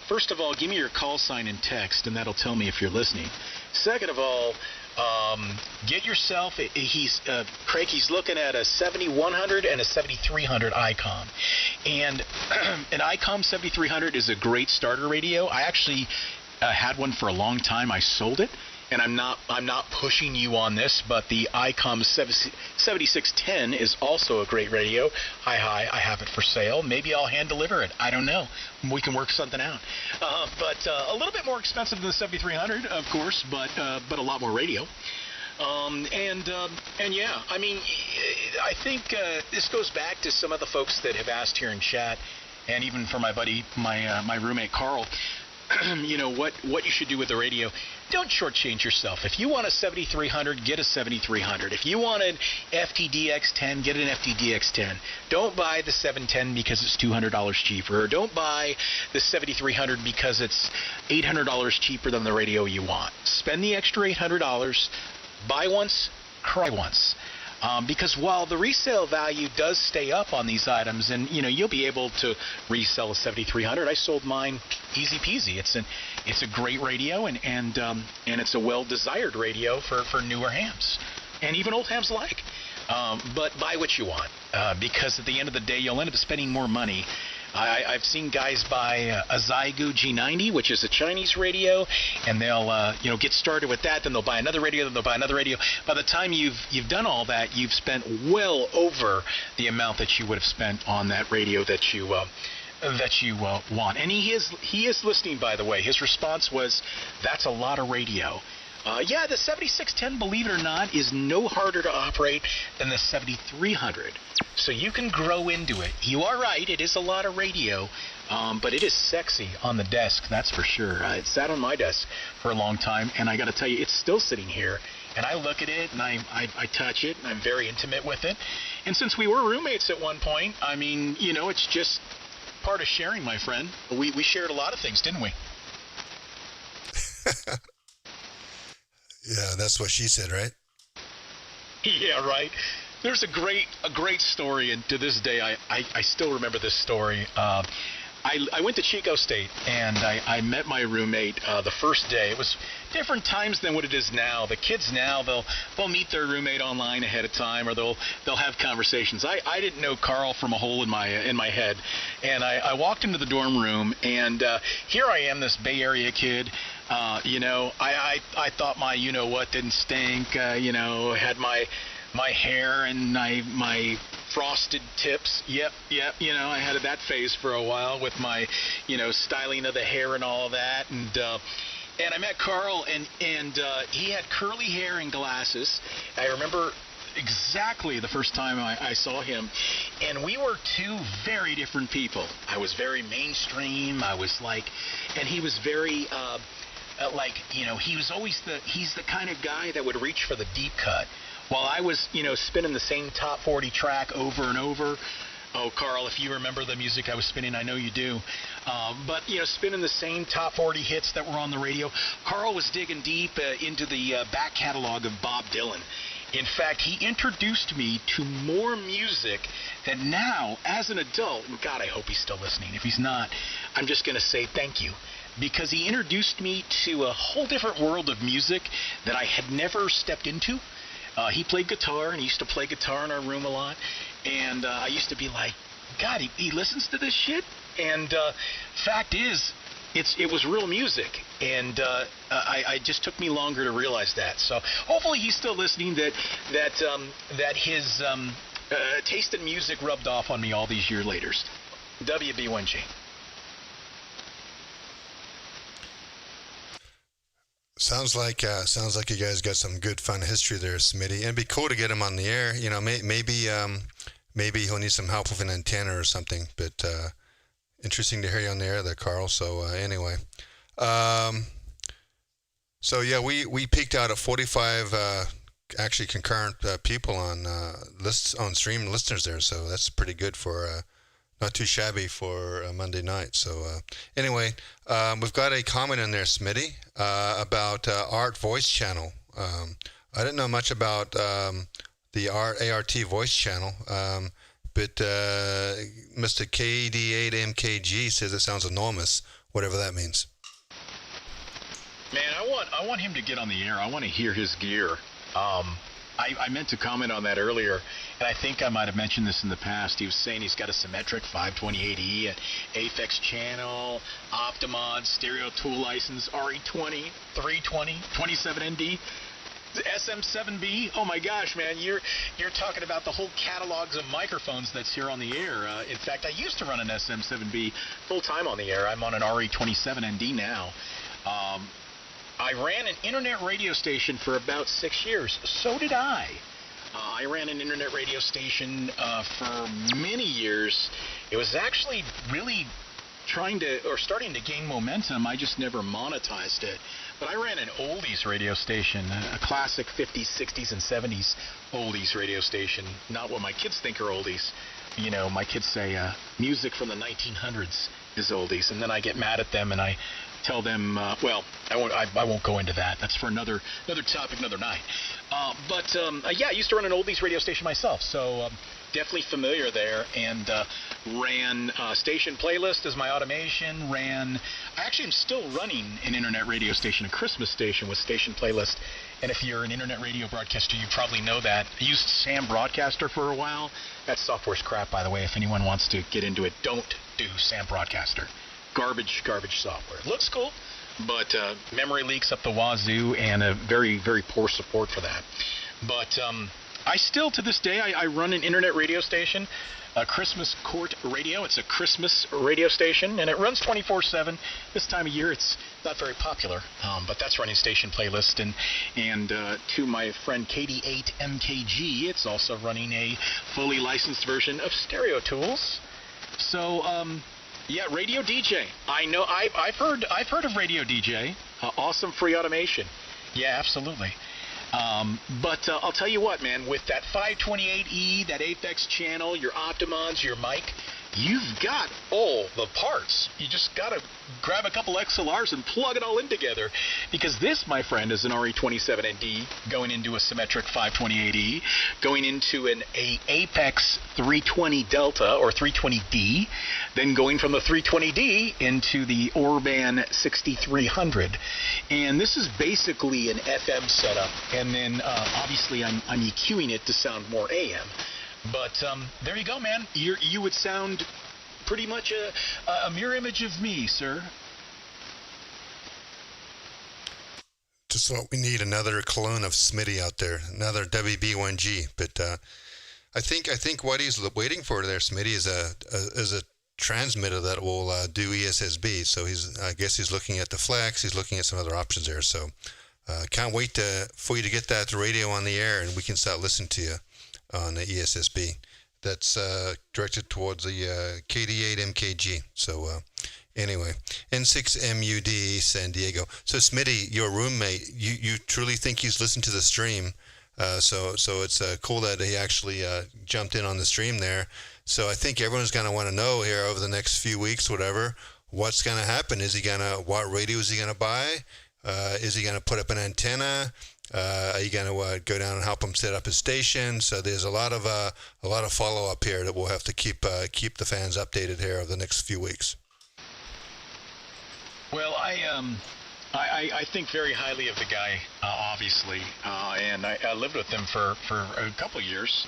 first of all, give me your call sign and text, and that'll tell me if you're listening. Second of all, get yourself, Craig, he's looking at a 7100 and a 7300 Icom. And an Icom 7300 is a great starter radio. I actually had one for a long time. I sold it. And I'm not pushing you on this, but the Icom 7610 is also a great radio. Hi, I have it for sale. Maybe I'll hand deliver it. I don't know. We can work something out. But a little bit more expensive than the 7300, of course, but a lot more radio. And yeah, I mean, I think this goes back to some of the folks that have asked here in chat, and even for my buddy, my roommate Carl. You know what you should do with the radio. Don't shortchange yourself. If you want a 7300, get a 7300. If you want an FTDX10, get an FTDX10. Don't buy the 710 because it's $200 cheaper. Or don't buy the 7300 because it's $800 cheaper than the radio you want. Spend the extra $800. Buy once, cry once. Because while the resale value does stay up on these items, and you'll be able to resell a 7300. I sold mine easy peasy. It's a great radio, and it's a well desired radio for newer hams, and even old hams alike. But buy what you want, because at the end of the day, you'll end up spending more money. I've seen guys buy a Zygu G90, which is a Chinese radio, and they'll get started with that. Then they'll buy another radio. Then they'll buy another radio. By the time you've done all that, you've spent well over the amount that you would have spent on that radio that you want. And he is listening, by the way. His response was, "That's a lot of radio." Yeah, the 7610, believe it or not, is no harder to operate than the 7300. So you can grow into it. You are right, it is a lot of radio, but it is sexy on the desk, that's for sure. It sat on my desk for a long time, and I got to tell you, it's still sitting here. And I look at it, and I touch it, and I'm very intimate with it. And since we were roommates at one point, I mean, it's just part of sharing, my friend. We shared a lot of things, didn't we? Yeah, that's what she said, right? Yeah, right. There's a great story, and to this day, I still remember this story. I went to Chico State, and I met my roommate the first day. It was different times than what it is now. The kids now, they'll meet their roommate online ahead of time, or they'll have conversations. I didn't know Carl from a hole in my head, and I walked into the dorm room, and here I am, this Bay Area kid. I thought my what didn't stink. Had my hair and my frosted tips. Yep. I had that phase for a while with my styling of the hair and all of that, and I met Carl, and he had curly hair and glasses. I remember exactly the first time I saw him, and we were two very different people. I was very mainstream. And he was very he's the kind of guy that would reach for the deep cut, while I was spinning the same top 40 track over and over. Oh, Carl, if you remember the music I was spinning, I know you do. But, spinning the same top 40 hits that were on the radio. Carl was digging deep into the back catalog of Bob Dylan. In fact, he introduced me to more music that now, as an adult, and God, I hope he's still listening. If he's not, I'm just going to say thank you. Because he introduced me to a whole different world of music that I had never stepped into. He played guitar, and he used to play guitar in our room a lot. And I used to be like, God, he listens to this shit? And fact is, it was real music. And I just took me longer to realize that. So hopefully he's still listening, that his taste in music rubbed off on me all these years later. WB1G. Sounds like you guys got some good fun history there, Smitty. And it'd be cool to get him on the air. Maybe he'll need some help with an antenna or something. But interesting to hear you on the air there, Carl. So anyway, we peaked out at 45 actually concurrent people on on stream listeners there. So that's pretty good for. Not too shabby for a Monday night. So anyway, we've got a comment in there, Smitty, about ART voice channel. I didn't know much about the ART voice channel, but Mr. KD8MKG says it sounds enormous, whatever that means. Man, I want him to get on the air. I want to hear his gear. I meant to comment on that earlier, and I think I might have mentioned this in the past. He was saying he's got a symmetric 528E, an Aphex channel, Optimod, stereo tool license, RE20, 320, 27ND, SM7B. Oh my gosh, man, you're talking about the whole catalogs of microphones that's here on the air. In fact, I used to run an SM7B full time on the air. I'm on an RE27ND now. I ran an internet radio station for about 6 years. So did I. I ran an internet radio station for many years. It was actually really starting to gain momentum. I just never monetized it. But I ran an oldies radio station, a classic 50s, 60s, and 70s oldies radio station. Not what my kids think are oldies. My kids say music from the 1900s is oldies, and then I get mad at them and I tell them, I won't go into that. That's for another topic, another night. I used to run an oldies radio station myself, so definitely familiar there, and ran station playlist as my automation. I actually am still running an internet radio station, a Christmas station with station playlist. And if you're an internet radio broadcaster, you probably know that. I used Sam Broadcaster for a while. That software's crap, by the way. If anyone wants to get into it, don't do Sam Broadcaster. Garbage software. It looks cool, but memory leaks up the wazoo, and a very, very poor support for that. But I still, to this day, I run an internet radio station, a Christmas Court Radio. It's a Christmas radio station, and it runs 24/7. This time of year, it's not very popular, but that's running station playlist. And to my friend KD8MKG, it's also running a fully licensed version of Stereo Tools. So, Radio DJ. I know. I've heard of Radio DJ. Awesome free automation. Yeah, absolutely. But I'll tell you what, man. With that 528E, that Aphex channel, your Optimods, your mic, you've got all the parts. You just got to grab a couple XLRs and plug it all in together. Because this, my friend, is an RE27ND going into a symmetric 528E, going into an Apex 320 Delta or 320D, then going from the 320D into the Orban 6300. And this is basically an FM setup. And then, obviously, I'm EQing it to sound more AM. But there you go, man. You would sound pretty much a mirror image of me, sir. Just what we need, another clone of Smitty out there, another WB1G. But I think what he's waiting for there, Smitty, is a transmitter that will do ESSB. So I guess he's looking at the Flex. He's looking at some other options there. So can't wait for you to get that radio on the air, and we can start listening to you on the ESSB. That's directed towards the KD8MKG. So anyway, N6MUD San Diego. So Smitty, your roommate, you truly think he's listened to the stream? So it's cool that he actually jumped in on the stream there. So I think everyone's going to want to know here over the next few weeks, whatever, what's going to happen. What radio is he going to buy? Is he going to put up an antenna? Are you going to go down and help him set up his station? So there's a lot of follow up here that we'll have to keep the fans updated here over the next few weeks. Well, I think very highly of the guy, obviously, and I lived with him for a couple of years,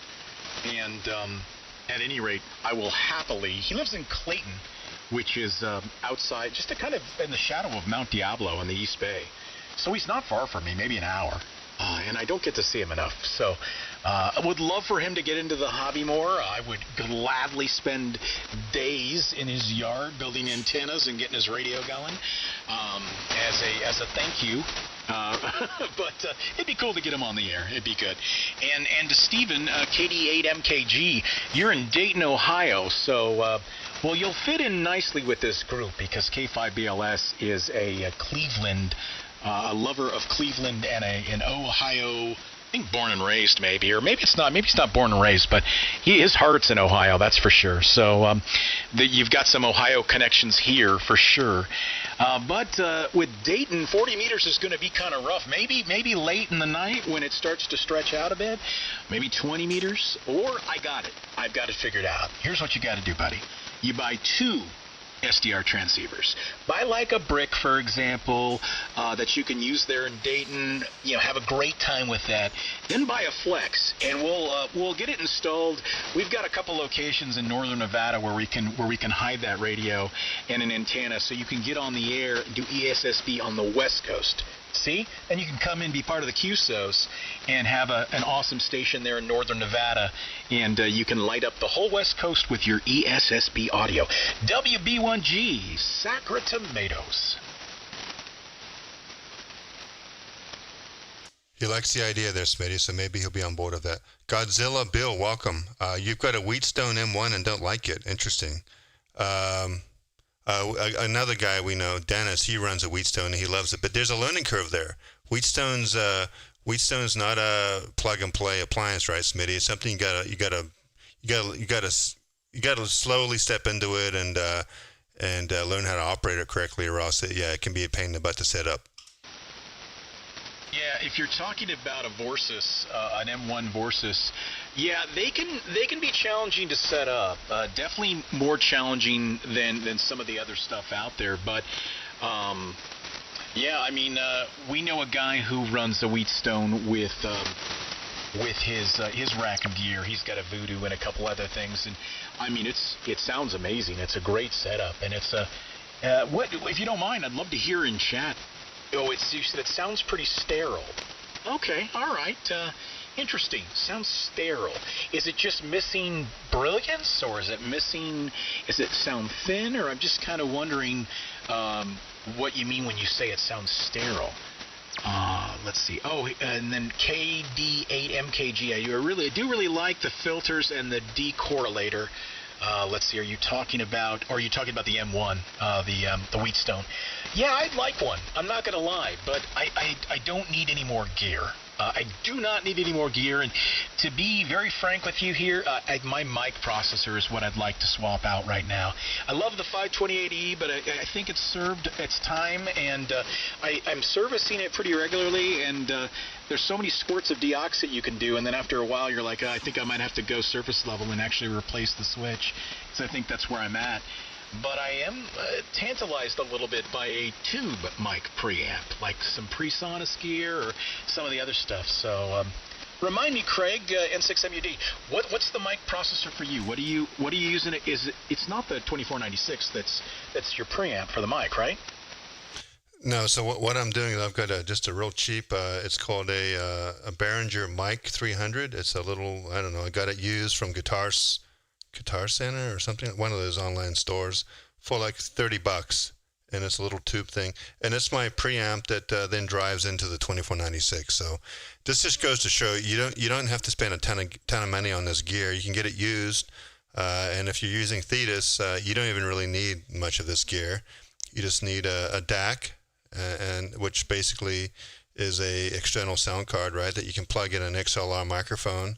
and at any rate, I will happily. He lives in Clayton, which is outside, just kind of in the shadow of Mount Diablo in the East Bay. So he's not far from me, maybe an hour. And I don't get to see him enough. So I would love for him to get into the hobby more. I would gladly spend days in his yard building antennas and getting his radio going as a thank you. But it'd be cool to get him on the air. It'd be good. And to Stephen, KD8MKG, you're in Dayton, Ohio. So, well, you'll fit in nicely with this group because K5BLS is a Cleveland, a lover of Cleveland and an Ohio, I think born and raised maybe, or maybe it's not. Maybe he's not born and raised, but his heart's in Ohio, that's for sure. So you've got some Ohio connections here for sure. But with Dayton, 40 meters is going to be kind of rough. Maybe late in the night when it starts to stretch out a bit, maybe 20 meters. Or I've got it figured out. Here's what you got to do, buddy. You buy 2 SDR transceivers. Buy like a brick, for example, that you can use there in Dayton. Have a great time with that. Then buy a flex, and we'll get it installed. We've got a couple locations in northern Nevada where we can hide that radio and an antenna, so you can get on the air and do ESSB on the West Coast. See? Then you can come in, be part of the QSOS, and have an awesome station there in northern Nevada, and you can light up the whole West Coast with your ESSB audio. WB1G, Sacra Tomatoes. He likes the idea there, Smitty, so maybe he'll be on board with that. Godzilla Bill, welcome. You've got a Wheatstone M1 and don't like it. Interesting. Another guy we know, Dennis, he runs a Wheatstone and he loves it, but there's a learning curve there. Wheatstone's not a plug and play appliance, right, Smitty? It's something you gotta slowly step into it and learn how to operate it correctly, or else it can be a pain in the butt to set up. Yeah, if you're talking about a Vorsis, an M1 Vorsis, yeah, they can be challenging to set up. Definitely more challenging than some of the other stuff out there. But yeah, I mean, we know a guy who runs a Wheatstone with his rack of gear. He's got a Voodoo and a couple other things, and I mean, it sounds amazing. It's a great setup, and it's what, if you don't mind, I'd love to hear in chat. Oh, you said it sounds pretty sterile. Okay, all right. Interesting. Sounds sterile. Is it just missing brilliance, or is it sound thin, or I'm just kind of wondering what you mean when you say it sounds sterile. Let's see. Oh, and then KD8MKG. I do really like the filters and the decorrelator. Let's see. Are you talking about the M1, the Wheatstone? Yeah, I'd like one. I'm not going to lie, but I don't need any more gear. I do not need any more gear, and to be very frank with you here, my mic processor is what I'd like to swap out right now. I love the 528E, but I think it's served its time, and I'm servicing it pretty regularly, and there's so many squirts of deoxit you can do, and then after a while you're like, I think I might have to go surface level and actually replace the switch, because I think that's where I'm at. But I am tantalized a little bit by a tube mic preamp, like some PreSonus gear or some of the other stuff. So remind me, Craig, N6MUD, what's the mic processor for you? What are you using? It's not the 2496 that's your preamp for the mic, right? No. So what I'm doing is I've got just a real cheap. It's called a Behringer Mic 300. It's a little, I don't know. I got it used from Guitar Center or something, one of those online stores, for like $30, and it's a little tube thing, and it's my preamp that then drives into the 2496. So this just goes to show you don't have to spend a ton of money on this gear. You can get it used, and if you're using Thetis, you don't even really need much of this gear. You just need a DAC, and which basically is a external sound card, right, that you can plug in an XLR microphone.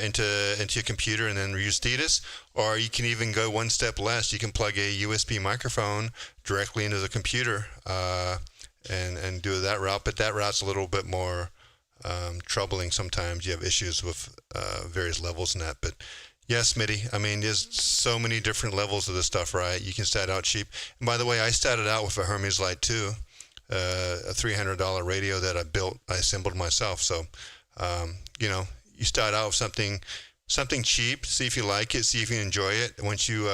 into your computer and then use Thetis, or you can even go one step less. You can plug a USB microphone directly into the computer and do that route. But that route's a little bit more troubling sometimes. You have issues with various levels in that. But yes, Smitty, I mean, there's so many different levels of this stuff, right? You can start out cheap. And by the way, I started out with a Hermes Light 2, a $300 radio that I assembled myself. So, you start out with something cheap, see if you like it, see if you enjoy it. Once you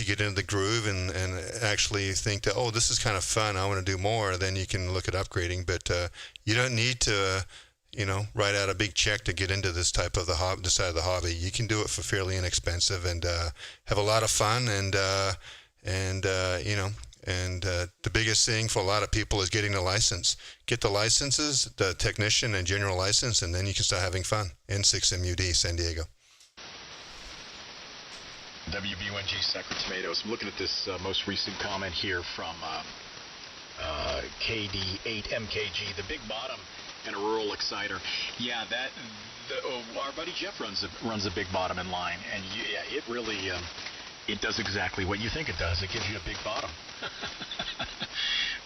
get into the groove and actually think that, oh, this is kind of fun, I want to do more, then you can look at upgrading. But you don't need to write out a big check to get into this type of this side of the hobby. You can do it for fairly inexpensive and have a lot of fun. And the biggest thing for a lot of people is getting the license. Get the licenses, the technician and general license, and then you can start having fun. N6MUD, San Diego. WB1G Sacred Tomatoes. I'm looking at this most recent comment here from KD8MKG, the big bottom and a rural exciter. Yeah, our buddy Jeff runs a big bottom in line, and it really it does exactly what you think it does. It gives you a big bottom.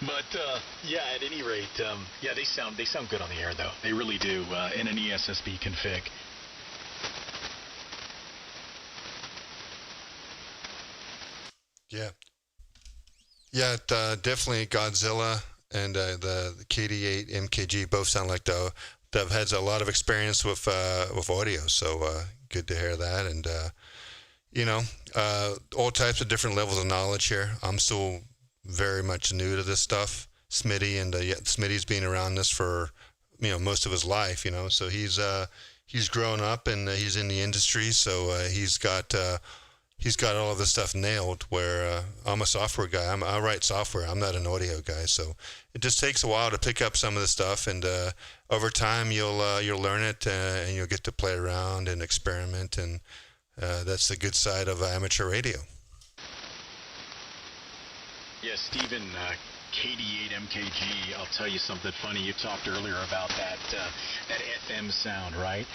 But at any rate, they sound good on the air though. They really do in an ESSB config. Yeah, definitely Godzilla and the KD8 MKG both sound like they've had a lot of experience with audio. So good to hear that, and all types of different levels of knowledge here. I'm still very much new to this stuff. Smitty Smitty's been around this for most of his life. So he's grown up and he's in the industry. So he's got all of this stuff nailed. Where I'm a software guy. I write software. I'm not an audio guy. So it just takes a while to pick up some of the stuff, and over time you'll learn it and you'll get to play around and experiment, and that's the good side of amateur radio. Yeah, Stephen, KD8MKG, I'll tell you something funny. You talked earlier about that FM sound, right?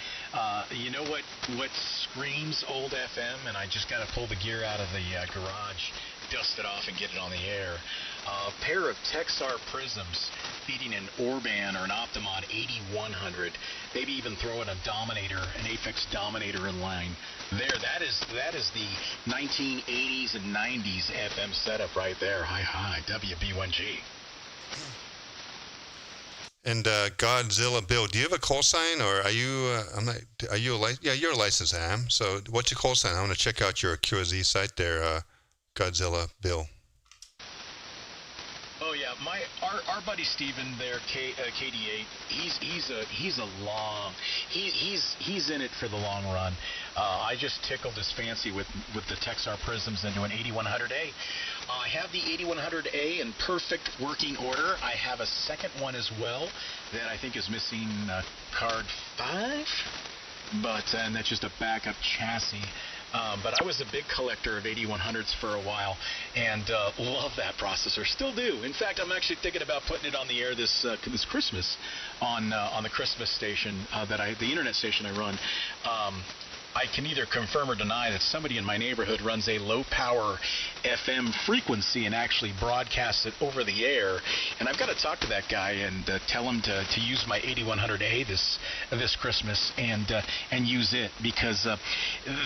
You know what screams old FM? And I just got to pull the gear out of the garage, dust it off, and get it on the air. A pair of Texar prisms feeding an Orban or an Optimod 8100, maybe even throw in an Aphex Dominator in line. That is the 1980s and 90s FM setup right there. Hi, WB1G. And Godzilla Bill, do you have a call sign, or are you? You're a licensed ham. So what's your call sign? I want to check out your QRZ site there, Godzilla Bill. Oh yeah, our buddy Steven there, KD8. He's in it for the long run. I just tickled his fancy with the Texar prisms into an 8100A. I have the 8100A in perfect working order. I have a second one as well that I think is missing card 5, and that's just a backup chassis. But I was a big collector of 8100s for a while, and love that processor. Still do. In fact, I'm actually thinking about putting it on the air this Christmas on the Christmas station the internet station I run. I can either confirm or deny that somebody in my neighborhood runs a low-power FM frequency and actually broadcasts it over the air. And I've got to talk to that guy and tell him to use my 8100A this Christmas and use it, because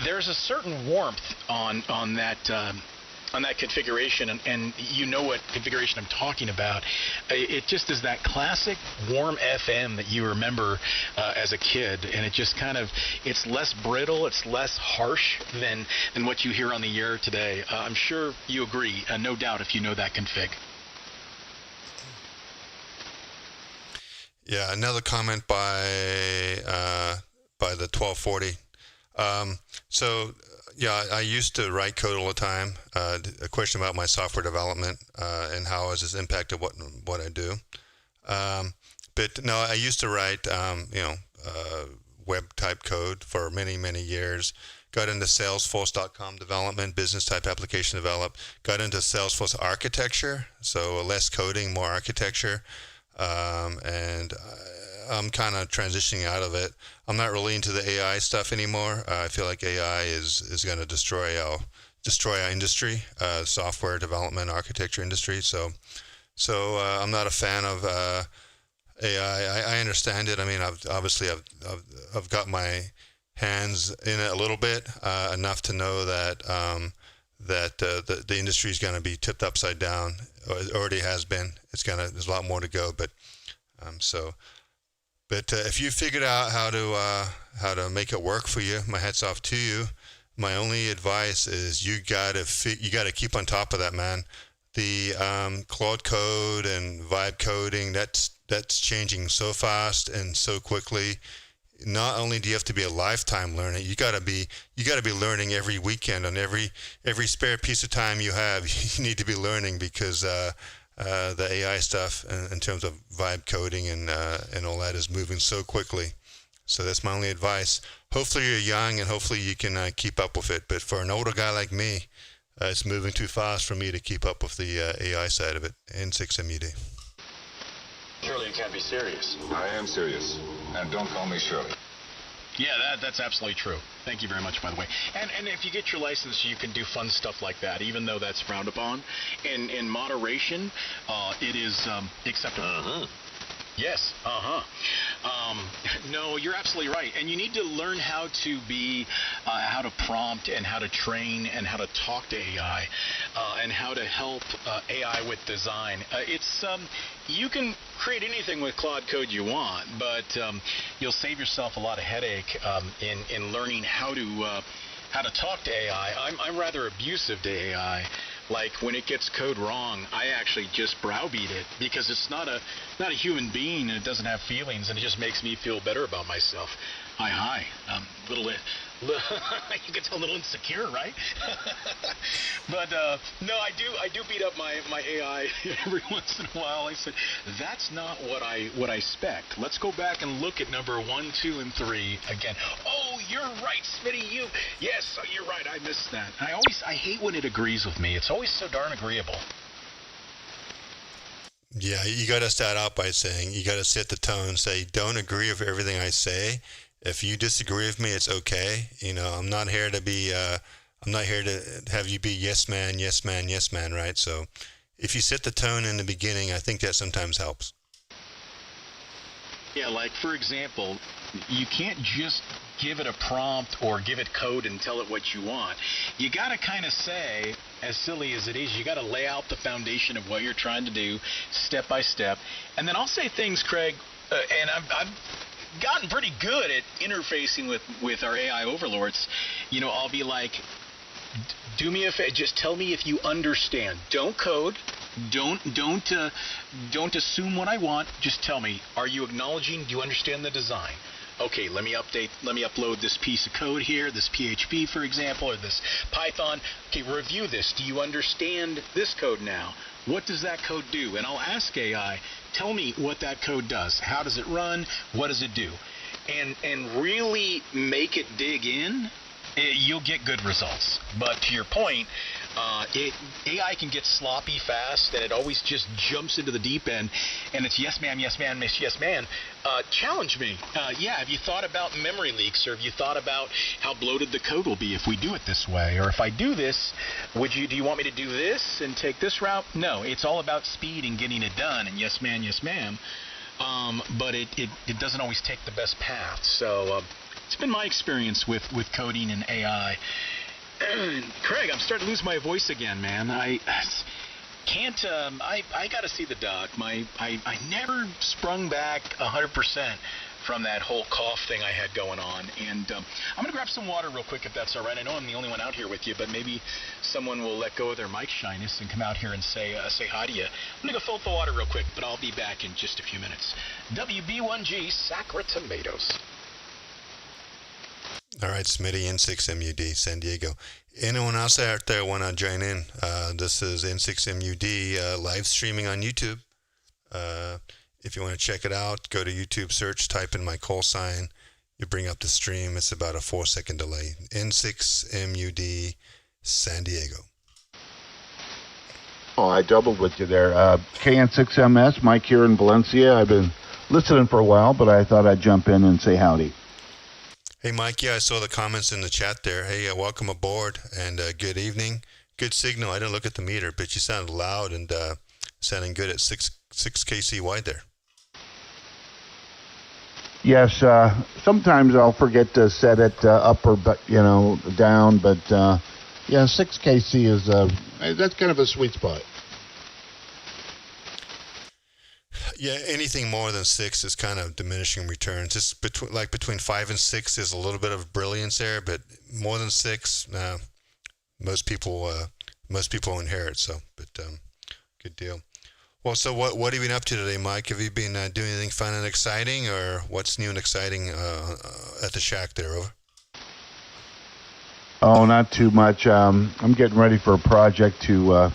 there's a certain warmth on that configuration, and you know what configuration I'm talking about. It just is that classic warm FM that you remember as a kid, and it just it's less brittle, it's less harsh than what you hear on the air today. I'm sure you agree, no doubt, if you know that config. Yeah, another comment by the 1240. Yeah, I used to write code all the time. A question about my software development and how has this impacted what I do. But no, I used to write web type code for many, many years. Got into Salesforce.com development, business type application develop. Got into Salesforce architecture, so less coding, more architecture. And I'm kind of transitioning out of it. I'm not really into the AI stuff anymore. I feel like AI is going to destroy our industry, software development, architecture industry. So I'm not a fan of AI. I understand it. I mean, I've got my hands in it a little bit, enough to know that the industry is going to be tipped upside down. It already has been. There's a lot more to go, but if you figured out how to make it work for you, my hat's off to you. My only advice is you gotta keep on top of that, man. The Claude code and vibe coding, that's changing so fast and so quickly. Not only do you have to be a lifetime learner, you gotta be learning every weekend. On every spare piece of time you have, you need to be learning, because the AI stuff in terms of vibe coding and all that is moving so quickly. So that's my only advice. Hopefully you're young and hopefully you can keep up with it. But for an older guy like me, it's moving too fast for me to keep up with the AI side of it. N6MUD. Surely you can't be serious. I am serious. And don't call me Shirley. Yeah, that's absolutely true. Thank you very much, by the way. And if you get your license, you can do fun stuff like that, even though that's frowned upon. In moderation, it is acceptable. Uh-huh. Yes, no, you're absolutely right. And you need to learn how to prompt and how to train and how to talk to AI and how to help AI with design. You can create anything with Claude code you want, but you'll save yourself a lot of headache in learning how to talk to AI. I'm rather abusive to AI. Like, when it gets code wrong, I actually just browbeat it, because it's not a human being, and it doesn't have feelings, and it just makes me feel better about myself. Hi. You can tell a little insecure, right? But no, I do beat up my AI every once in a while. I said, that's not what I spec. Let's go back and look at number 1, 2, and 3 again. Oh, you're right, Smitty. Yes, you're right. I missed that. I hate when it agrees with me. It's always so darn agreeable. Yeah, you got to start out by saying, you got to set the tone, say, don't agree with everything I say. If you disagree with me, it's okay. I'm not here to have you be yes man, yes man, yes man, right? So if you set the tone in the beginning, I think that sometimes helps. Yeah, like, for example, you can't just give it a prompt or give it code and tell it what you want. You got to kind of say, as silly as it is, you got to lay out the foundation of what you're trying to do step by step. And then I'll say things, Craig, and I've gotten pretty good at interfacing with our AI overlords. I'll be like, do me a favor, just tell me if you understand. Don't code. Don't assume what I want. Just tell me, are you acknowledging? Do you understand the design? Okay, let me upload this piece of code here, this PHP, for example, or this Python. Okay, review this. Do you understand this code now? What does that code do? And I'll ask AI, tell me what that code does. How does it run? What does it do? And really make it dig in. You'll get good results. But to your point, AI can get sloppy fast, and it always just jumps into the deep end, and it's yes ma'am, yes ma'am, yes ma'am. Challenge me. Have you thought about memory leaks, or have you thought about how bloated the code will be if we do it this way? Or if I do this, do you want me to do this and take this route? No, it's all about speed and getting it done, and yes ma'am. But it doesn't always take the best path. So it's been my experience with coding and AI. Craig, I'm starting to lose my voice again, man. I gotta see the doc. I never sprung back 100% from that whole cough thing I had going on. And I'm gonna grab some water real quick, if that's all right. I know I'm the only one out here with you, but maybe someone will let go of their mic shyness and come out here and say hi to you. I'm gonna go fill up the water real quick, but I'll be back in just a few minutes. WB1G, Sacra Tomatoes. All right, Smitty, N6MUD, San Diego. Anyone else out there want to join in? This is N6MUD live streaming on YouTube. If you want to check it out, go to YouTube, search, type in my call sign. You bring up the stream. It's about a 4-second delay. N6MUD, San Diego. Oh, I doubled with you there. KN6MS, Mike here in Valencia. I've been listening for a while, but I thought I'd jump in and say howdy. Hey, Mike. Yeah, I saw the comments in the chat there. Hey, welcome aboard and good evening. Good signal. I didn't look at the meter, but you sounded loud and sounding good at 6 kC wide there. Yes, sometimes I'll forget to set it up or down, but 6 kC is that's kind of a sweet spot. Yeah, anything more than 6 is kind of diminishing returns. Just between 5 and 6 is a little bit of brilliance there, but more than 6, most people inherit. So, but good deal. Well, so what have you been up to today, Mike? Have you been doing anything fun and exciting, or what's new and exciting at the shack there? Over. Oh, not too much. I'm getting ready for a project to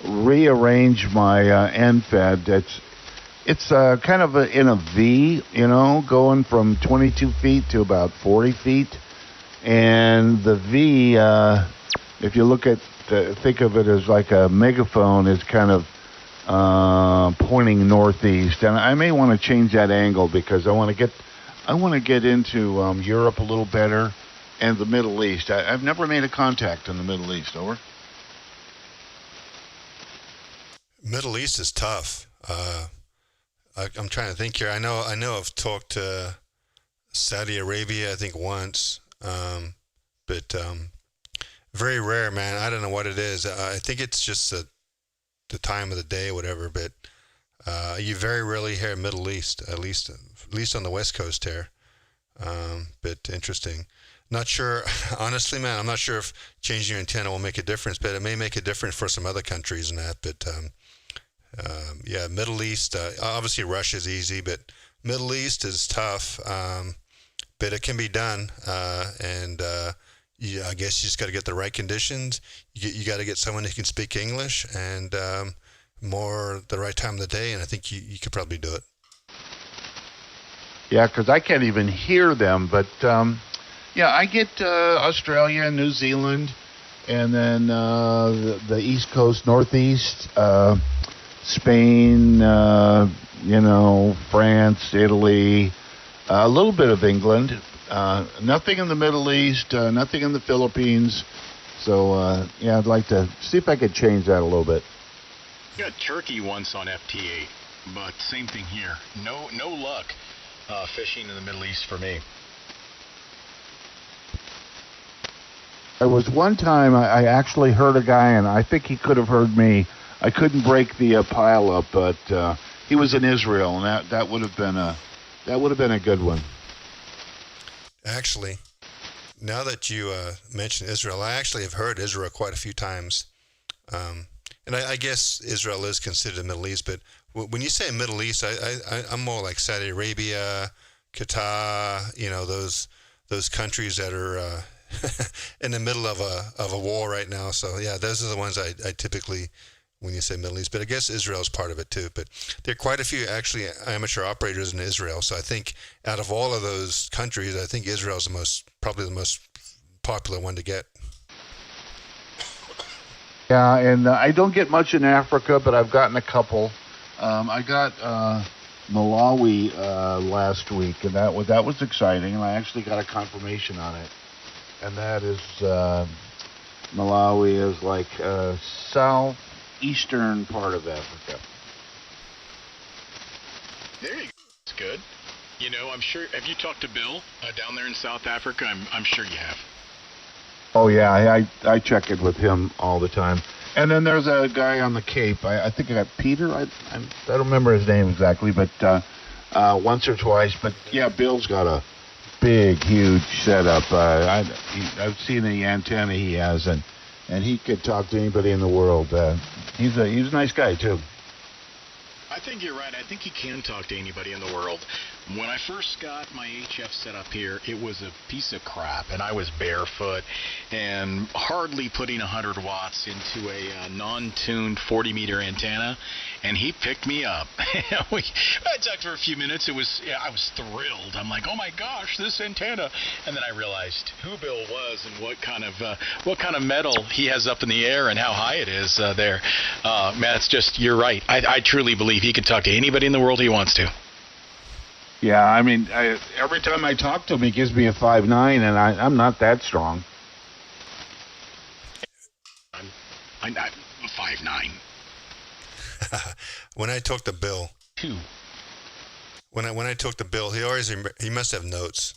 rearrange my end fed. It's kind of in a V, going from 22 feet to about 40 feet. And the V, if you think of it as like a megaphone, is kind of pointing northeast. And I may want to change that angle because I want to get into Europe a little better and the Middle East. I've never made a contact in the Middle East. Over. Middle East is tough. I'm trying to think here. I know I've talked to Saudi Arabia, I think once, but very rare, man. I don't know what it is. I think it's just the time of the day or whatever, but you very rarely hear Middle East, at least on the West Coast here. But interesting. Not sure, honestly, man, I'm not sure if changing your antenna will make a difference, but it may make a difference for some other countries and that, but Middle East, obviously Russia's easy, but Middle East is tough, but it can be done, and I guess you just got to get the right conditions. You got to get someone who can speak English and more the right time of the day, and I think you could probably do it. Yeah, because I can't even hear them, but I get Australia and New Zealand, and then the East Coast, Northeast, Spain, France, Italy, a little bit of England, nothing in the Middle East, nothing in the Philippines. So, I'd like to see if I could change that a little bit. Got Turkey once on FT8, but same thing here. No luck fishing in the Middle East for me. There was one time I actually heard a guy, and I think he could have heard me. I couldn't break the pile up, but he was in Israel, and that would have been a good one. Actually, now that you mentioned Israel, I actually have heard Israel quite a few times, and I guess Israel is considered the Middle East. But when you say Middle East, I'm more like Saudi Arabia, Qatar, those countries that are in the middle of a war right now. So yeah, those are the ones I typically, when you say Middle East, but I guess Israel's part of it too. But there are quite a few actually amateur operators in Israel. So I think out of all of those countries, I think Israel's probably the most popular one to get. Yeah, and I don't get much in Africa, but I've gotten a couple. I got Malawi last week, and that was exciting, and I actually got a confirmation on it. And that is Malawi is like southeastern part of Africa. There you go. That's good. I'm sure. Have you talked to Bill down there in South Africa? I'm sure you have. Oh yeah, I check in with him all the time. And then there's a guy on the Cape. I think I got Peter. I don't remember his name exactly, but once or twice. But yeah, Bill's got a big, huge setup. I've seen the antenna he has, and he could talk to anybody in the world. He's a nice guy too. I think you're right. I think he can talk to anybody in the world. When I first got my HF set up here, it was a piece of crap, and I was barefoot and hardly putting 100 watts into a non-tuned 40-meter antenna, and he picked me up. I talked for a few minutes. I was thrilled. I'm like, oh my gosh, this antenna! And then I realized who Bill was and what kind of metal he has up in the air and how high it is there. Man, it's just, you're right. I truly believe he can talk to anybody in the world he wants to. Yeah, I mean, every time I talk to him, he gives me a 5.9, and I'm not that strong. I'm 5'9". When I talk to Bill, 2. when I talk to Bill, he must have notes.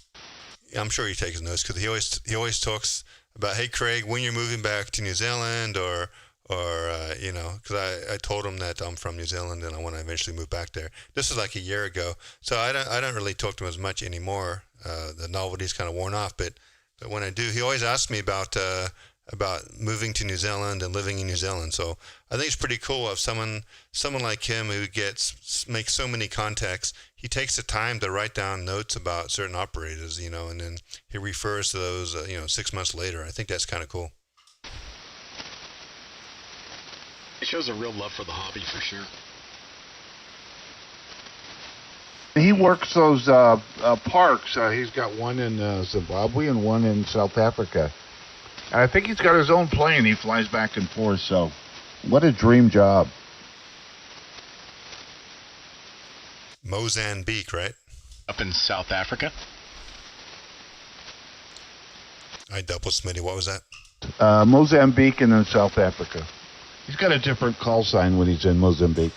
I'm sure he takes notes because he always talks about, hey Craig, when you're moving back to New Zealand, or because I told him that I'm from New Zealand and I want to eventually move back there. This is like a year ago, so I don't really talk to him as much anymore. The novelty's kind of worn off, but when I do, he always asks me about moving to New Zealand and living in New Zealand. So I think it's pretty cool if someone like him who makes so many contacts, he takes the time to write down notes about certain operators, and then he refers to those, 6 months later. I think that's kind of cool. It shows a real love for the hobby for sure. He works those parks. He's got one in Zimbabwe and one in South Africa. I think he's got his own plane. He flies back and forth, so what a dream job. Mozambique, right? Up in South Africa? I double Smitty. What was that? Mozambique and then South Africa. He's got a different call sign when he's in Mozambique.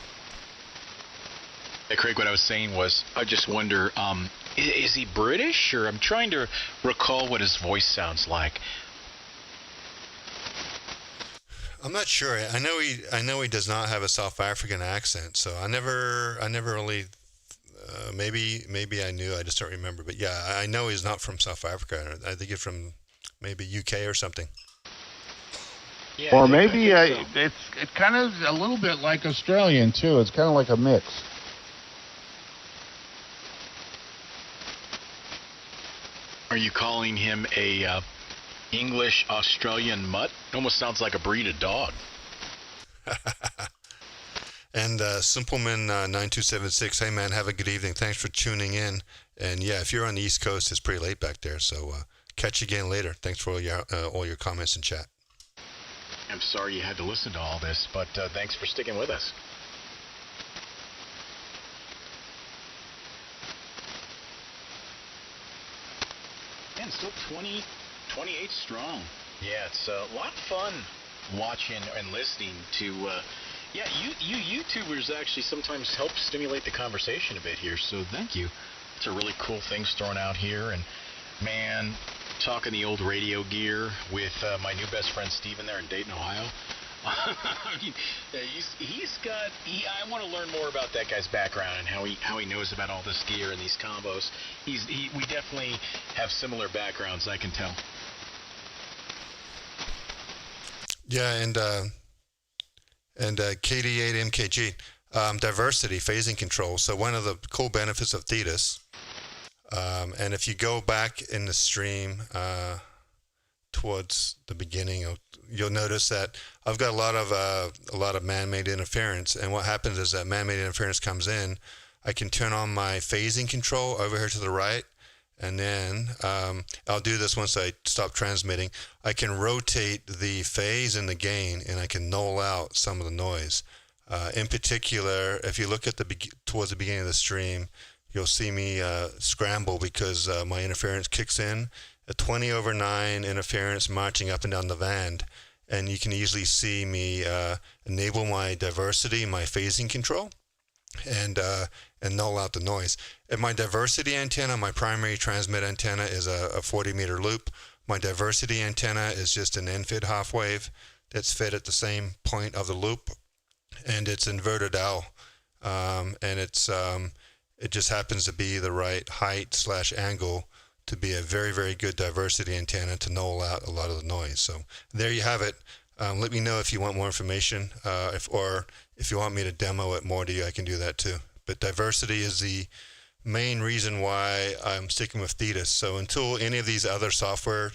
Hey, Craig, what I was saying was, I just wonder, is he British? Or I'm trying to recall what his voice sounds like. I'm not sure. I know he does not have a South African accent, so I never really. Maybe I knew. I just don't remember. But yeah, I know he's not from South Africa. I think he's from maybe UK or something. Yeah, or maybe so. It's kind of a little bit like Australian too. It's kind of like a mix. Are you calling him a English Australian mutt? It almost sounds like a breed of dog. And Simpleman 9276, hey man, have a good evening. Thanks for tuning in. And yeah, if you're on the East Coast, it's pretty late back there. So catch you again later. Thanks for all your comments and chat. I'm sorry you had to listen to all this, but thanks for sticking with us. Man, still 28 strong. Yeah, it's a lot of fun watching and listening to... you YouTubers actually sometimes help stimulate the conversation a bit here, so thank you. It's a really cool thing thrown out here, and man, talking the old radio gear with my new best friend Steven there in Dayton, Ohio. I want to learn more about that guy's background and how he knows about all this gear and these combos. We definitely have similar backgrounds, I can tell. Yeah, and KD8MKG, diversity, phasing control. So one of the cool benefits of Thetis, and if you go back in the stream towards the beginning, you'll notice that I've got a lot of man-made interference, and what happens is that man-made interference comes in. I can turn on my phasing control over here to the right, and then I'll do this once I stop transmitting. I can rotate the phase and the gain, and I can null out some of the noise. In particular, if you look at towards the beginning of the stream, you'll see me scramble because my interference kicks in. A 20/9 interference marching up and down the band, and you can easily see me enable my diversity, my phasing control, and null out the noise. And my diversity antenna, my primary transmit antenna, is a 40-meter loop. My diversity antenna is just an end-fed half wave that's fed at the same point of the loop, and it's inverted L, and it just happens to be the right height / angle to be a very, very good diversity antenna to null out a lot of the noise. So there you have it. Let me know if you want more information, or if you want me to demo it more to you, I can do that too. But diversity is the main reason why I'm sticking with Thetis. So until any of these other software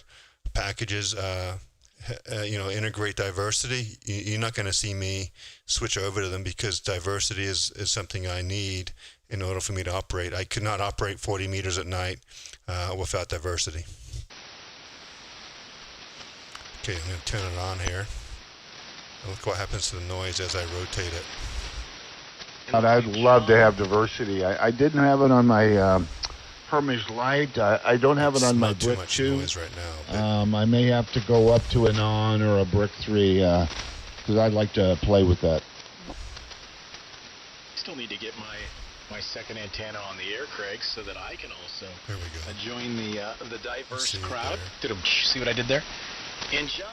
packages, integrate diversity, you're not going to see me switch over to them, because diversity is something I need in order for me to operate. I could not operate 40 meters at night without diversity. Okay, I'm going to turn it on here. And look what happens to the noise as I rotate it. But I'd love to have diversity. I didn't have it on my Hermes Light. I don't have it on my not too Brick much 2. noise right now. I may have to go up to an Anan or a Brick 3 because I'd like to play with that. Still need to get my second antenna on the air, Craig, so that I can also There we go. join the diverse See it crowd. See what I did there? And John,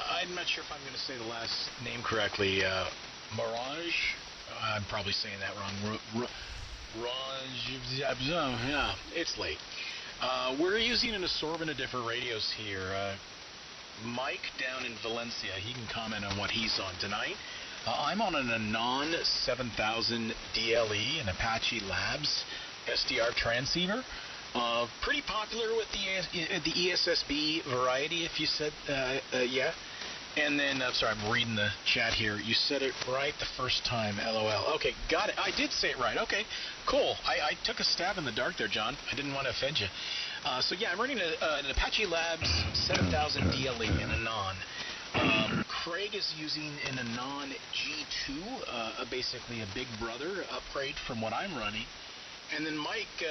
I'm not sure if I'm going to say the last name correctly. Mirage? I'm probably saying that wrong. Yeah, it's late. We're using an assortment of different radios here. Mike down in Valencia, he can comment on what he's on tonight. I'm on an Anan 7000 DLE, an Apache Labs SDR transceiver. Pretty popular with the ESSB variety, if you said, yeah. And then, sorry, I'm reading the chat here. You said it right the first time, LOL. Okay, got it. I did say it right. Okay, cool. I took a stab in the dark there, John. I didn't want to offend you. So, yeah, I'm running an Apache Labs 7000 DLE in Anan. Craig is using an Anan G2, basically a big brother upgrade from what I'm running. And then Mike,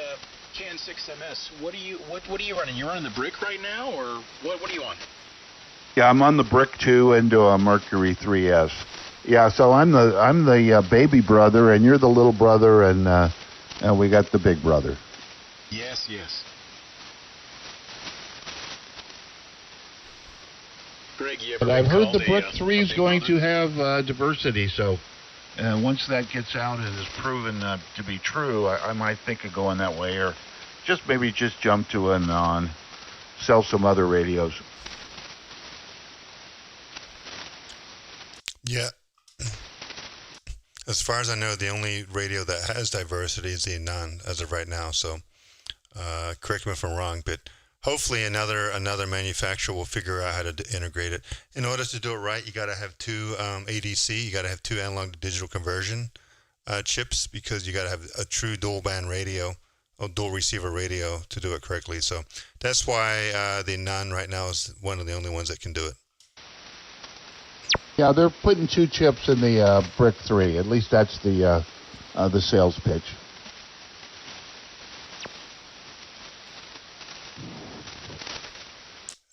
KN6MS, what are you running? You running the Brick right now, or what are you on? Yeah, I'm on the Brick 2 into a Mercury 3S. Yeah, so I'm the baby brother, and you're the little brother, and we got the big brother. Yes, yes. Greg, you ever But I've heard the called Brick a 3 is big going brother? to have diversity, so once that gets out and is proven to be true, I might think of going that way, or maybe jump to an Anan, sell some other radios. Yeah. As far as I know, the only radio that has diversity is the Anan as of right now. So, correct me if I'm wrong, but hopefully another manufacturer will figure out how to integrate it. In order to do it right, you got to have two ADC. You got to have two analog to digital conversion chips, because you got to have a true dual band radio or dual receiver radio to do it correctly. So that's why the Anan right now is one of the only ones that can do it. Yeah, they're putting two chips in the Brick 3. At least that's the sales pitch.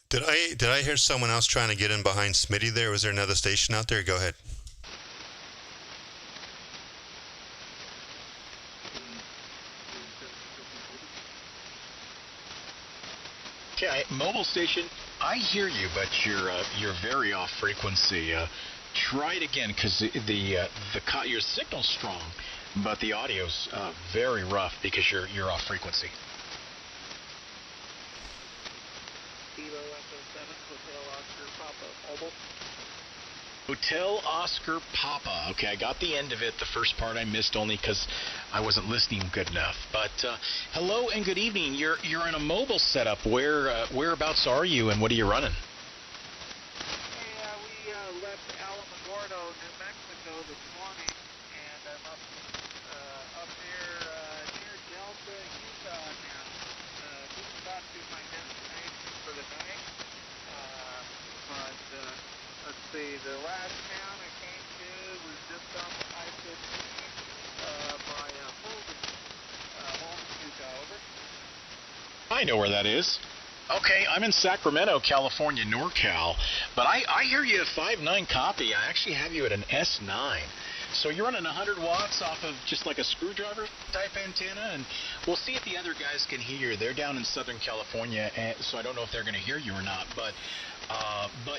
Did I hear someone else trying to get in behind Smitty there? Was there another station out there? Go ahead. Okay, mobile station, I hear you, but you're very off frequency. Try it again, because your signal's strong, but the audio's very rough because you're off frequency. Hotel Oscar Papa. Okay, I got the end of it. The first part I missed only because I wasn't listening good enough. But hello and good evening. You're in a mobile setup. Whereabouts are you, and what are you running? We left Alamogordo, New Mexico this morning, and I'm up there near Delta, Utah now. Just about to my destination for the night. But let's see, the last town I came to was just off of I-15 by Holden, Utah. Over. I know where that is. Okay, I'm in Sacramento, California, NorCal, but I hear you at 5.9 copy. I actually have you at an S9. So you're running 100 watts off of just like a screwdriver type antenna, and we'll see if the other guys can hear you. They're down in Southern California, so I don't know if they're going to hear you or not, but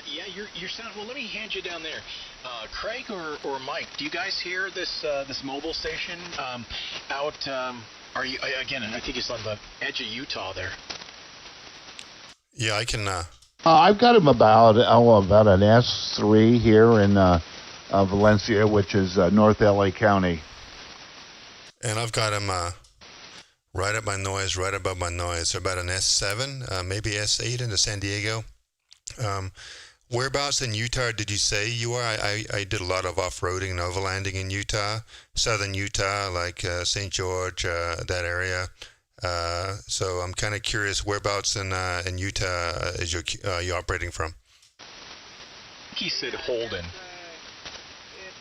yeah, you're sound. Well, let me hand you down there, Craig or Mike. Do you guys hear this mobile station out? Are you again? I think it's on the edge of Utah there. Yeah, I can. I've got him about an S3 here in Valencia, which is North LA County. And I've got him right at my noise, right above my noise. So about an S7, maybe S8 into San Diego. Whereabouts in Utah did you say you are? I did a lot of off-roading and overlanding in Utah, southern Utah, like St. George, that area. So I'm kind of curious, whereabouts in Utah is you operating from? He said Holden. It's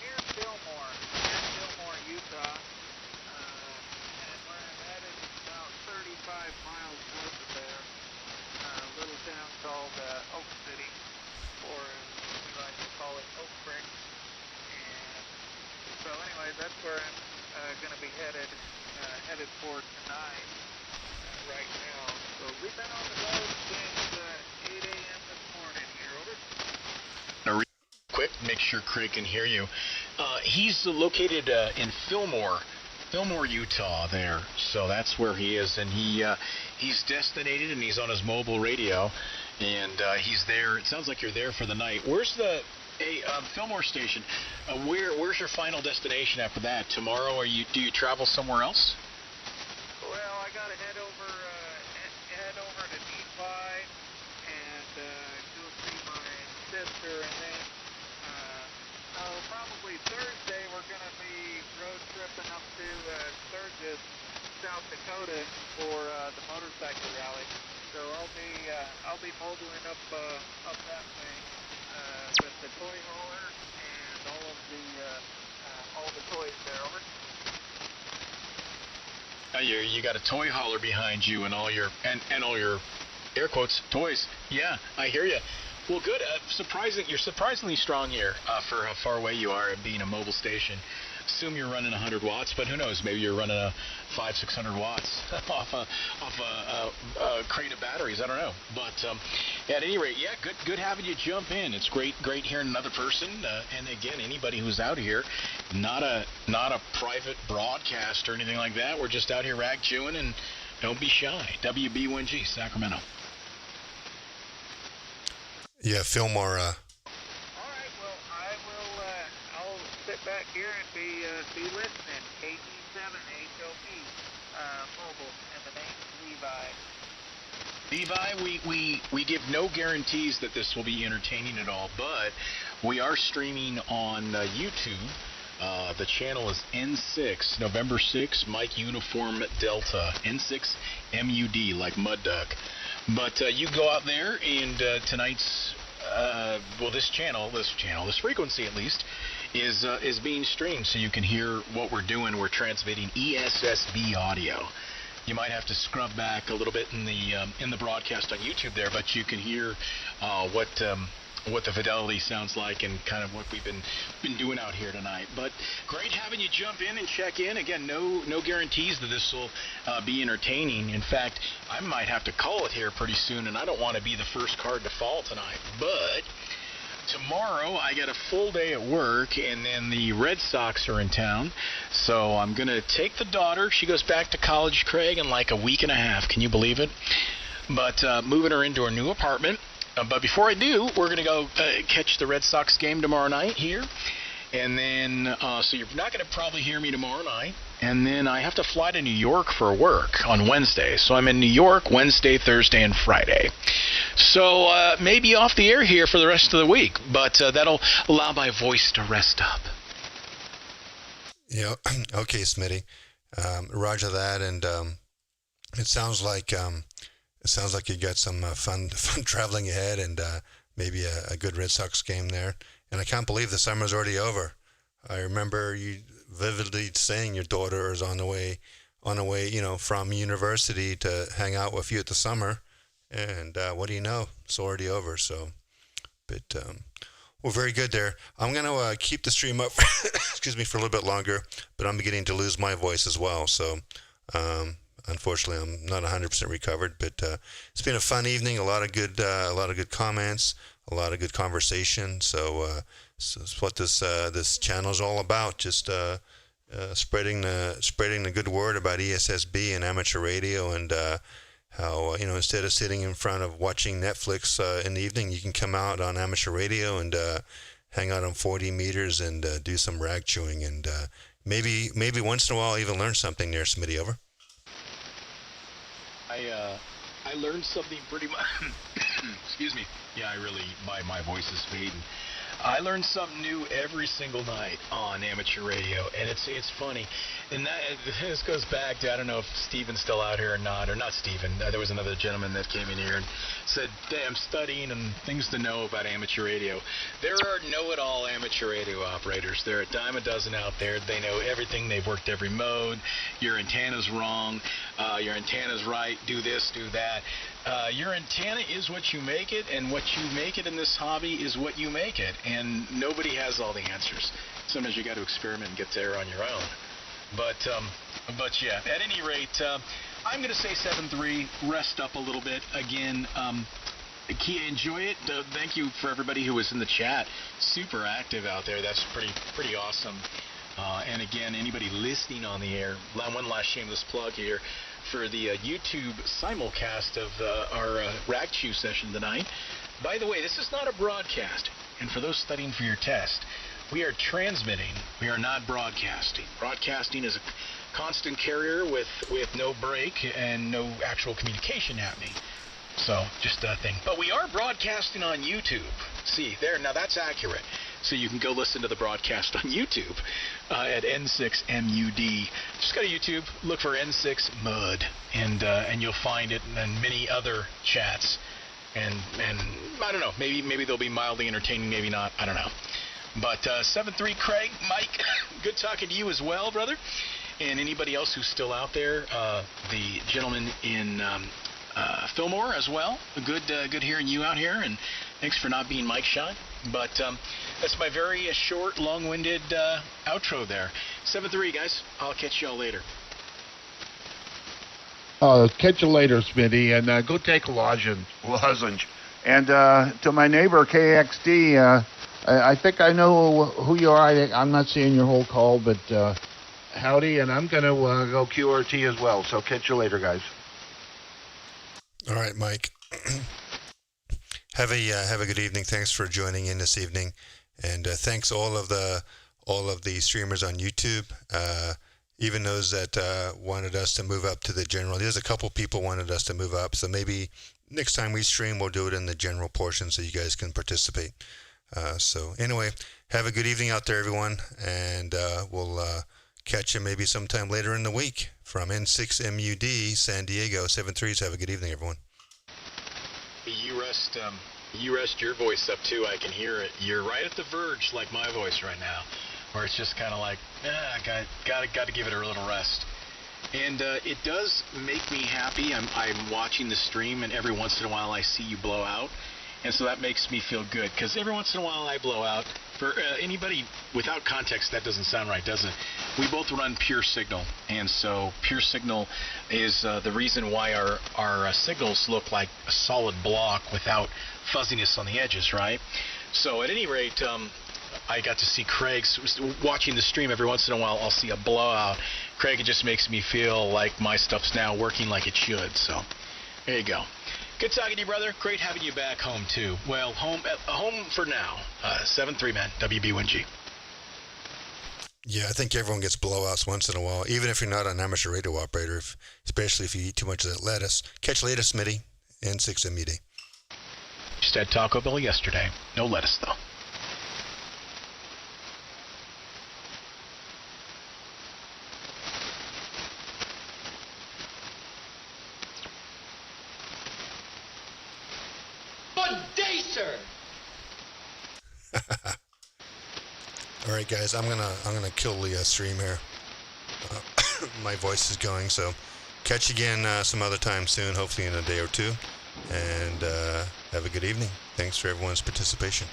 near Fillmore, miles north of there, a little town called Oak City, or as we like to call it, Oak Creek. And so anyway, that's where I'm going to be headed for tonight right now. So we've been on the road since 8 a.m. this morning here, over. Now, real quick, make sure Craig can hear you. He's located in Fillmore, Utah there. So that's where he is, and he's destinated, and he's on his mobile radio, and he's there. It sounds like you're there for the night. Where's the Fillmore station? Where's your final destination after that? Tomorrow, do you travel somewhere else? Well, I got to head over to Nephi and go see my sister, and then probably Thursday we're going to be road tripping up to Sturgis, South Dakota for the motorcycle rally. So I'll be mobiling up that way with the toy hauler and all the toys there. Over. You got a toy hauler behind you and all your air quotes toys. Yeah, I hear you. Well, good. You're surprisingly strong here for how far away you are and being a mobile station. Assume you're running 100 watts, but who knows? Maybe you're running a 500-600 watts off a crate of batteries. I don't know. But at any rate, yeah, good having you jump in. It's great hearing another person. And again, anybody who's out here, not a private broadcast or anything like that. We're just out here rag chewing, and don't be shy. WB1G, Sacramento. Yeah, Fillmore. All right, well, I'll sit back here and be listening. KT7HOP mobile, and the name's Levi. Levi, we give no guarantees that this will be entertaining at all, but we are streaming on YouTube. The channel is N6, November 6, Mike Uniform Delta, N6 MUD, like Mud Duck. But you go out there, and tonight's, this frequency at least, is being streamed, so you can hear what we're doing. We're transmitting ESSB audio. You might have to scrub back a little bit in the broadcast on YouTube there, but you can hear what the fidelity sounds like and kind of what we've been doing out here tonight. But great having you jump in and check in. Again, no guarantees that this will be entertaining. In fact, I might have to call it here pretty soon, and I don't want to be the first card to fall tonight. But tomorrow I got a full day at work, and then the Red Sox are in town. So I'm going to take the daughter. She goes back to college, Craig, in like a week and a half. Can you believe it? But moving her into her new apartment. But before I do, we're going to go catch the Red Sox game tomorrow night here. And then, so you're not going to probably hear me tomorrow night. And then I have to fly to New York for work on Wednesday. So I'm in New York Wednesday, Thursday, and Friday. So maybe off the air here for the rest of the week. But that'll allow my voice to rest up. Yeah. Okay, Smitty. Roger that. And it sounds like you got some fun traveling ahead, and maybe a good Red Sox game there. And I can't believe the summer's already over. I remember you vividly saying your daughter is on the way, from university to hang out with you at the summer. And what do you know? It's already over. So, but well, very good there. I'm going to keep the stream up, excuse me, for a little bit longer. But I'm beginning to lose my voice as well. So. Unfortunately, I'm not 100% recovered, but it's been a fun evening. A lot of good comments, a lot of good conversation. So it's what this channel is all about. Just spreading the good word about ESSB and amateur radio, and how instead of sitting in front of watching Netflix in the evening, you can come out on amateur radio and hang out on 40 meters and do some rag chewing, and maybe once in a while even learn something there. Smitty, over. I learned something pretty much. Excuse me. Yeah, my voice is fading. I learn something new every single night on amateur radio, and it's funny. And this goes back to, I don't know if Steven's still out here or not Steven. There was another gentleman that came in here and said, hey, I'm studying and things to know about amateur radio. There are know-it-all amateur radio operators. There are a dime a dozen out there. They know everything. They've worked every mode. Your antenna's wrong. your antenna's right, do this, do that. Your antenna is what you make it, and what you make it in this hobby is what you make it, and nobody has all the answers. Sometimes you got to experiment and get there on your own. But yeah, at any rate, I'm going to say 7-3, rest up a little bit. Again, enjoy it. Thank you for everybody who was in the chat. Super active out there. That's pretty awesome. And again, anybody listening on the air, one last shameless plug here for the YouTube simulcast of our Rack Chew session tonight. By the way, this is not a broadcast. And for those studying for your test, we are transmitting. We are not broadcasting. Broadcasting is a constant carrier with no break and no actual communication happening. So, just a thing. But we are broadcasting on YouTube. See, there, now that's accurate. So you can go listen to the broadcast on YouTube at N6MUD. Just go to YouTube, look for N6MUD, and you'll find it, and many other chats. And I don't know, maybe they'll be mildly entertaining, maybe not, I don't know. But 7-3, Craig, Mike, good talking to you as well, brother. And anybody else who's still out there, the gentleman in Fillmore as well. Good hearing you out here, and thanks for not being mic shy. But that's my very short, long-winded outro there. 7-3, guys. I'll catch y'all later. Catch you later, Smitty, and go take a lozenge. And to my neighbor, KXD, I think I know who you are. I'm not seeing your whole call, but howdy, and I'm going to go QRT as well. So catch you later, guys. All right, Mike. Have a good evening. Thanks for joining in this evening, and thanks all of the streamers on YouTube. Even those that wanted us to move up to the general. There's a couple people wanted us to move up, so maybe next time we stream, we'll do it in the general portion so you guys can participate. So anyway, have a good evening out there, everyone, and we'll catch you maybe sometime later in the week from N6MUD, San Diego, 7-3s. Have a good evening, everyone. You rest your voice up too. I can hear it. You're right at the verge, like my voice right now, where it's just kind of like, got to give it a little rest. And it does make me happy. I'm watching the stream, and every once in a while I see you blow out. And so that makes me feel good, because every once in a while I blow out. For anybody without context, that doesn't sound right, does it? We both run pure signal, and so pure signal is the reason why our signals look like a solid block without fuzziness on the edges, right? So at any rate, I got to see Craig watching the stream. Every once in a while I'll see a blowout. Craig, it just makes me feel like my stuff's now working like it should. So there you go. Good talking to you, brother. Great having you back home, too. Well, home for now. 7-3, man. WB1G. Yeah, I think everyone gets blowouts once in a while, even if you're not an amateur radio operator, especially if you eat too much of that lettuce. Catch you later, Smitty. N6MUD. Just had Taco Bell yesterday. No lettuce, though. All right, guys, I'm gonna kill the stream here. My voice is going, so catch you again some other time soon, hopefully in a day or two. And have a good evening. Thanks for everyone's participation.